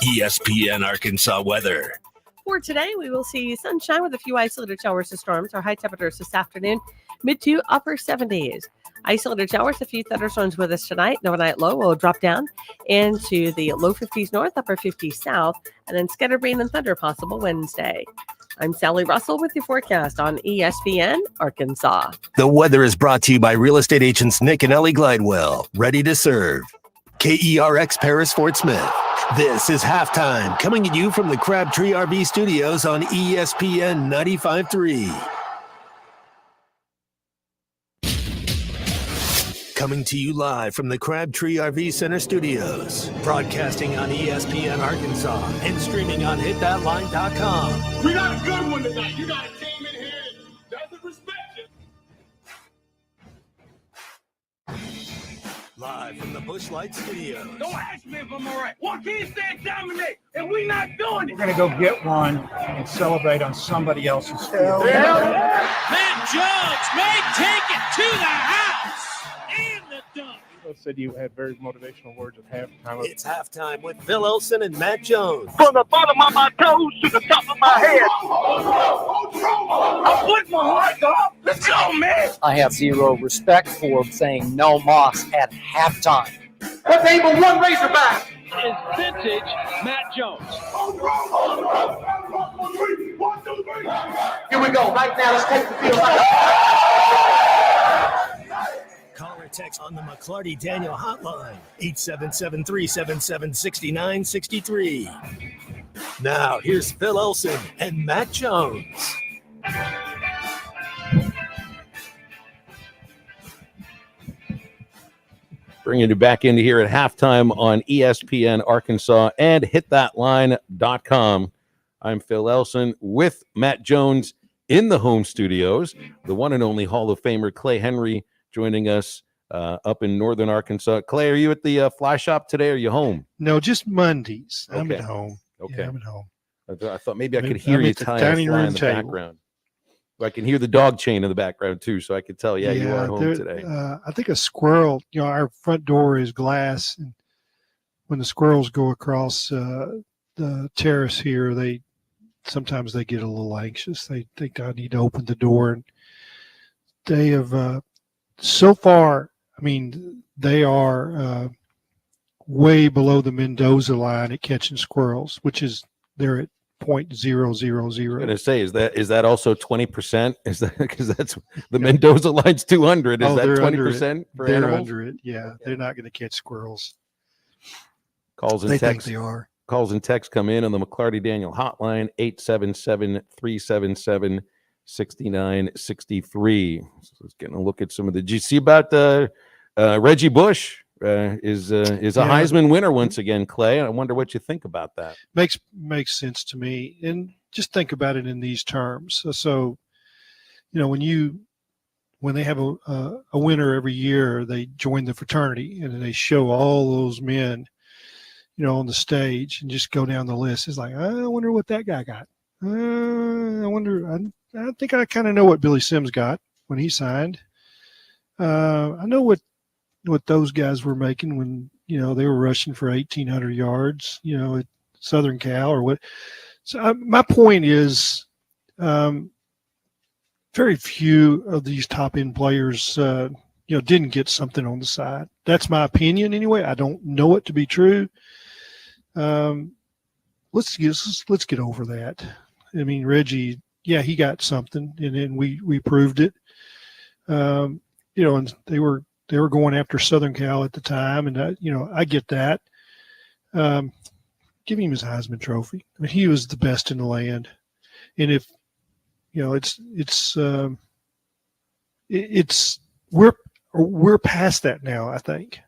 ESPN Arkansas weather. For today, we will see sunshine with a few isolated showers to storms. Our high temperatures this afternoon, mid to upper 70s. Isolated showers, a few thunderstorms with us tonight. The overnight low will drop down into the low 50s north, upper 50s south, and then scattered rain and thunder possible Wednesday. I'm Sally Russell with your forecast on ESPN Arkansas. The weather is brought to you by real estate agents Nick and Ellie Glidewell. Ready to serve. KERX Paris Fort Smith. This is Halftime, coming at you from the Crabtree RV Studios on ESPN 95.3. Coming to you live from the Crabtree RV Center Studios. Broadcasting on ESPN Arkansas and streaming on hitthatline.com. We got a good one tonight. You got a team in here that doesn't respect you. Live from the Bush Light Studios. Don't ask me if I'm all right. Joaquin said dominate, and we not doing it. We're going to go get one and celebrate on somebody else's field. Matt Jones may take it to the house and the dunk. Said you had very motivational words at halftime. It's Halftime with Phil Elson and Matt Jones. From the bottom of my toes to the top of my head. I put my heart up. Let's go, man. I have zero respect for saying no Moss at halftime. What name of one Razorback is vintage Matt Jones. Here we go. Right now, let's take the field. Call or text on the McClarty Daniel hotline, 877-377-6963. Now, here's Phil Elson and Matt Jones. Bringing you back into here at halftime on ESPN Arkansas and hitthatline.com. I'm Phil Elson with Matt Jones in the home studios. The one and only Hall of Famer Clay Henry joining us up in northern Arkansas. Clay, are you at the fly shop today, or are you home? No, just Mondays. Okay. I'm at home. Okay. Yeah, I'm at home. I thought maybe I could hear I'm you at the tying dining a fly room in the table. background. I can hear the dog chain in the background too, so I could tell, you are home today. I think a squirrel, our front door is glass, and when the squirrels go across the terrace here, sometimes they get a little anxious. They think I need to open the door, and they have so far, I mean, they are way below the Mendoza line at catching squirrels, which is they're at 0.000. I was going to say, is that also 20%? Is that because that's the Mendoza line's 200? Is that 20% for they're animals? under it. Yeah, they're not going to catch squirrels. Calls and They think texts. they are. Calls and texts come in on the McClarty Daniel hotline, 877-377-6963. So let's get a look at some of the. Did you see about Reggie Bush? Is a Heisman winner once again, Clay. I wonder what you think about that. Makes sense to me, and just think about it in these terms. So when they have a winner every year, they join the fraternity and they show all those men, on the stage, and just go down the list. It's like, I wonder what that guy got. I wonder. I think I kind of know what Billy Sims got when he signed. I know what those guys were making when they were rushing for 1,800 yards at Southern Cal or what. So my point is very few of these top end players didn't get something on the side. That's my opinion anyway. I don't know it to be true, let's get over that. I mean, Reggie, yeah, he got something, and then we proved it. You know, and they were going after Southern Cal at the time, and you know, I get that. Give him his Heisman Trophy. I mean, he was the best in the land, and if you know, we're past that now, I think.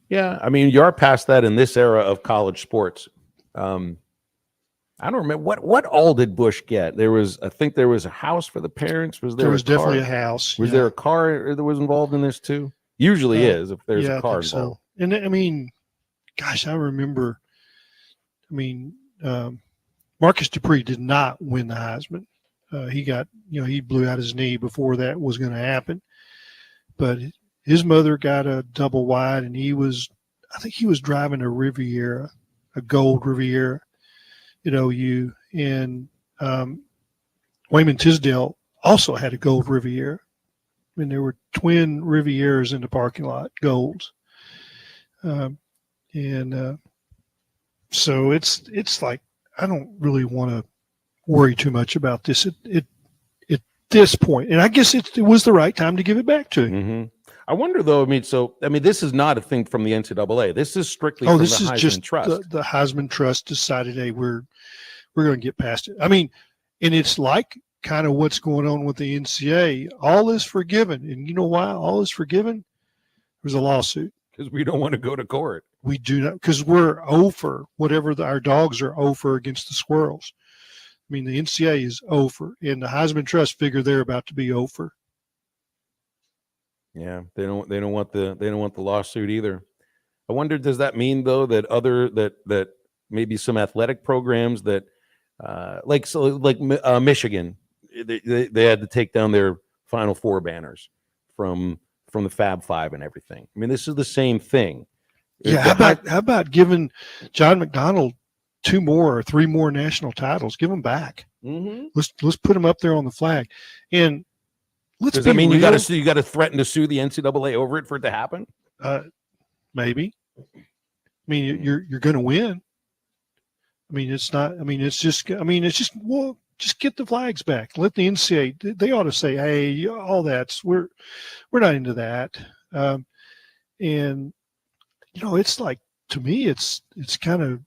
Yeah, I mean, you're past that in this era of college sports. I don't remember what all did Bush get. I think there was a house for the parents. There was definitely a house. Was there a car that was involved in this too? Usually is if there's a car involved. So. And I mean, gosh, I remember. I mean, Marcus Dupree did not win the Heisman. He blew out his knee before that was going to happen. But his mother got a double wide, and I think he was driving a Riviera, a gold Riviera. And Wayman Tisdale also had a gold Riviera. I mean, there were twin Rivieras in the parking lot, golds. So it's like, I don't really want to worry too much about this at this point. And I guess it was the right time to give it back to him. Mm-hmm. I wonder though, this is not a thing from the NCAA. This is strictly from the Heisman Trust. The Heisman Trust decided, hey, we're going to get past it. I mean, and it's like kind of what's going on with the NCAA. All is forgiven. And you know why all is forgiven? There's a lawsuit. Because we don't want to go to court. We do not, because we're over whatever our dogs are over against the squirrels. I mean, the NCAA is over, and the Heisman Trust figure they're about to be over. Yeah, they don't want the lawsuit either. I wonder, does that mean though that maybe some athletic programs that like Michigan, they had to take down their Final Four banners from the Fab Five and everything. I mean, this is the same thing. Yeah, how about giving John McDonald 2 more or 3 more national titles? Give them back. Mm-hmm. Let's put them up there on the flag. And does that mean you got to threaten to sue the NCAA over it for it to happen? Maybe. I mean, you're going to win. I mean, it's not. I mean, it's just. Well, just get the flags back. Let the NCAA. They ought to say, hey, all that's we're not into that. And it's like, to me, it's kind of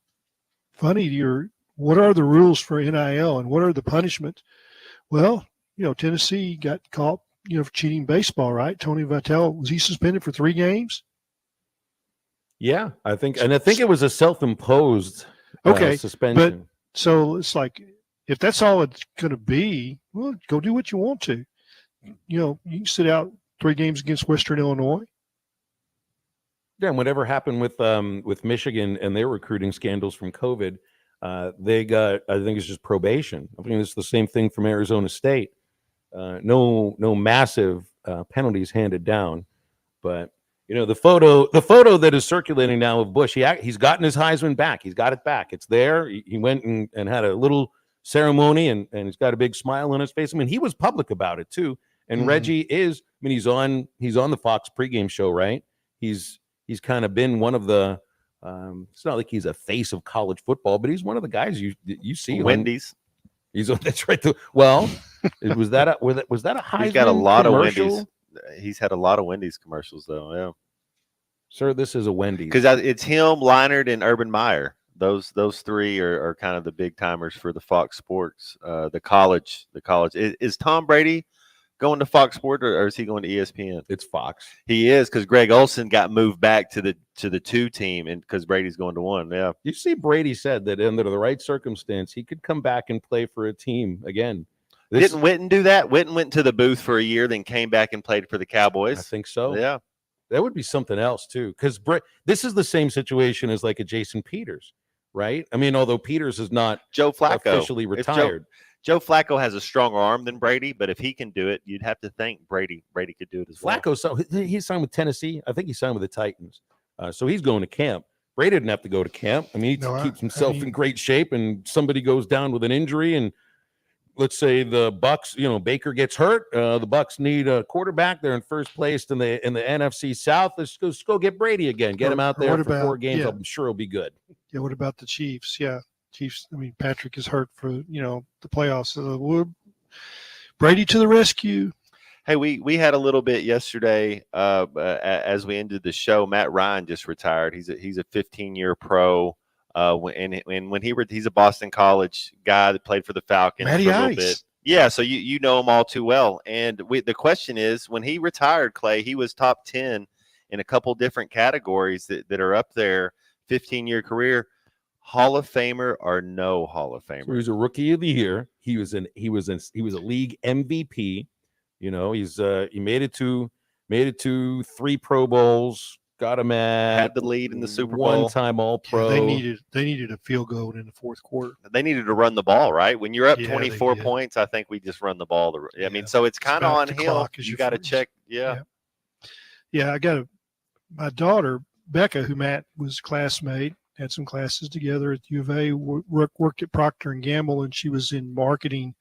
funny. What are the rules for NIL and what are the punishments? Well, Tennessee got caught, for cheating baseball, right? Tony Vitello, was he suspended for 3 games? Yeah, I think it was a self-imposed suspension. But so it's like, if that's all it's going to be, well, go do what you want to. You can sit out 3 games against Western Illinois. Yeah, and whatever happened with Michigan and their recruiting scandals from COVID, they got, I think it's just probation. I think it's the same thing from Arizona State. No massive penalties handed down, but the photo that is circulating now of Bush, he's gotten his Heisman back. He's got it back. It's there. He went and had a little ceremony, and he's got a big smile on his face. I mean, he was public about it too. And Reggie is. I mean, he's on the Fox pregame show, right? He's kind of been one of the. It's not like he's a face of college football, but he's one of the guys you see. Wendy's. That's right. Was that a Heisman? He's got a lot commercial? of Wendy's. He's had a lot of Wendy's commercials, though. Yeah, sir, this is a Wendy's because it's him, Leinart, and Urban Meyer. Those 3 are kind of the big timers for the Fox Sports. The college. Is Tom Brady going to Fox Sports or is he going to ESPN? It's Fox. He is, because Greg Olson got moved back to the 2 team, and because Brady's going to 1. Yeah. You see, Brady said that under the right circumstance, he could come back and play for a team again. Didn't Witten do that? Witten went to the booth for a year, then came back and played for the Cowboys. I think so. Yeah. That would be something else too, because this is the same situation as like a Jason Peters, right? I mean, although Peters is not Joe Flacco officially retired. Joe Flacco has a stronger arm than Brady, but if he can do it, you'd have to think Brady could do it as well. Flacco, he signed with Tennessee. I think he signed with the Titans. So he's going to camp. Brady didn't have to go to camp. I mean, he keeps himself in great shape, and somebody goes down with an injury, and let's say the Bucks, Baker gets hurt. The Bucks need a quarterback. They're in first place in the NFC South. Let's go get Brady again. Get him out there for 4 games. I'm sure he'll be good. Yeah. What about the Chiefs? Yeah. Chiefs. I mean, Patrick is hurt for, the playoffs. Brady to the rescue. Hey, we had a little bit yesterday as we ended the show. Matt Ryan just retired. He's a 15-year pro. He's a Boston College guy that played for the Falcons Matty for a little Ice. bit. Yeah, so you know him all too well. And the question is, when he retired, Clay, he was top 10 in a couple different categories that are up there. 15-year career, Hall of Famer or no Hall of Famer. So he's a Rookie of the Year. He was a league MVP. He made it to 3 Pro Bowls. Got him had the lead in the Super Bowl. One-time All-Pro. Yeah, they needed a field goal in the fourth quarter. They needed to run the ball, right? When you're up 24 points, I think we just run the ball. I mean, so it's kind of on him. You got to check. Yeah. I got my daughter, Becca, who Matt was classmate, had some classes together at U of A, worked at Procter & Gamble, and she was in marketing.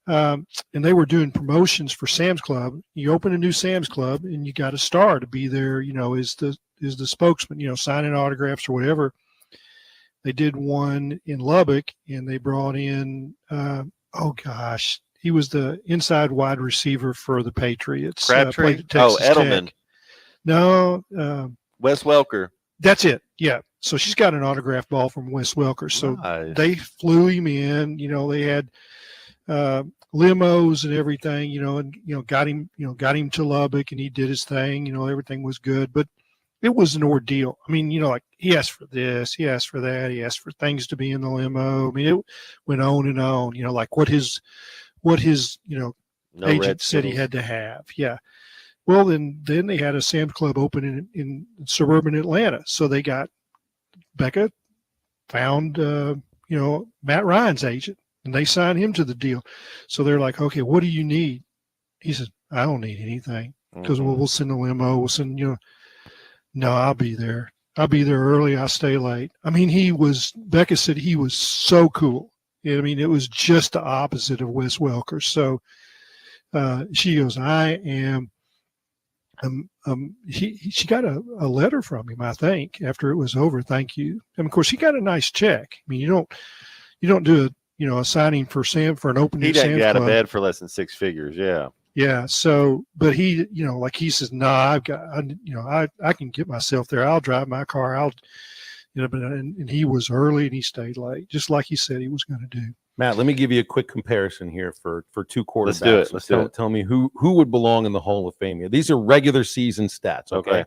And they were doing promotions for Sam's Club. You open a new Sam's Club and you got a star to be there, is the spokesman, signing autographs or whatever. They did one in Lubbock and they brought in, he was the inside wide receiver for the Patriots. Crabtree? Edelman. Tech. No. Wes Welker. That's it. Yeah. So she's got an autograph ball from Wes Welker. So they flew him in, they had, limos and everything, and got him to Lubbock, and he did his thing. Everything was good, but it was an ordeal. I mean, like he asked for this, he asked for that, he asked for things to be in the limo. I mean, it went on and on. Like what his agent said he had to have. Yeah. Well, then they had a Sam's Club open in suburban Atlanta, so they got Becca found Matt Ryan's agent. And they signed him to the deal. So they're like, okay, what do you need? He says, I don't need anything. Because we'll send a limo. We'll send, no, I'll be there. I'll be there early. I'll stay late. I mean, Becca said he was so cool. I mean, it was just the opposite of Wes Welker. So she goes, I am, she got a letter from him, I think, after it was over. Thank you. And of course, he got a nice check. I mean, you don't do a signing for Sam for an opening. He doesn't get out of Club. bed for less than 6 figures. Yeah. Yeah. So, but he, like he says, I can get myself there. I'll drive my car. And he was early and he stayed late, just like he said he was going to do. Matt, let me give you a quick comparison here for 2 quarterbacks. Let's do it. Let's do it. Tell me who would belong in the Hall of Fame here. These are regular season stats. Okay.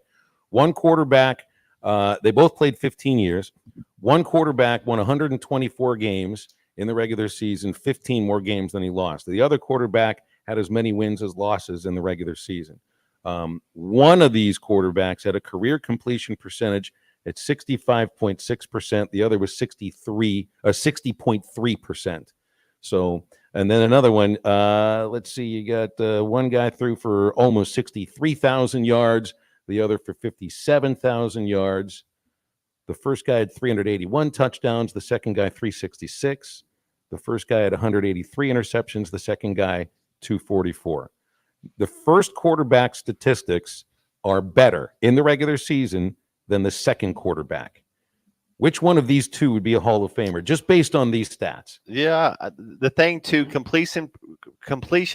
One quarterback, they both played 15 years. One quarterback won 124 games in the regular season, 15 more games than he lost. The other quarterback had as many wins as losses in the regular season. One of these quarterbacks had a career completion percentage at 65.6%. The other was 60.3%. So, and then another one, let's see, you got one guy threw for almost 63,000 yards, the other for 57,000 yards. The first guy had 381 touchdowns, the second guy 366. The first guy had 183 interceptions, the second guy 244. The first quarterback statistics are better in the regular season than the second quarterback. Which one of these two would be a Hall of Famer, just based on these stats? Yeah, the thing too, completion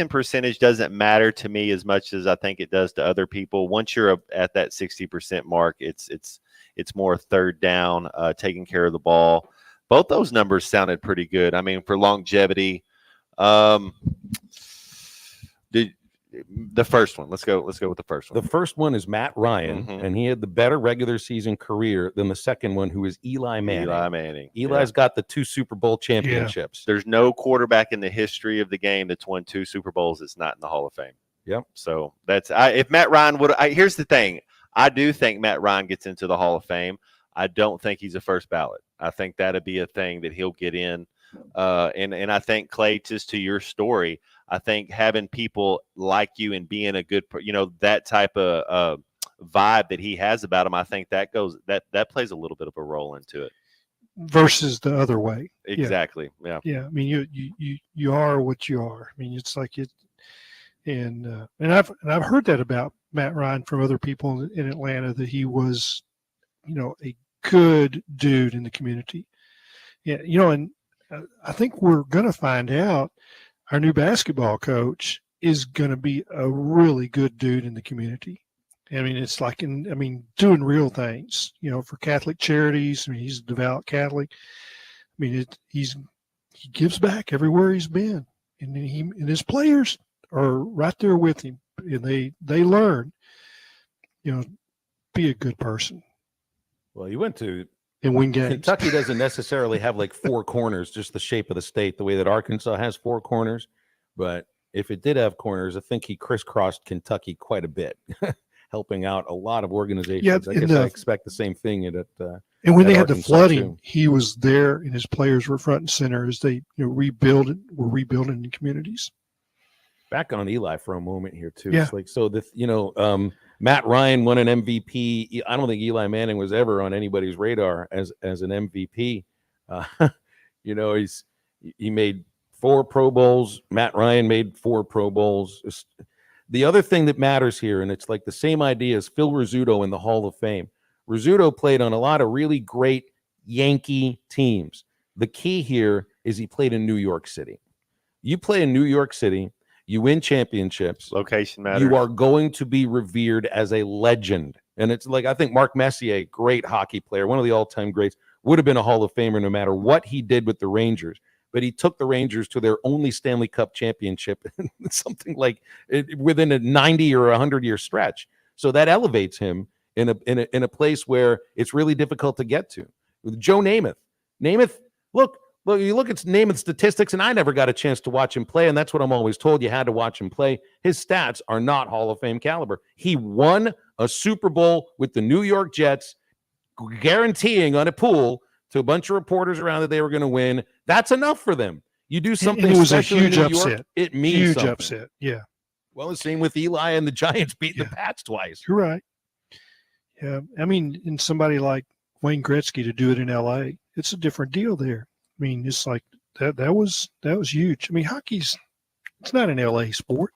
percentage doesn't matter to me as much as I think it does to other people. Once you're at that 60% mark, it's more third down, taking care of the ball. Both those numbers sounded pretty good. I mean, for longevity, the first one. Let's go with the first one. The first one is Matt Ryan, and he had the better regular season career than the second one, who is Eli Manning. Eli's got the 2 Super Bowl championships. There's no quarterback in the history of the game that's won 2 Super Bowls that's not in the Hall of Fame. Yep. So if Matt Ryan would, here's the thing. I do think Matt Ryan gets into the Hall of Fame. I don't think he's a first ballot. I think that'd be a thing that he'll get in. And I think, Clay, just to your story, I think having people like you and being a good, that type of vibe that he has about him, I think that plays a little bit of a role into it. versus the other way. Exactly. Yeah. Yeah. I mean, you are what you are. I mean, it's like it, and I've heard that about Matt Ryan from other people in Atlanta, that he was, a good dude in the community. Yeah. And I think we're going to find out our new basketball coach is going to be a really good dude in the community. I mean, it's like, doing real things, for Catholic charities. I mean, he's a devout Catholic. I mean, he gives back everywhere he's been, and his players are right there with him, and they learn, be a good person. Well, you went to and win games. Kentucky doesn't necessarily have like four corners, just the shape of the state, the way that Arkansas has four corners. But if it did have corners, I think he crisscrossed Kentucky quite a bit, helping out a lot of organizations. Yeah, I guess I expect the same thing at and when they had Arkansas the flooding, too. he was there, and his players were front and center as they rebuilding the communities. Back on Eli for a moment here too. Yeah. It's like, so Matt Ryan won an MVP. I don't think Eli Manning was ever on anybody's radar as an MVP. He made 4 Pro Bowls. Matt Ryan made 4 Pro Bowls. The other thing that matters here, and it's like the same idea as Phil Rizzuto in the Hall of Fame. Rizzuto played on a lot of really great Yankee teams. The key here is he played in New York City. You play in New York City, you win championships. Location matters. You are going to be revered as a legend. And it's like, I think Mark Messier, great hockey player, one of the all-time greats, would have been a Hall of Famer no matter what he did with the Rangers. But he took the Rangers to their only Stanley Cup championship, something like within a 90 or 100-year stretch. So that elevates him in a place where it's really difficult to get to. With Joe Namath, look, you look at Namath's statistics, and I never got a chance to watch him play, and that's what I'm always told. You had to watch him play. His stats are not Hall of Fame caliber. He won a Super Bowl with the New York Jets, guaranteeing on a pool to a bunch of reporters around that they were going to win. That's enough for them. You do something and it was special a huge in New upset. York, it means huge something. upset. Yeah. Well, the same with Eli and the Giants beating the Pats twice. You're right. Yeah. I mean, in somebody like Wayne Gretzky to do it in LA, it's a different deal there. I mean, it's like that was huge. I mean, hockey's, it's not an LA sport,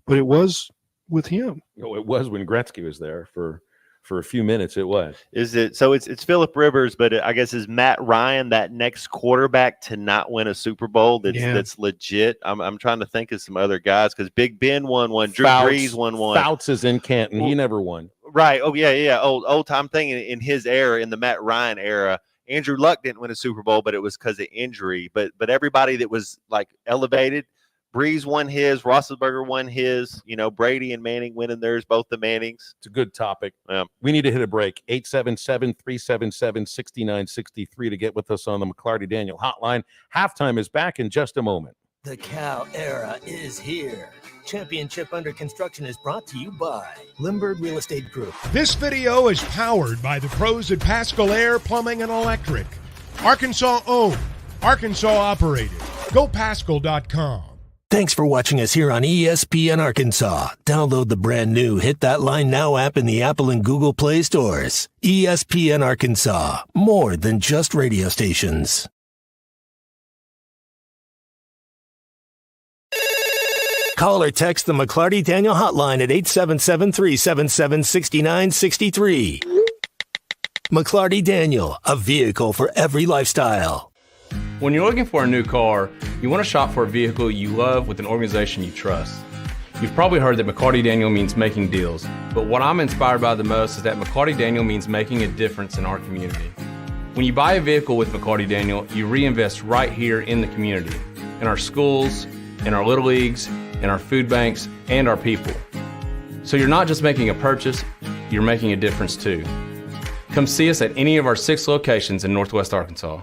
but it was with him. Oh, it was when Gretzky was there for a few minutes. It was. Is it so? It's Phillip Rivers, but I guess is Matt Ryan that next quarterback to not win a Super Bowl? That's legit. I'm trying to think of some other guys because Big Ben won one, Drew Brees won one. Fouts is in Canton. He never won. Right. Oh yeah. Old time thing in his era, in the Matt Ryan era. Andrew Luck didn't win a Super Bowl, but it was because of injury. But everybody that was like elevated, Breeze won his, Roethlisberger won his, Brady and Manning winning theirs, both the Mannings. It's a good topic. We need to hit a break. 877-377-6963 to get with us on the McClarty Daniel hotline. Halftime is back in just a moment. The Cal era is here. Championship Under Construction is brought to you by Limbird Real Estate Group. This video is powered by the pros at Pascal Air Plumbing and Electric. Arkansas owned, Arkansas operated. GoPascal.com. Thanks for watching us here on ESPN Arkansas. Download the brand new Hit That Line Now app in the Apple and Google Play stores. ESPN Arkansas, more than just radio stations. Call or text the McClarty Daniel hotline at 877-377-6963. McClarty Daniel, a vehicle for every lifestyle. When you're looking for a new car, you want to shop for a vehicle you love with an organization you trust. You've probably heard that McClarty Daniel means making deals, but what I'm inspired by the most is that McClarty Daniel means making a difference in our community. When you buy a vehicle with McClarty Daniel, you reinvest right here in the community, in our schools, in our little leagues, in our food banks, and our people. So you're not just making a purchase, you're making a difference too. Come see us at any of our 6 locations in Northwest Arkansas.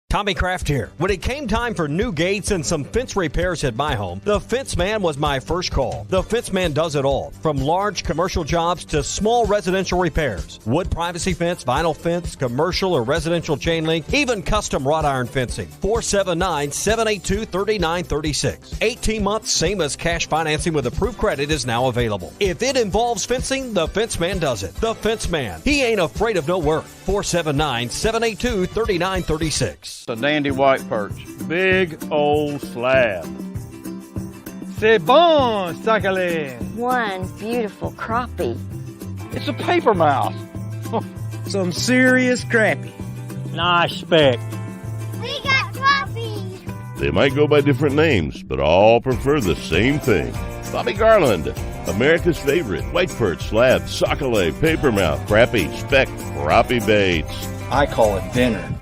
Tommy Kraft here. When it came time for new gates and some fence repairs at my home, the Fence Man was my first call. The Fence Man does it all, from large commercial jobs to small residential repairs. Wood privacy fence, vinyl fence, commercial or residential chain link, even custom wrought iron fencing. 479-782-3936. 18 months, same as cash financing with approved credit is now available. If it involves fencing, the Fence Man does it. The Fence Man. He ain't afraid of no work. 479-782-3936. A dandy white perch. Big old slab. C'est bon, sacalé. One beautiful crappie. It's a paper mouse. Some serious crappie. Nice speck. We got crappies. They might go by different names, but all prefer the same thing. Bobby Garland, America's favorite white perch, slab, sockeye, papermouth, crappie, speck, crappie baits. I call it dinner.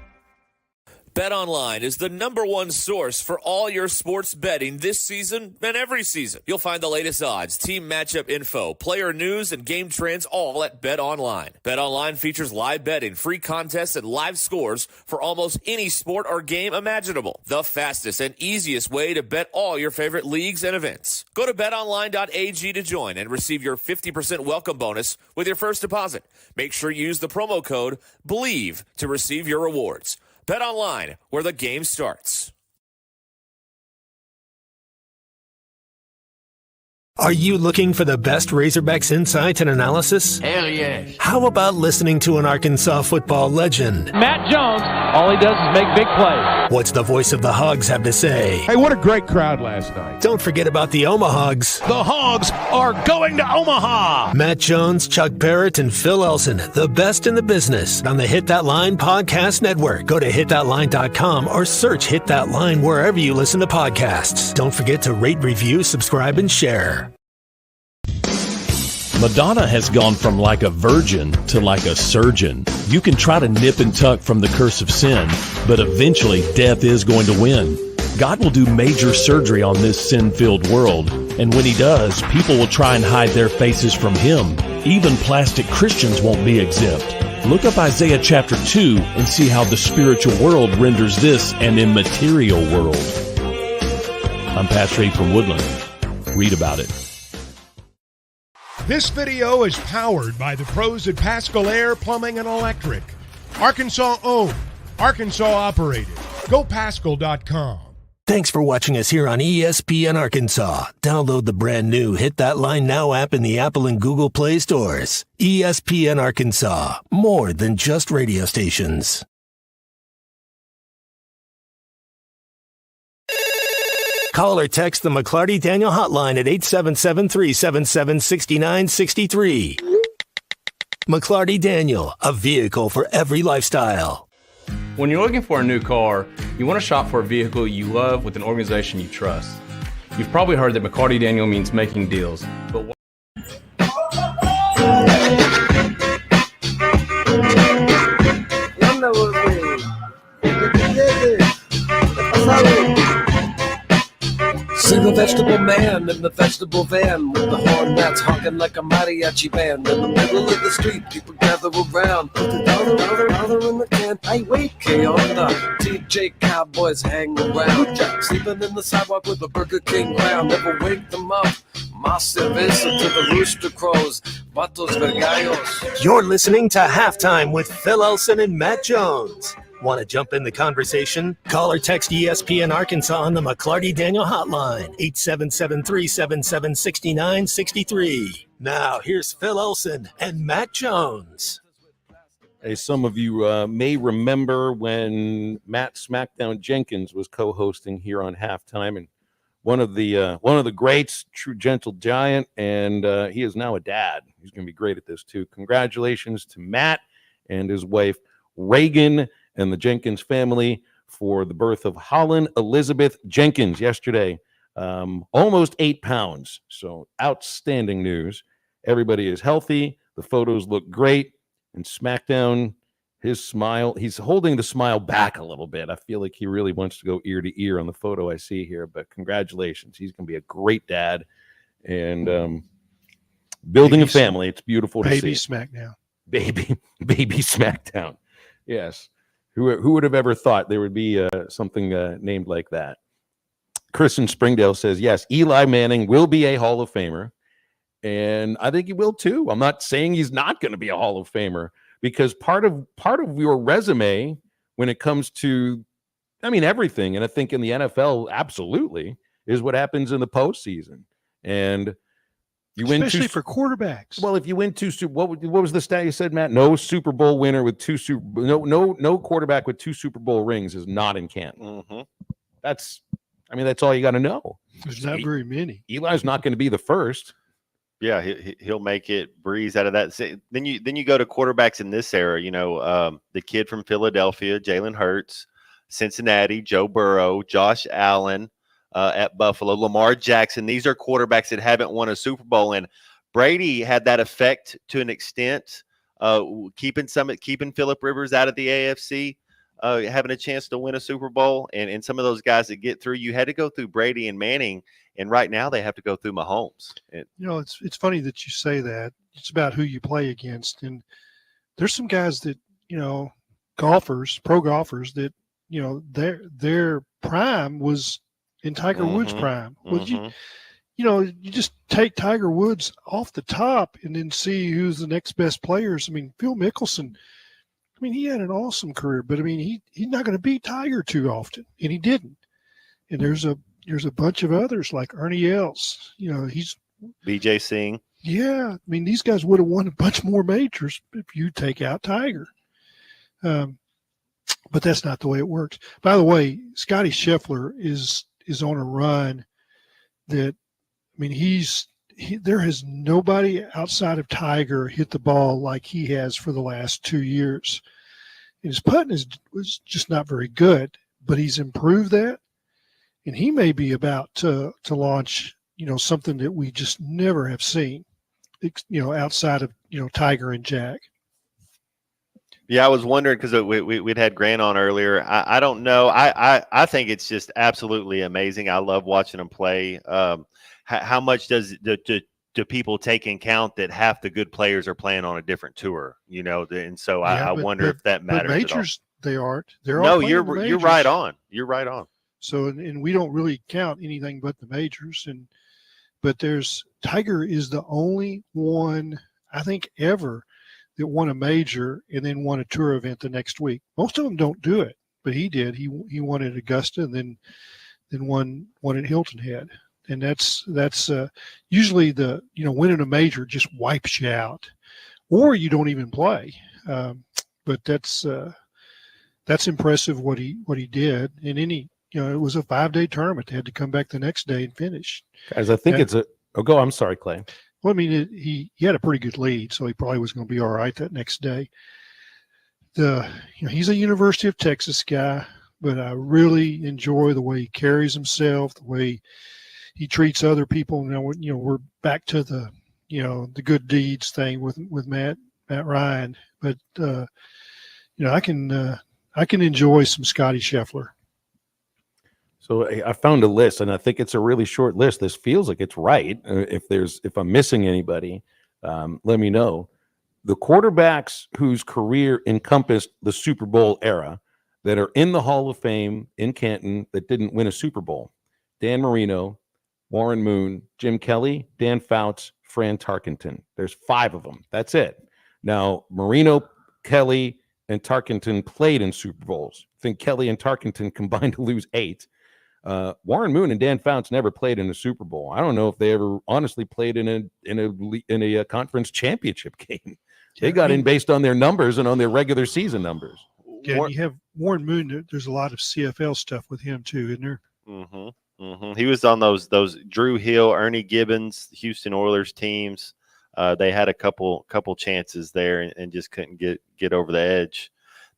BetOnline is the #1 source for all your sports betting this season and every season. You'll find the latest odds, team matchup info, player news, and game trends all at BetOnline. BetOnline features live betting, free contests, and live scores for almost any sport or game imaginable. The fastest and easiest way to bet all your favorite leagues and events. Go to betonline.ag to join and receive your 50% welcome bonus with your first deposit. Make sure you use the promo code BELIEVE to receive your rewards. Bet online, where the game starts. Are you looking for the best Razorbacks insights and analysis? Hell yes. How about listening to an Arkansas football legend? Matt Jones, all he does is make big plays. What's the voice of the Hogs have to say? Hey, what a great crowd last night. Don't forget about the Omahogs. The Hogs are going to Omaha. Matt Jones, Chuck Barrett, and Phil Elson, the best in the business on the Hit That Line Podcast Network. Go to hitthatline.com or search Hit That Line wherever you listen to podcasts. Don't forget to rate, review, subscribe, and share. Madonna has gone from like a virgin to like a surgeon. You can try to nip and tuck from the curse of sin, but eventually death is going to win. God will do major surgery on this sin-filled world, and when he does, people will try and hide their faces from him. Even plastic Christians won't be exempt. Look up Isaiah chapter 2 and see how the spiritual world renders this an immaterial world. I'm Pastor Abe from Woodland. Read about it. This video is powered by the pros at Pascal Air Plumbing and Electric. Arkansas owned, Arkansas operated. GoPascal.com. Thanks for watching us here on ESPN Arkansas. Download the brand new Hit That Line Now app in the Apple and Google Play stores. ESPN Arkansas, more than just radio stations. Call or text the McClarty Daniel hotline at 877-377-6963. McClarty Daniel, a vehicle for every lifestyle. When you're looking for a new car, you want to shop for a vehicle you love with an organization you trust. You've probably heard that McCarty Daniel means making deals, but See the vegetable man in the vegetable van with the horn that's honking like a mariachi band. In the middle of the street, people gather around. Put the dollar in the can. Hey, wait, on the TJ Cowboys hang around. Sleeping in the sidewalk with a Burger King crown. Never wake them up. Más cerveza to the rooster crows. Vatos vergallos. You're listening to Halftime with Phil Elson and Matt Jones. Want to jump in the conversation? Call or text ESPN Arkansas on the McClarty Daniel hotline, 877-377-6963. Now, here's Phil Elson and Matt Jones. Hey, some of you may remember when Matt Smackdown Jenkins was co-hosting here on Halftime, and one of the greats, true gentle giant, and he is now a dad. He's going to be great at this too. Congratulations to Matt and his wife Reagan and the Jenkins family for the birth of Holland Elizabeth Jenkins yesterday. Almost 8 pounds. So outstanding news. Everybody is healthy. The photos look great. And Smackdown, his smile, he's holding the smile back a little bit. I feel like he really wants to go ear to ear on the photo I see here. But congratulations. He's going to be a great dad. And building a family. It's beautiful to see. Baby Smackdown. Baby Smackdown. Yes. Who would have ever thought there would be something named like that? Chris in Springdale says, yes, Eli Manning will be a Hall of Famer. And I think he will too. I'm not saying he's not going to be a Hall of Famer, because part of your resume when it comes to, I mean, everything, and I think in the NFL, absolutely, is what happens in the postseason. And you win especially for quarterbacks. Well, if you win what was the stat you said, Matt? No Super Bowl winner with no quarterback with 2 Super Bowl rings is not in Canton. Mm-hmm. That's all you got to know. There's not very many. Eli's not going to be the first. Yeah, he'll make it breeze out of that. Then you go to quarterbacks in this era. The kid from Philadelphia, Jalen Hurts, Cincinnati, Joe Burrow, Josh Allen at Buffalo, Lamar Jackson. These are quarterbacks that haven't won a Super Bowl, and Brady had that effect to an extent, keeping Phillip Rivers out of the AFC, having a chance to win a Super Bowl, and some of those guys that get through, you had to go through Brady and Manning. And right now they have to go through Mahomes. It's funny that you say that. It's about who you play against. And there's some guys that, golfers, pro golfers that, their prime was in Tiger Woods' prime. Well, you just take Tiger Woods off the top and then see who's the next best players. I mean, Phil Mickelson, he had an awesome career, but he's not going to beat Tiger too often. And he didn't. And there's a bunch of others like Ernie Els. He's BJ Singh. Yeah, these guys would have won a bunch more majors if you take out Tiger. But that's not the way it works. By the way, Scotty Scheffler is on a run that, there has nobody outside of Tiger hit the ball like he has for the last 2 years. And his putting was just not very good, but he's improved that. And he may be about to launch, something that we just never have seen, outside of, Tiger and Jack. Yeah, I was wondering because we'd had Grant on earlier. I don't know. I think it's just absolutely amazing. I love watching him play. How much do people take in count that half the good players are playing on a different tour? And so I wonder if that matters. But majors, at all. They aren't. They're no, all you're right on. You're right on. So, and we don't really count anything but the majors. But Tiger is the only one, I think, ever that won a major and then won a tour event the next week. Most of them don't do it, but he did. He won at Augusta and then won at Hilton Head. And that's usually winning a major just wipes you out, or you don't even play. But that's impressive what he did. And then it was a 5-day tournament. They had to come back the next day and finish. Guys, I think I'm sorry, Clay. Well, he had a pretty good lead, so he probably was going to be all right that next day. He's a University of Texas guy, but I really enjoy the way he carries himself, the way he treats other people. We're back to the good deeds thing with Matt Ryan, but I can enjoy some Scotty Scheffler. So I found a list, and I think it's a really short list. This feels like it's right. If I'm missing anybody, let me know. The quarterbacks whose career encompassed the Super Bowl era that are in the Hall of Fame in Canton that didn't win a Super Bowl: Dan Marino, Warren Moon, Jim Kelly, Dan Fouts, Fran Tarkenton. There's 5 of them. That's it. Now, Marino, Kelly, and Tarkenton played in Super Bowls. I think Kelly and Tarkenton combined to lose 8. Warren Moon and Dan Fouts never played in a Super Bowl. I don't know if they ever honestly played in a conference championship game. They got in based on their numbers and on their regular season numbers. Yeah, you have Warren Moon. There's a lot of CFL stuff with him too, isn't there? Mm-hmm. Mm-hmm. He was on those Drew Hill, Ernie Gibbons, Houston Oilers teams. They had a couple chances there and just couldn't get over the edge.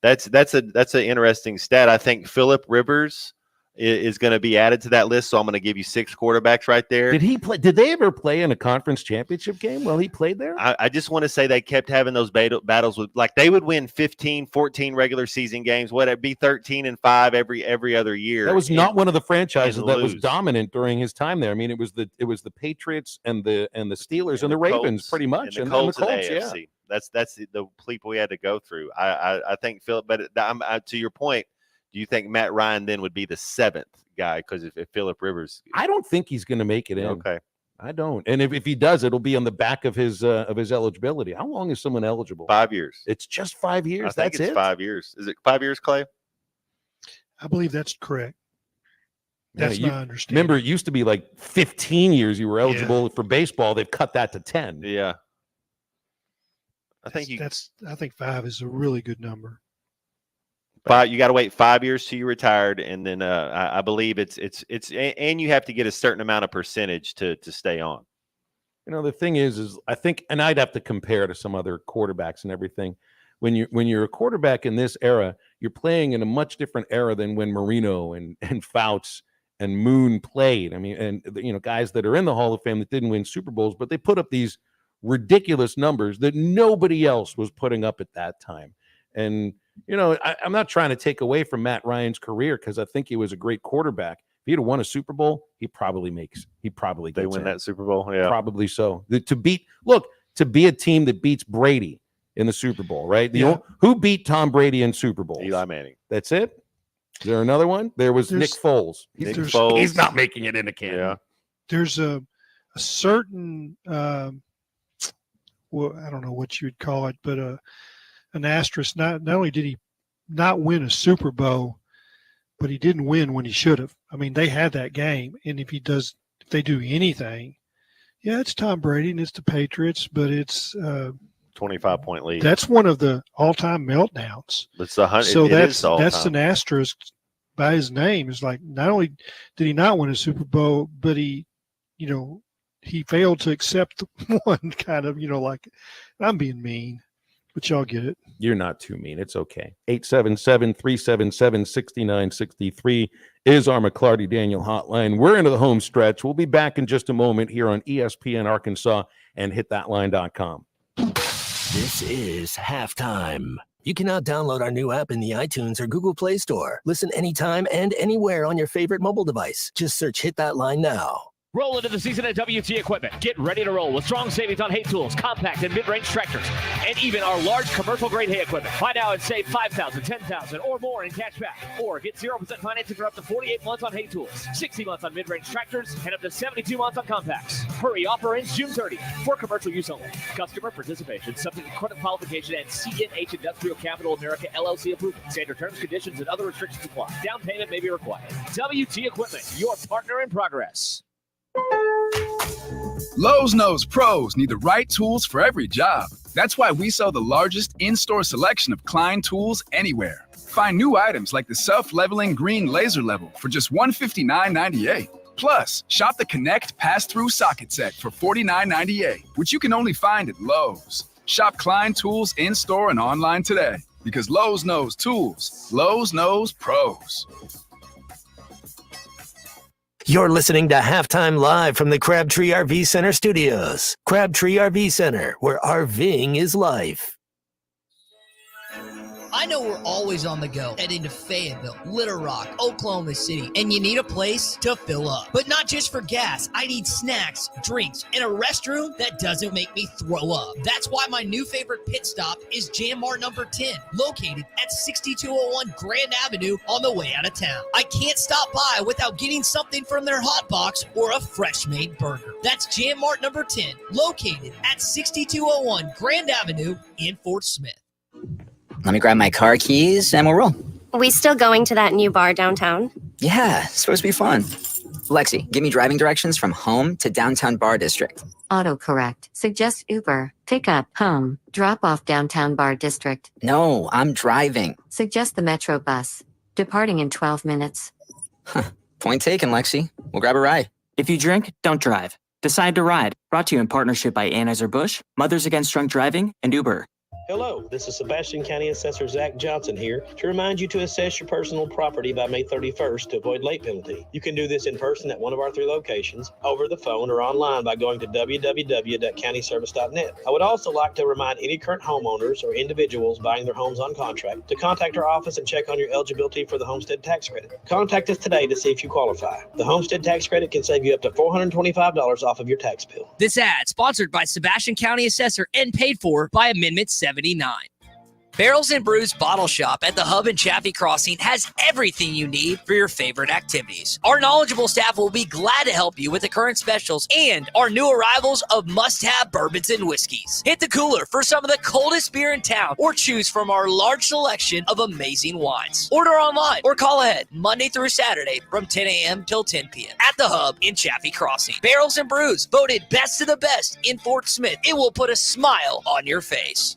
That's an interesting stat. I think Phillip Rivers is going to be added to that list. So I'm going to give you 6 quarterbacks right there. Did he play? Did they ever play in a conference championship game while he played there? I just want to say they kept having those battles with, like, they would win 15, 14 regular season games. What it'd be 13-5 every other year. That was not one of the franchises that was dominant during his time there. I mean, it was the Patriots and the Steelers and the Ravens, Colts, pretty much, and the Colts, yeah. AFC. That's the people we had to go through. I think Philip, but to your point, do you think Matt Ryan then would be the 7th guy? Because if Philip Rivers, I don't think he's going to make it in. Okay, I don't. And if he does, it'll be on the back of his eligibility. How long is someone eligible? 5 years. It's just 5 years. I think That's it's it. 5 years. Is it 5 years, Clay? I believe that's correct. That's my understanding. Remember, it used to be like 15 years you were eligible for baseball. They've cut that to 10. Yeah. I think 5 is a really good number. 5, you got to wait 5 years till you're retired, and then I believe it's and you have to get a certain amount of percentage to stay on. You know, the thing is I think, and I'd have to compare to some other quarterbacks and everything. When you're a quarterback in this era, you're playing in a much different era than when Marino and Fouts and Moon played. I mean, and guys that are in the Hall of Fame that didn't win Super Bowls, but they put up these ridiculous numbers that nobody else was putting up at that time. And I'm not trying to take away from Matt Ryan's career, because I think he was a great quarterback. If he'd have won a Super Bowl, he probably They win that Super Bowl. Yeah, probably so. To be a team that beats Brady in the Super Bowl, right? Who beat Tom Brady in Super Bowls? Eli Manning. That's it. Is there another one? There's Nick Foles. He's not making it into canon. Yeah. There's a certain well, I don't know what you would call it, but an asterisk. Not only did he not win a Super Bowl, but he didn't win when he should have. I mean, they had that game, and if they do anything, it's Tom Brady and it's the Patriots, but it's 25-point lead. That's one of the all-time meltdowns. It's 100. So that's an asterisk by his name. It's like, not only did he not win a Super Bowl, but he failed to accept one, kind of, like, I'm being mean, but y'all get it. You're not too mean. It's okay. 877-377-6963 is our McClarty Daniel hotline. We're into the home stretch. We'll be back in just a moment here on ESPN Arkansas and hitthatline.com. This is Halftime. You can now download our new app in the iTunes or Google Play Store. Listen anytime and anywhere on your favorite mobile device. Just search Hit That Line now. Roll into the season at WT Equipment. Get ready to roll with strong savings on hay tools, compact and mid-range tractors, and even our large commercial-grade hay equipment. Find out and save $5,000, $10,000, or more in cash back. Or get 0% financing for up to 48 months on hay tools, 60 months on mid-range tractors, and up to 72 months on compacts. Hurry, offer ends June 30th for commercial use only. Customer participation subject to credit qualification and CNH Industrial Capital America LLC approval. Standard terms, conditions, and other restrictions apply. Down payment may be required. WT Equipment, your partner in progress. Lowe's knows pros need the right tools for every job. That's why we sell the largest in-store selection of Klein tools anywhere. Find new items like the self-leveling green laser level for just $159.98. Plus, shop the Connect pass-through socket set for $49.98, which you can only find at Lowe's. Shop Klein tools in-store and online today, because Lowe's knows tools. Lowe's knows pros. You're listening to Halftime Live from the Crabtree RV Center studios. Crabtree RV Center, where RVing is life. I know we're always on the go, heading to Fayetteville, Little Rock, Oklahoma City, and you need a place to fill up. But not just for gas. I need snacks, drinks, and a restroom that doesn't make me throw up. That's why my new favorite pit stop is Jam Mart number 10, located at 6201 Grand Avenue on the way out of town. I can't stop by without getting something from their hot box or a fresh-made burger. That's Jam Mart number 10, located at 6201 Grand Avenue in Fort Smith. Let me grab my car keys and we'll roll. We still going to that new bar downtown? Yeah, it's supposed to be fun. Lexi, give me driving directions from home to downtown bar district. Autocorrect. Suggest Uber. Pick up, home. Drop off downtown bar district. No, I'm driving. Suggest the Metro bus. Departing in 12 minutes. Point taken, Lexi. We'll grab a ride. If you drink, don't drive. Decide to ride. Brought to you in partnership by Anheuser-Busch, Mothers Against Drunk Driving, and Uber. Hello, this is Sebastian County Assessor Zach Johnson here to remind you to assess your personal property by May 31st to avoid late penalty. You can do this in person at one of our 3 locations, over the phone, or online by going to www.countyservice.net. I would also like to remind any current homeowners or individuals buying their homes on contract to contact our office and check on your eligibility for the homestead tax credit. Contact us today to see if you qualify. The homestead tax credit can save you up to $425 off of your tax bill. This ad sponsored by Sebastian County Assessor and paid for by Amendment 79. Barrels and Brews Bottle Shop at the Hub and Chaffee Crossing has everything you need for your favorite activities. Our knowledgeable staff will be glad to help you with the current specials and our new arrivals of must-have bourbons and whiskeys. Hit the cooler for some of the coldest beer in town or choose from our large selection of amazing wines. Order online or call ahead Monday through Saturday from 10 a.m. till 10 p.m. at the Hub in Chaffee Crossing. Barrels and Brews, voted best of the best in Fort Smith. It will put a smile on your face.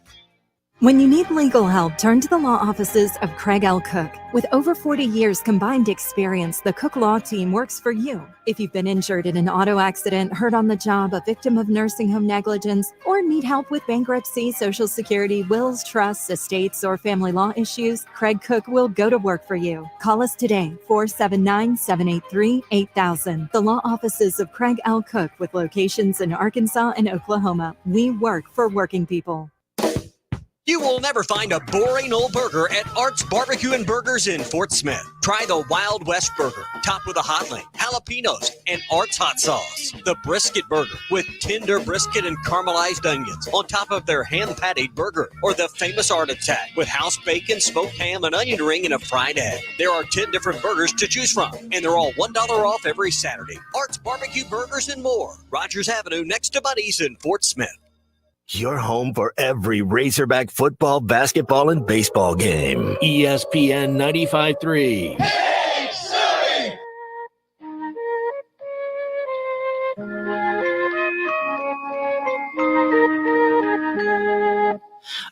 When you need legal help, turn to the law offices of Craig L. Cook. With over 40 years combined experience, the Cook Law Team works for you. If you've been injured in an auto accident, hurt on the job, a victim of nursing home negligence, or need help with bankruptcy, Social Security, wills, trusts, estates, or family law issues, Craig Cook will go to work for you. Call us today, 479-783-8000. The law offices of Craig L. Cook with locations in Arkansas and Oklahoma. We work for working people. You will never find a boring old burger at Art's Barbecue and Burgers in Fort Smith. Try the Wild West Burger, topped with a hot link, jalapenos, and Art's hot sauce. The Brisket Burger, with tender brisket and caramelized onions on top of their hand-patted burger. Or the famous Art Attack, with house bacon, smoked ham, an onion ring, and a fried egg. There are 10 different burgers to choose from, and they're all $1 off every Saturday. Art's Barbecue Burgers and more. Rogers Avenue, next to Buddy's in Fort Smith. Your home for every Razorback football, basketball, and baseball game. ESPN 95.3. Hey, Silly!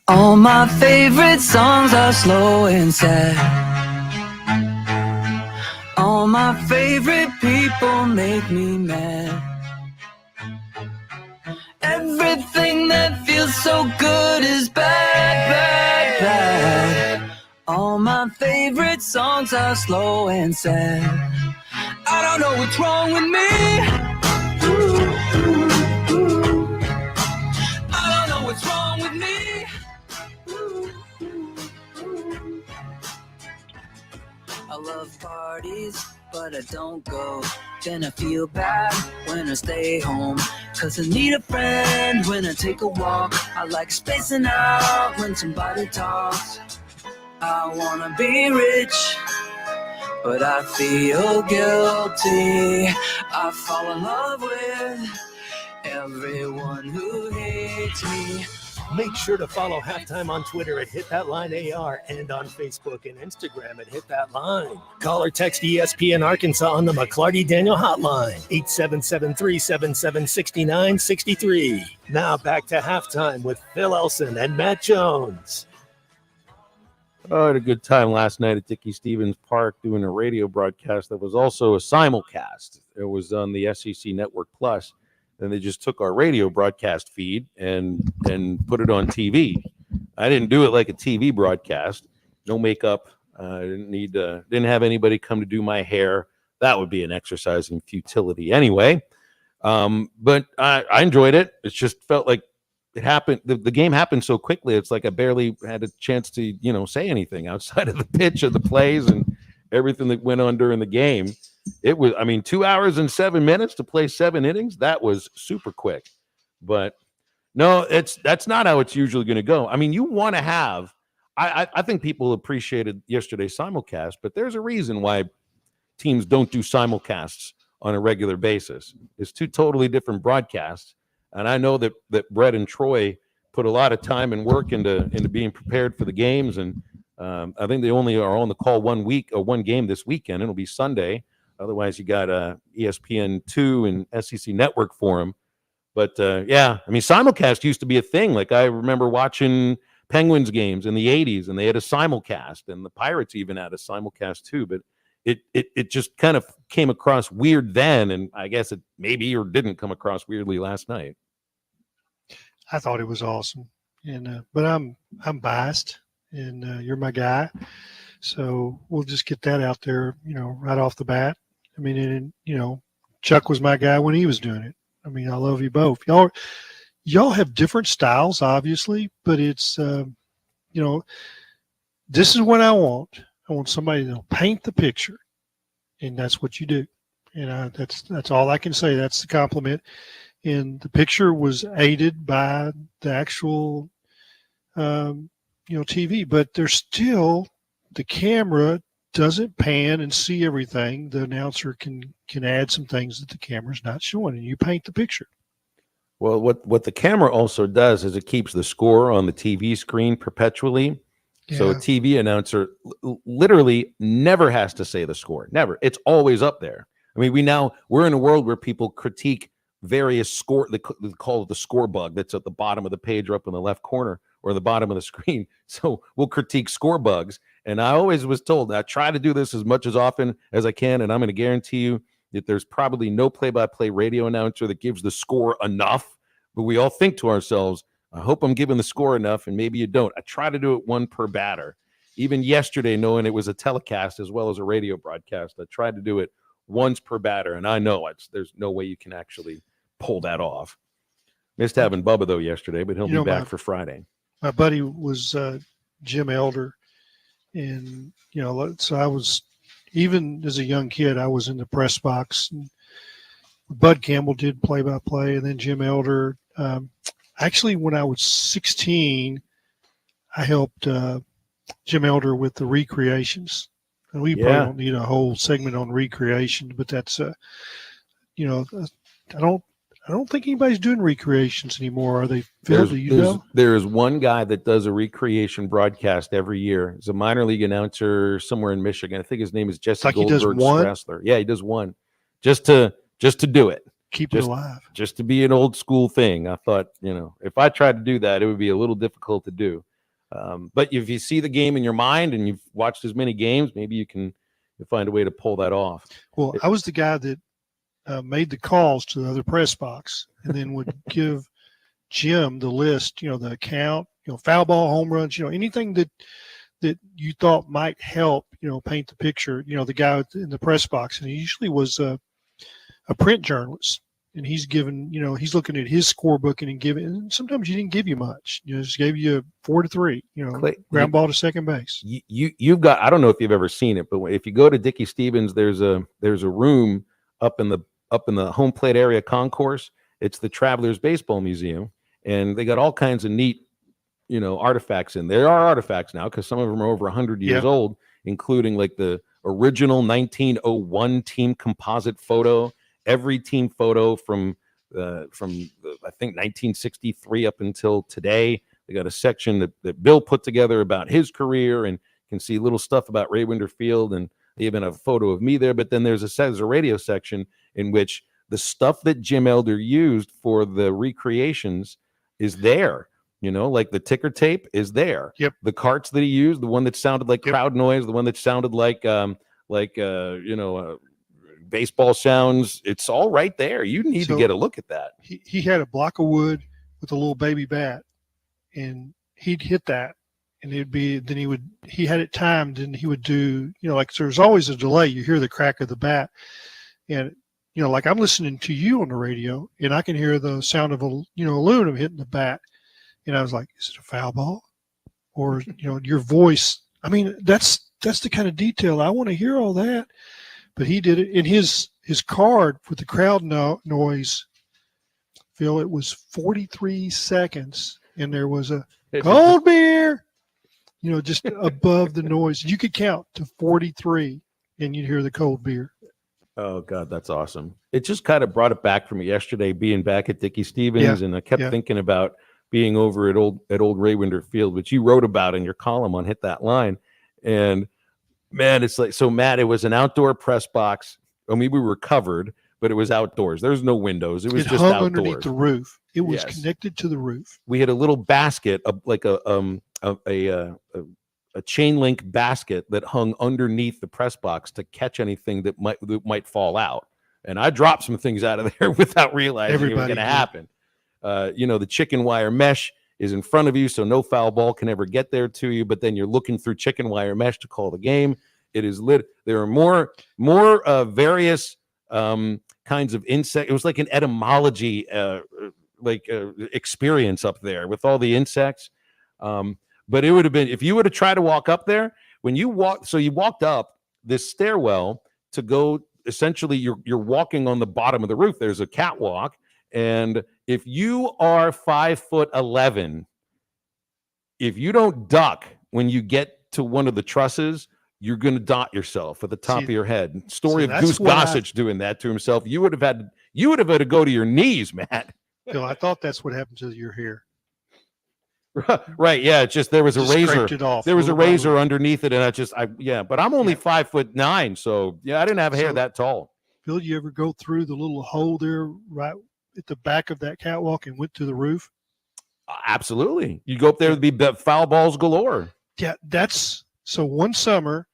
All my favorite songs are slow and sad. All my favorite people make me mad. Everything that feels so good is bad, bad, bad. All my favorite songs are slow and sad. I don't know what's wrong with me. I don't know what's wrong with me. I love parties, but I don't go. Then I feel bad when I stay home, 'cause I need a friend when I take a walk. I like spacing out when somebody talks. I wanna be rich, but I feel guilty. I fall in love with everyone who hates me. Make sure to follow Halftime on Twitter at HitThatLineAR and on Facebook and Instagram at HitThatLine. Call or text ESPN Arkansas on the McClarty Daniel Hotline, 877-377-6963. Now back to Halftime with Phil Elson and Matt Jones. I had a good time last night at Dickey Stevens Park doing a radio broadcast that was also a simulcast. It was on the SEC Network Plus. Then they just took our radio broadcast feed and put it on TV. I didn't do it like a TV broadcast. No makeup. Didn't have anybody come to do my hair. That would be an exercise in futility anyway. But I enjoyed it. It just felt like it happened. The game happened so quickly. It's like I barely had a chance to, say anything outside of the pitch of the plays and everything that went on during the game. It was, 2 hours and 7 minutes to play 7 innings. That was super quick. But no, that's not how it's usually going to go. You want to have, I think people appreciated yesterday's simulcast, but there's a reason why teams don't do simulcasts on a regular basis. It's two totally different broadcasts. And I know that Brett and Troy put a lot of time and work into being prepared for the games. And I think they only are on the call one game this weekend. It'll be Sunday. Otherwise, you got ESPN2 and SEC Network for them. But, simulcast used to be a thing. Like, I remember watching Penguins games in the 80s, and they had a simulcast. And the Pirates even had a simulcast, too. But it just kind of came across weird then, and I guess it maybe or didn't come across weirdly last night. I thought it was awesome. And but I'm biased, and you're my guy, so we'll just get that out there, right off the bat. I mean, and Chuck was my guy when he was doing it. I mean, I love you both. Y'all have different styles, obviously, but it's this is what I want. I want somebody to paint the picture, and that's what you do. And that's all I can say. That's the compliment. And the picture was aided by the actual, TV. But there's still, the camera doesn't pan and see everything. The announcer can add some things that the camera's not showing, and you paint the picture. Well, what the camera also does is it keeps the score on the TV screen perpetually. Yeah. So a TV announcer literally never has to say the score. Never. It's always up there. I mean, we're in a world where people critique various score. They call it the score bug that's at the bottom of the page or up in the left corner or the bottom of the screen. So we'll critique score bugs. And I always was told that I try to do this as often as I can. And I'm going to guarantee you that there's probably no play-by-play radio announcer that gives the score enough. But we all think to ourselves, I hope I'm giving the score enough, and maybe you don't. I try to do it one per batter. Even yesterday, knowing it was a telecast as well as a radio broadcast, I tried to do it once per batter, and I know there's no way you can actually pull that off. Missed having Bubba, though, yesterday, but he'll be back for Friday. My buddy was Jim Elder, and, so I was, even as a young kid, I was in the press box. And Bud Campbell did play-by-play, and then Jim Elder. Actually, when I was 16, I helped Jim Elder with the recreations. And we probably don't need a whole segment on recreation, but that's I don't think anybody's doing recreations anymore. Are they, Phil? Do you know? There is one guy that does a recreation broadcast every year. He's a minor league announcer somewhere in Michigan. I think his name is Jesse Goldberg Stressler. Yeah, he does one just to do it. Keep it alive. Just to be an old school thing. I thought, if I tried to do that, it would be a little difficult to do. But if you see the game in your mind and you've watched as many games, maybe you can find a way to pull that off. Well, I was the guy that made the calls to the other press box and then would give Jim the list, the count, foul ball, home runs, anything that you thought might help, paint the picture, the guy in the press box. And he usually was a print journalist, and he's given, he's looking at his scorebook and giving, and sometimes he didn't give you much, just gave you 4-3, Clay, ground ball to second base. You've got, I don't know if you've ever seen it, but if you go to Dickie Stevens, there's a room up in the home plate area concourse. It's the Travelers Baseball Museum, and they got all kinds of neat, artifacts in there. There are artifacts now because some of them are over 100 years old, including like the original 1901 team composite photo. Every team photo from I think 1963 up until today. They got a section that Bill put together about his career, and can see little stuff about Ray Winder Field, and they even have a photo of me there. But then there's a radio section in which the stuff that Jim Elder used for the recreations is there. Like the ticker tape is there. Yep. The carts that he used, the one that sounded like crowd noise, the one that sounded like baseball sounds, it's all right there. You need to get a look at that. He had a block of wood with a little baby bat, and he'd hit that, and he had it timed, and he would do, like there's always a delay. You hear the crack of the bat, and like I'm listening to you on the radio, and I can hear the sound of aluminum hitting the bat, and I was like, is it a foul ball, or your voice? I mean, that's the kind of detail I want to hear. All that. But he did it in his card with the crowd noise. Phil, it was 43 seconds, and there was a cold beer, just above the noise. You could count to 43, and you'd hear the cold beer. Oh, God, that's awesome. It just kind of brought it back for me yesterday, being back at Dickie Stevens, and I kept thinking about being over at old Ray Winder Field, which you wrote about in your column on Hit That Line. And man, it's like, so Matt, it was an outdoor press box. I mean, we were covered, but it was outdoors. There's no windows. It was just hung outdoors. Underneath the roof. It was connected to the roof. We had a little basket, like a chain link basket that hung underneath the press box to catch anything that might fall out. And I dropped some things out of there without realizing it was going to happen. The chicken wire mesh is in front of you, so no foul ball can ever get there to you. But then you're looking through chicken wire mesh to call the game. It is lit. There are more various kinds of insect. It was like an etymology experience up there with all the insects. But it would have been, if you would have tried to walk up there, when you walked, so you walked up this stairwell to go, essentially you're walking on the bottom of the roof. There's a catwalk. And if you are 5'11", if you don't duck when you get to one of the trusses, you're going to dot yourself at the top of your head. Story of Goose Gossage doing that to himself. You would have had to go to your knees, Matt. Phil, I thought that's what happened to your hair. Right, yeah. It's just there was a razor. There was a razor underneath it, and but I'm only 5'9", so yeah, I didn't have hair that tall. Phil, you ever go through the little hole there right at the back of that catwalk and went to the roof? Absolutely. You go up there, there'd be foul balls galore. Yeah, so one summer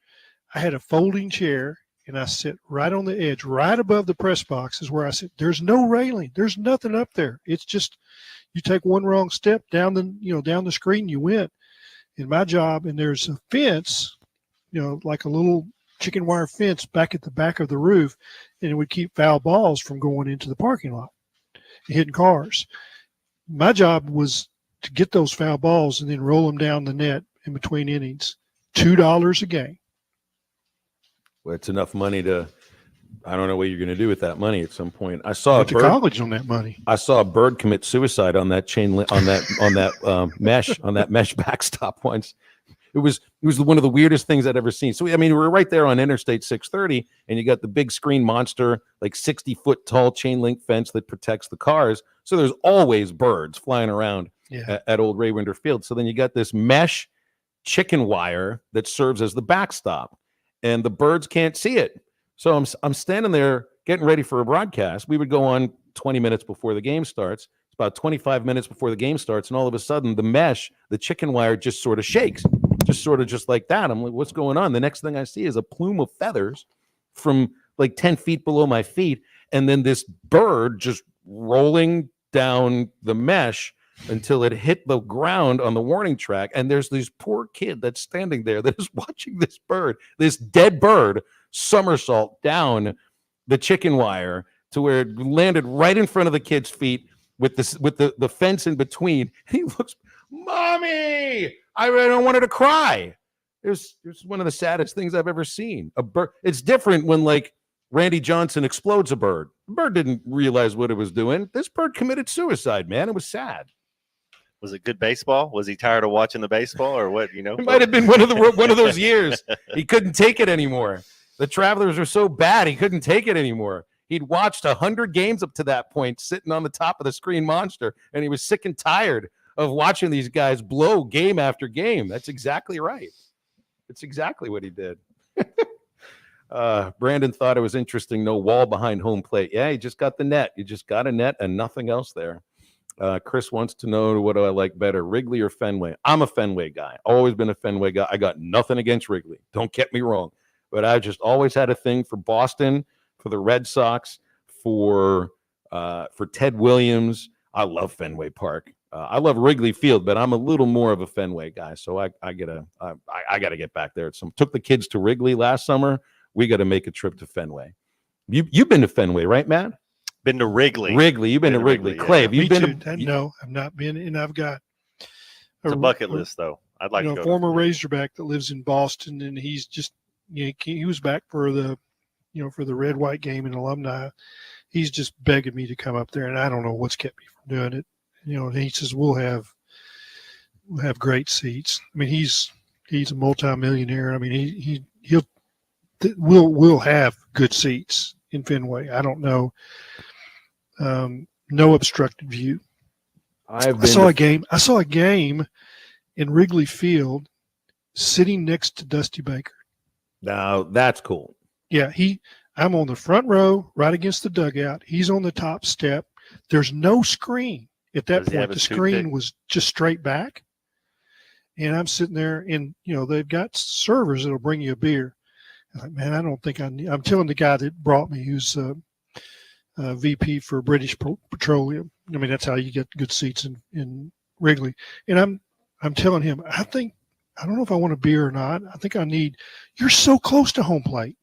I had a folding chair and I sit right on the edge, right above the press box is where I sit. There's no railing. There's nothing up there. It's just you take one wrong step down the screen, you went. In my job, and there's a fence, like a little chicken wire fence back at the back of the roof, and it would keep foul balls from going into the parking lot, hitting cars. My job was to get those foul balls and then roll them down the net in between innings. $2 a game. Well, it's enough money to, I don't know what you're going to do with that money at some point. I saw to college on that money. I saw a bird commit suicide on that mesh backstop once. It was one of the weirdest things I'd ever seen. So, I mean, we're right there on Interstate 630, and you got the big screen monster, like 60-foot tall chain link fence that protects the cars. So there's always birds flying around at Old Raywinder Field. So then you got this mesh chicken wire that serves as the backstop, and the birds can't see it. So I'm standing there getting ready for a broadcast. We would go on 20 minutes before the game starts. It's about 25 minutes before the game starts, and all of a sudden the chicken wire just sort of shakes. Just like that. I'm like, what's going on? The next thing I see is a plume of feathers from like 10 feet below my feet. And then this bird just rolling down the mesh until it hit the ground on the warning track. And there's this poor kid that's standing there that is watching this dead bird, somersault down the chicken wire to where it landed right in front of the kid's feet with the fence in between. He looks, Mommy! I don't want her to cry. It was one of the saddest things I've ever seen. A bird. It's different when like Randy Johnson explodes a bird. The bird didn't realize what it was doing. This bird committed suicide, man. It was sad. Was it good baseball? Was he tired of watching the baseball, or what? It might have been one of those years. He couldn't take it anymore. The Travelers were so bad he couldn't take it anymore. He'd watched 100 games up to that point, sitting on the top of the screen monster, and he was sick and tired of watching these guys blow game after game. That's exactly right. It's exactly what he did. Brandon thought it was interesting. No wall behind home plate. Yeah, he just got the net. You just got a net and nothing else there. Chris wants to know, what do I like better, Wrigley or Fenway? I'm a Fenway guy. Always been a Fenway guy. I got nothing against Wrigley. Don't get me wrong. But I just always had a thing for Boston, for the Red Sox, for Ted Williams. I love Fenway Park. I love Wrigley Field, but I'm a little more of a Fenway guy. So I gotta get back there. Took the kids to Wrigley last summer. We got to make a trip to Fenway. You've been to Fenway, right, Matt? Been to Wrigley. You've been to Wrigley. Clay, have you been to? No, I've not been, and I've got a bucket list though. I'd like to go. Former Razorback that lives in Boston, and he's just he was back for the for the red white game in Alumni. He's just begging me to come up there, and I don't know what's kept me from doing it. And he says we'll have great seats. I mean, he's a multimillionaire. I mean, we'll have good seats in Fenway. I don't know. No obstructed view. I saw a game in Wrigley Field, sitting next to Dusty Baker. Now that's cool. Yeah, I'm on the front row, right against the dugout. He's on the top step. There's no screen. At that point, the screen was just straight back. And I'm sitting there, and, they've got servers that'll bring you a beer. I'm like, man, I don't think I'm telling the guy that brought me, who's VP for British Petroleum. I mean, that's how you get good seats in Wrigley, and I'm telling him, I don't know if I want a beer or not. I think you're so close to home plate.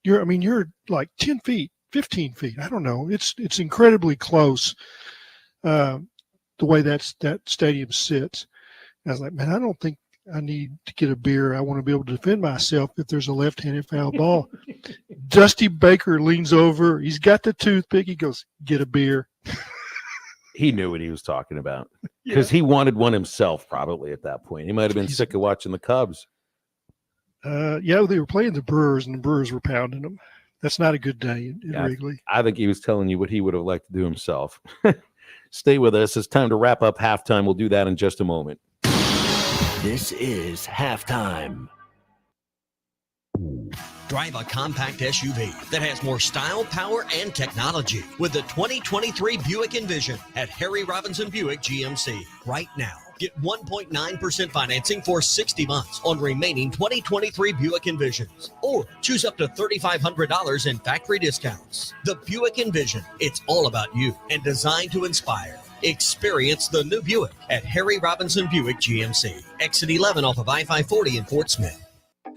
You're like 10 feet, 15 feet. I don't know. It's incredibly close. The way that stadium sits. And I was like, man, I don't think I need to get a beer. I want to be able to defend myself if there's a left-handed foul ball. Dusty Baker leans over. He's got the toothpick. He goes, get a beer. He knew what he was talking about because he wanted one himself probably at that point. He might have been sick of watching the Cubs. Yeah, they were playing the Brewers, and the Brewers were pounding them. That's not a good day in Wrigley. I think he was telling you what he would have liked to do himself. Stay with us. It's time to wrap up halftime. We'll do that in just a moment. This is halftime. Drive a compact SUV that has more style, power, and technology with the 2023 Buick Envision at Harry Robinson Buick GMC. Right now, get 1.9% financing for 60 months on remaining 2023 Buick Envisions. Or choose up to $3,500 in factory discounts. The Buick Envision, it's all about you and designed to inspire. Experience the new Buick at Harry Robinson Buick GMC. Exit 11 off of I-540 in Fort Smith.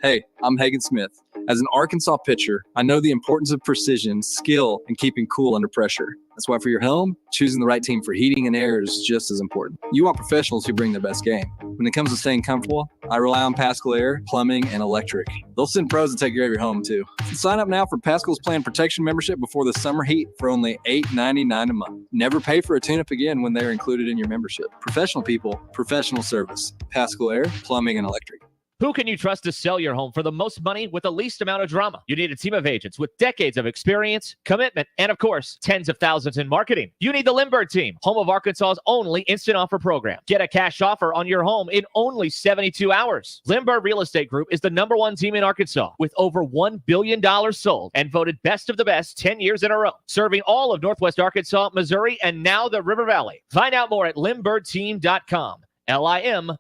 Hey, I'm Hagan Smith. As an Arkansas pitcher, I know the importance of precision, skill, and keeping cool under pressure. That's why for your home, choosing the right team for heating and air is just as important. You want professionals who bring their best game. When it comes to staying comfortable, I rely on Pascal Air, Plumbing, and Electric. They'll send pros to take care of your home, too. Sign up now for Pascal's Planned Protection membership before the summer heat for only $8.99 a month. Never pay for a tune-up again when they're included in your membership. Professional people, professional service. Pascal Air, Plumbing, and Electric. Who can you trust to sell your home for the most money with the least amount of drama? You need a team of agents with decades of experience, commitment, and of course, tens of thousands in marketing. You need the Lindbergh team, home of Arkansas's only instant offer program. Get a cash offer on your home in only 72 hours. Lindbergh Real Estate Group is the #1 team in Arkansas with over $1 billion sold and voted best of the best 10 years in a row, serving all of Northwest Arkansas, Missouri, and now the River Valley. Find out more at lindberghteam.com. LIMBIRD.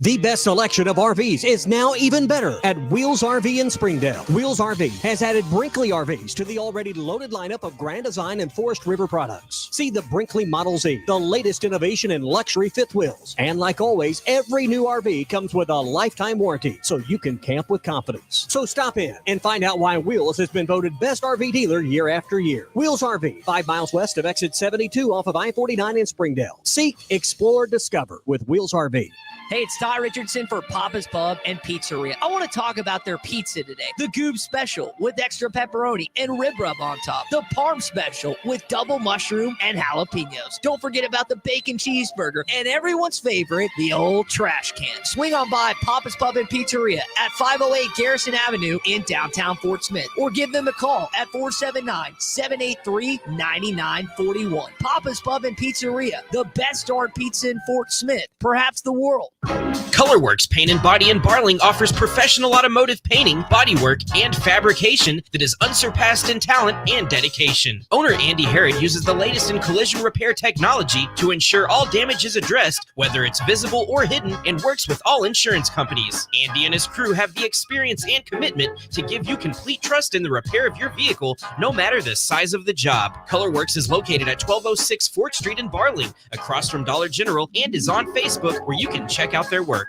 The best selection of RVs is now even better at Wheels RV in Springdale. Wheels RV has added Brinkley RVs to the already loaded lineup of Grand Design and Forest River products. See the Brinkley Model Z, the latest innovation in luxury fifth wheels. And like always, every new RV comes with a lifetime warranty, so you can camp with confidence. So stop in and find out why Wheels has been voted best RV dealer year after year. Wheels RV, 5 miles west of exit 72 off of I-49 in Springdale. Seek, explore, discover with Wheels RV. Hey, it's Ty Richardson for Papa's Pub and Pizzeria. I want to talk about their pizza today. The Goob Special with extra pepperoni and rib rub on top. The Parm Special with double mushroom and jalapenos. Don't forget about the bacon cheeseburger and everyone's favorite, the old trash can. Swing on by Papa's Pub and Pizzeria at 508 Garrison Avenue in downtown Fort Smith, or give them a call at 479-783-9941. Papa's Pub and Pizzeria, the best darn pizza in Fort Smith, perhaps the world. Colorworks Paint and Body in Barling offers professional automotive painting, bodywork, and fabrication that is unsurpassed in talent and dedication. Owner Andy Harrod uses the latest in collision repair technology to ensure all damage is addressed, whether it's visible or hidden, and works with all insurance companies. Andy and his crew have the experience and commitment to give you complete trust in the repair of your vehicle, no matter the size of the job. Colorworks is located at 1206 4th Street in Barling, across from Dollar General, and is on Facebook, where you can check out their work.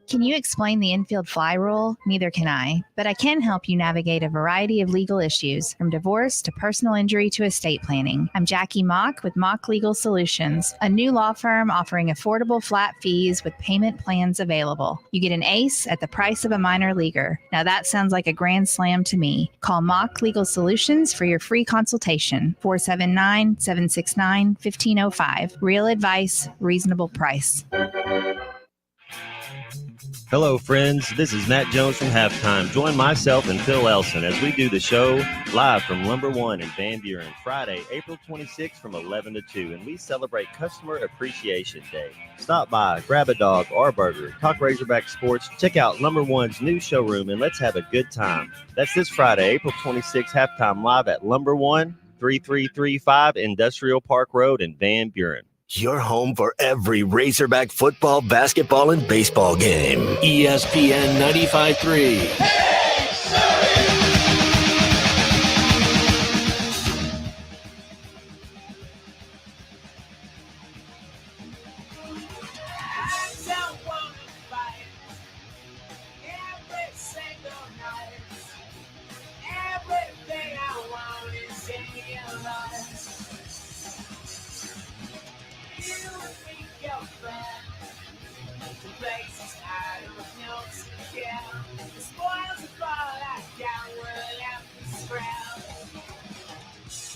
Can you explain the infield fly rule? Neither can I, but I can help you navigate a variety of legal issues, from divorce to personal injury to estate planning. I'm Jackie Mock with Mock Legal Solutions, a new law firm offering affordable flat fees with payment plans available. You get an ace at the price of a minor leaguer. Now that sounds like a grand slam to me. Call Mock Legal Solutions for your free consultation. 479-769-1505. Real advice, reasonable price. Hello, friends. This is Matt Jones from Halftime. Join myself and Phil Elson as we do the show live from Lumber One in Van Buren, Friday, April 26th from 11 to 2, and we celebrate Customer Appreciation Day. Stop by, grab a dog or a burger, talk Razorback sports, check out Lumber One's new showroom, and let's have a good time. That's this Friday, April 26th, Halftime live at Lumber One, 3335 Industrial Park Road in Van Buren. Your home for every Razorback football, basketball, and baseball game. ESPN 95.3.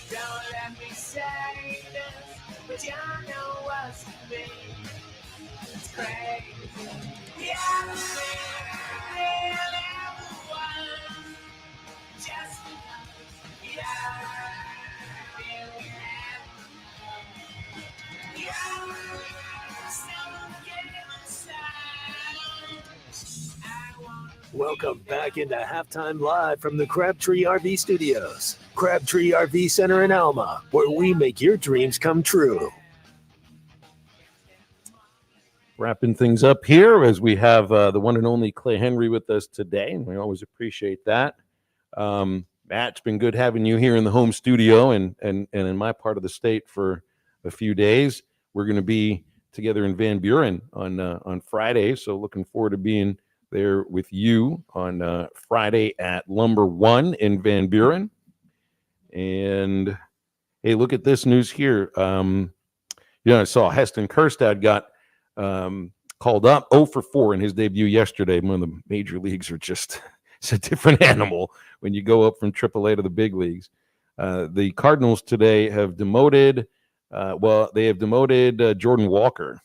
Don't let me say this, but you know what's to me. It's crazy. Yeah, really one. Just yeah, really yeah, someone get inside. I want. Welcome back into Halftime Live from the Crabtree RV Studios. Crabtree RV Center in Alma, where we make your dreams come true. Wrapping things up here as we have the one and only Clay Henry with us today, and we always appreciate that. Matt, it's been good having you here in the home studio and in my part of the state for a few days. We're going to be together in Van Buren on Friday, so looking forward to being there with you on Friday at Lumber One in Van Buren. And hey, look at this news here. I saw Heston Kjerstad got called up 0 for 4 in his debut yesterday. One of the major leagues are just, it's a different animal when you go up from AAA to the big leagues. The Cardinals today have demoted, Jordan Walker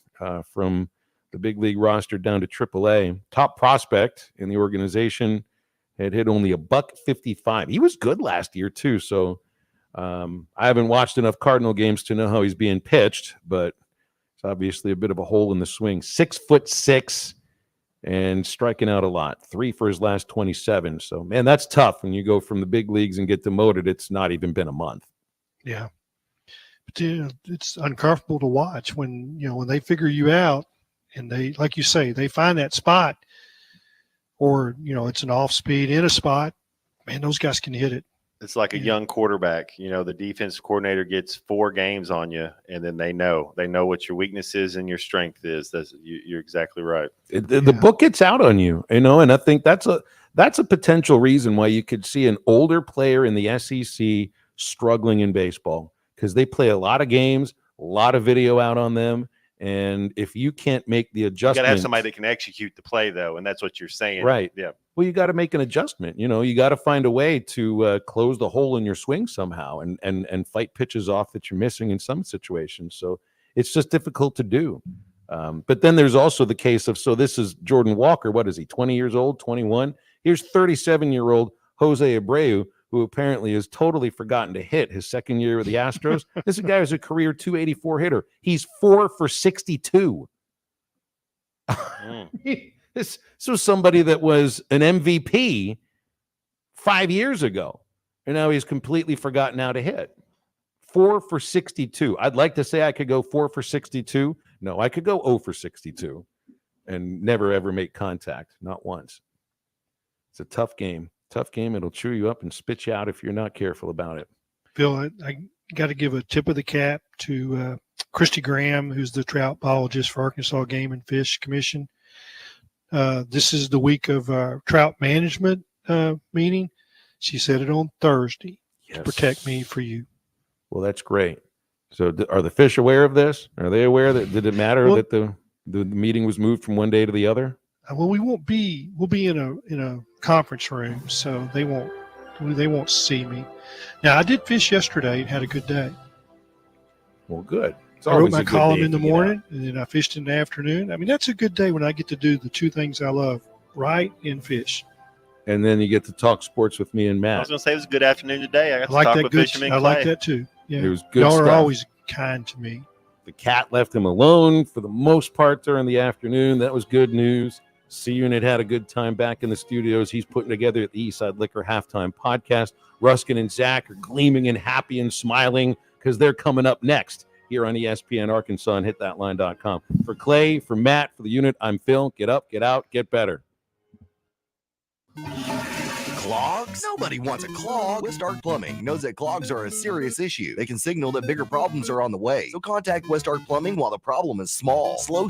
from the big league roster down to AAA. Top prospect in the organization, had hit only $155. He was good last year too. So I haven't watched enough Cardinal games to know how he's being pitched, but it's obviously a bit of a hole in the swing. 6'6" and striking out a lot. 3 for his last 27. So man, that's tough when you go from the big leagues and get demoted. It's not even been a month. Yeah, but it's uncomfortable to watch when they figure you out and they, like you say, they find that spot, or it's an off speed in a spot. Man, those guys can hit it. It's like a young quarterback. The defense coordinator gets 4 games on you, and then they know what your weakness is and your strength is. You're exactly right. The book gets out on you, and I think that's a potential reason why you could see an older player in the SEC struggling in baseball, because they play a lot of games, a lot of video out on them. And if you can't make the adjustment, you got to have somebody that can execute the play, though, and that's what you're saying, right? Yeah. Well, you got to make an adjustment. You got to find a way to close the hole in your swing somehow, and fight pitches off that you're missing in some situations. So it's just difficult to do. But then there's also the case of, so this is Jordan Walker. What is he? 20 years old, 21. Here's 37-year-old Jose Abreu, who apparently has totally forgotten to hit his second year with the Astros. This guy was a career 284 hitter. He's 4 for 62. This was somebody that was an MVP 5 years ago, and now he's completely forgotten how to hit. 4 for 62. I'd like to say I could go 4 for 62. No, I could go 0 for 62 and never, ever make contact. Not once. It's a tough game. Tough game. It'll chew you up and spit you out if you're not careful about it. Phil, I got to give a tip of the cap to Christy Graham, who's the trout biologist for Arkansas Game and Fish Commission. This is the week of trout management meeting. She said it on Thursday to protect me for you. Well, that's great. So are the fish aware of this? Are they aware that, did it matter that the meeting was moved from one day to the other? Well, we'll be in a conference room, so they won't see me. Now, I did fish yesterday and had a good day. Well, good. I wrote my column in the morning, and then I fished in the afternoon. I mean, that's a good day when I get to do the 2 things I love, write and fish. And then you get to talk sports with me and Matt. I was going to say it was a good afternoon today. I got to like talk that with good. Fisherman I Clay. like that too. Yeah, it was good Y'all stuff. are always kind to me. The cat left him alone for the most part during the afternoon. That was good news. C Unit had a good time back in the studios. He's putting together the Eastside Liquor Halftime Podcast. Ruskin and Zach are gleaming and happy and smiling because they're coming up next here on ESPN Arkansas and hitthatline.com. For Clay, for Matt, for the unit, I'm Phil. Get up, get out, get better. Clogs? Nobody wants a clog. West Ark Plumbing knows that clogs are a serious issue. They can signal that bigger problems are on the way. So contact West Ark Plumbing while the problem is small. Slow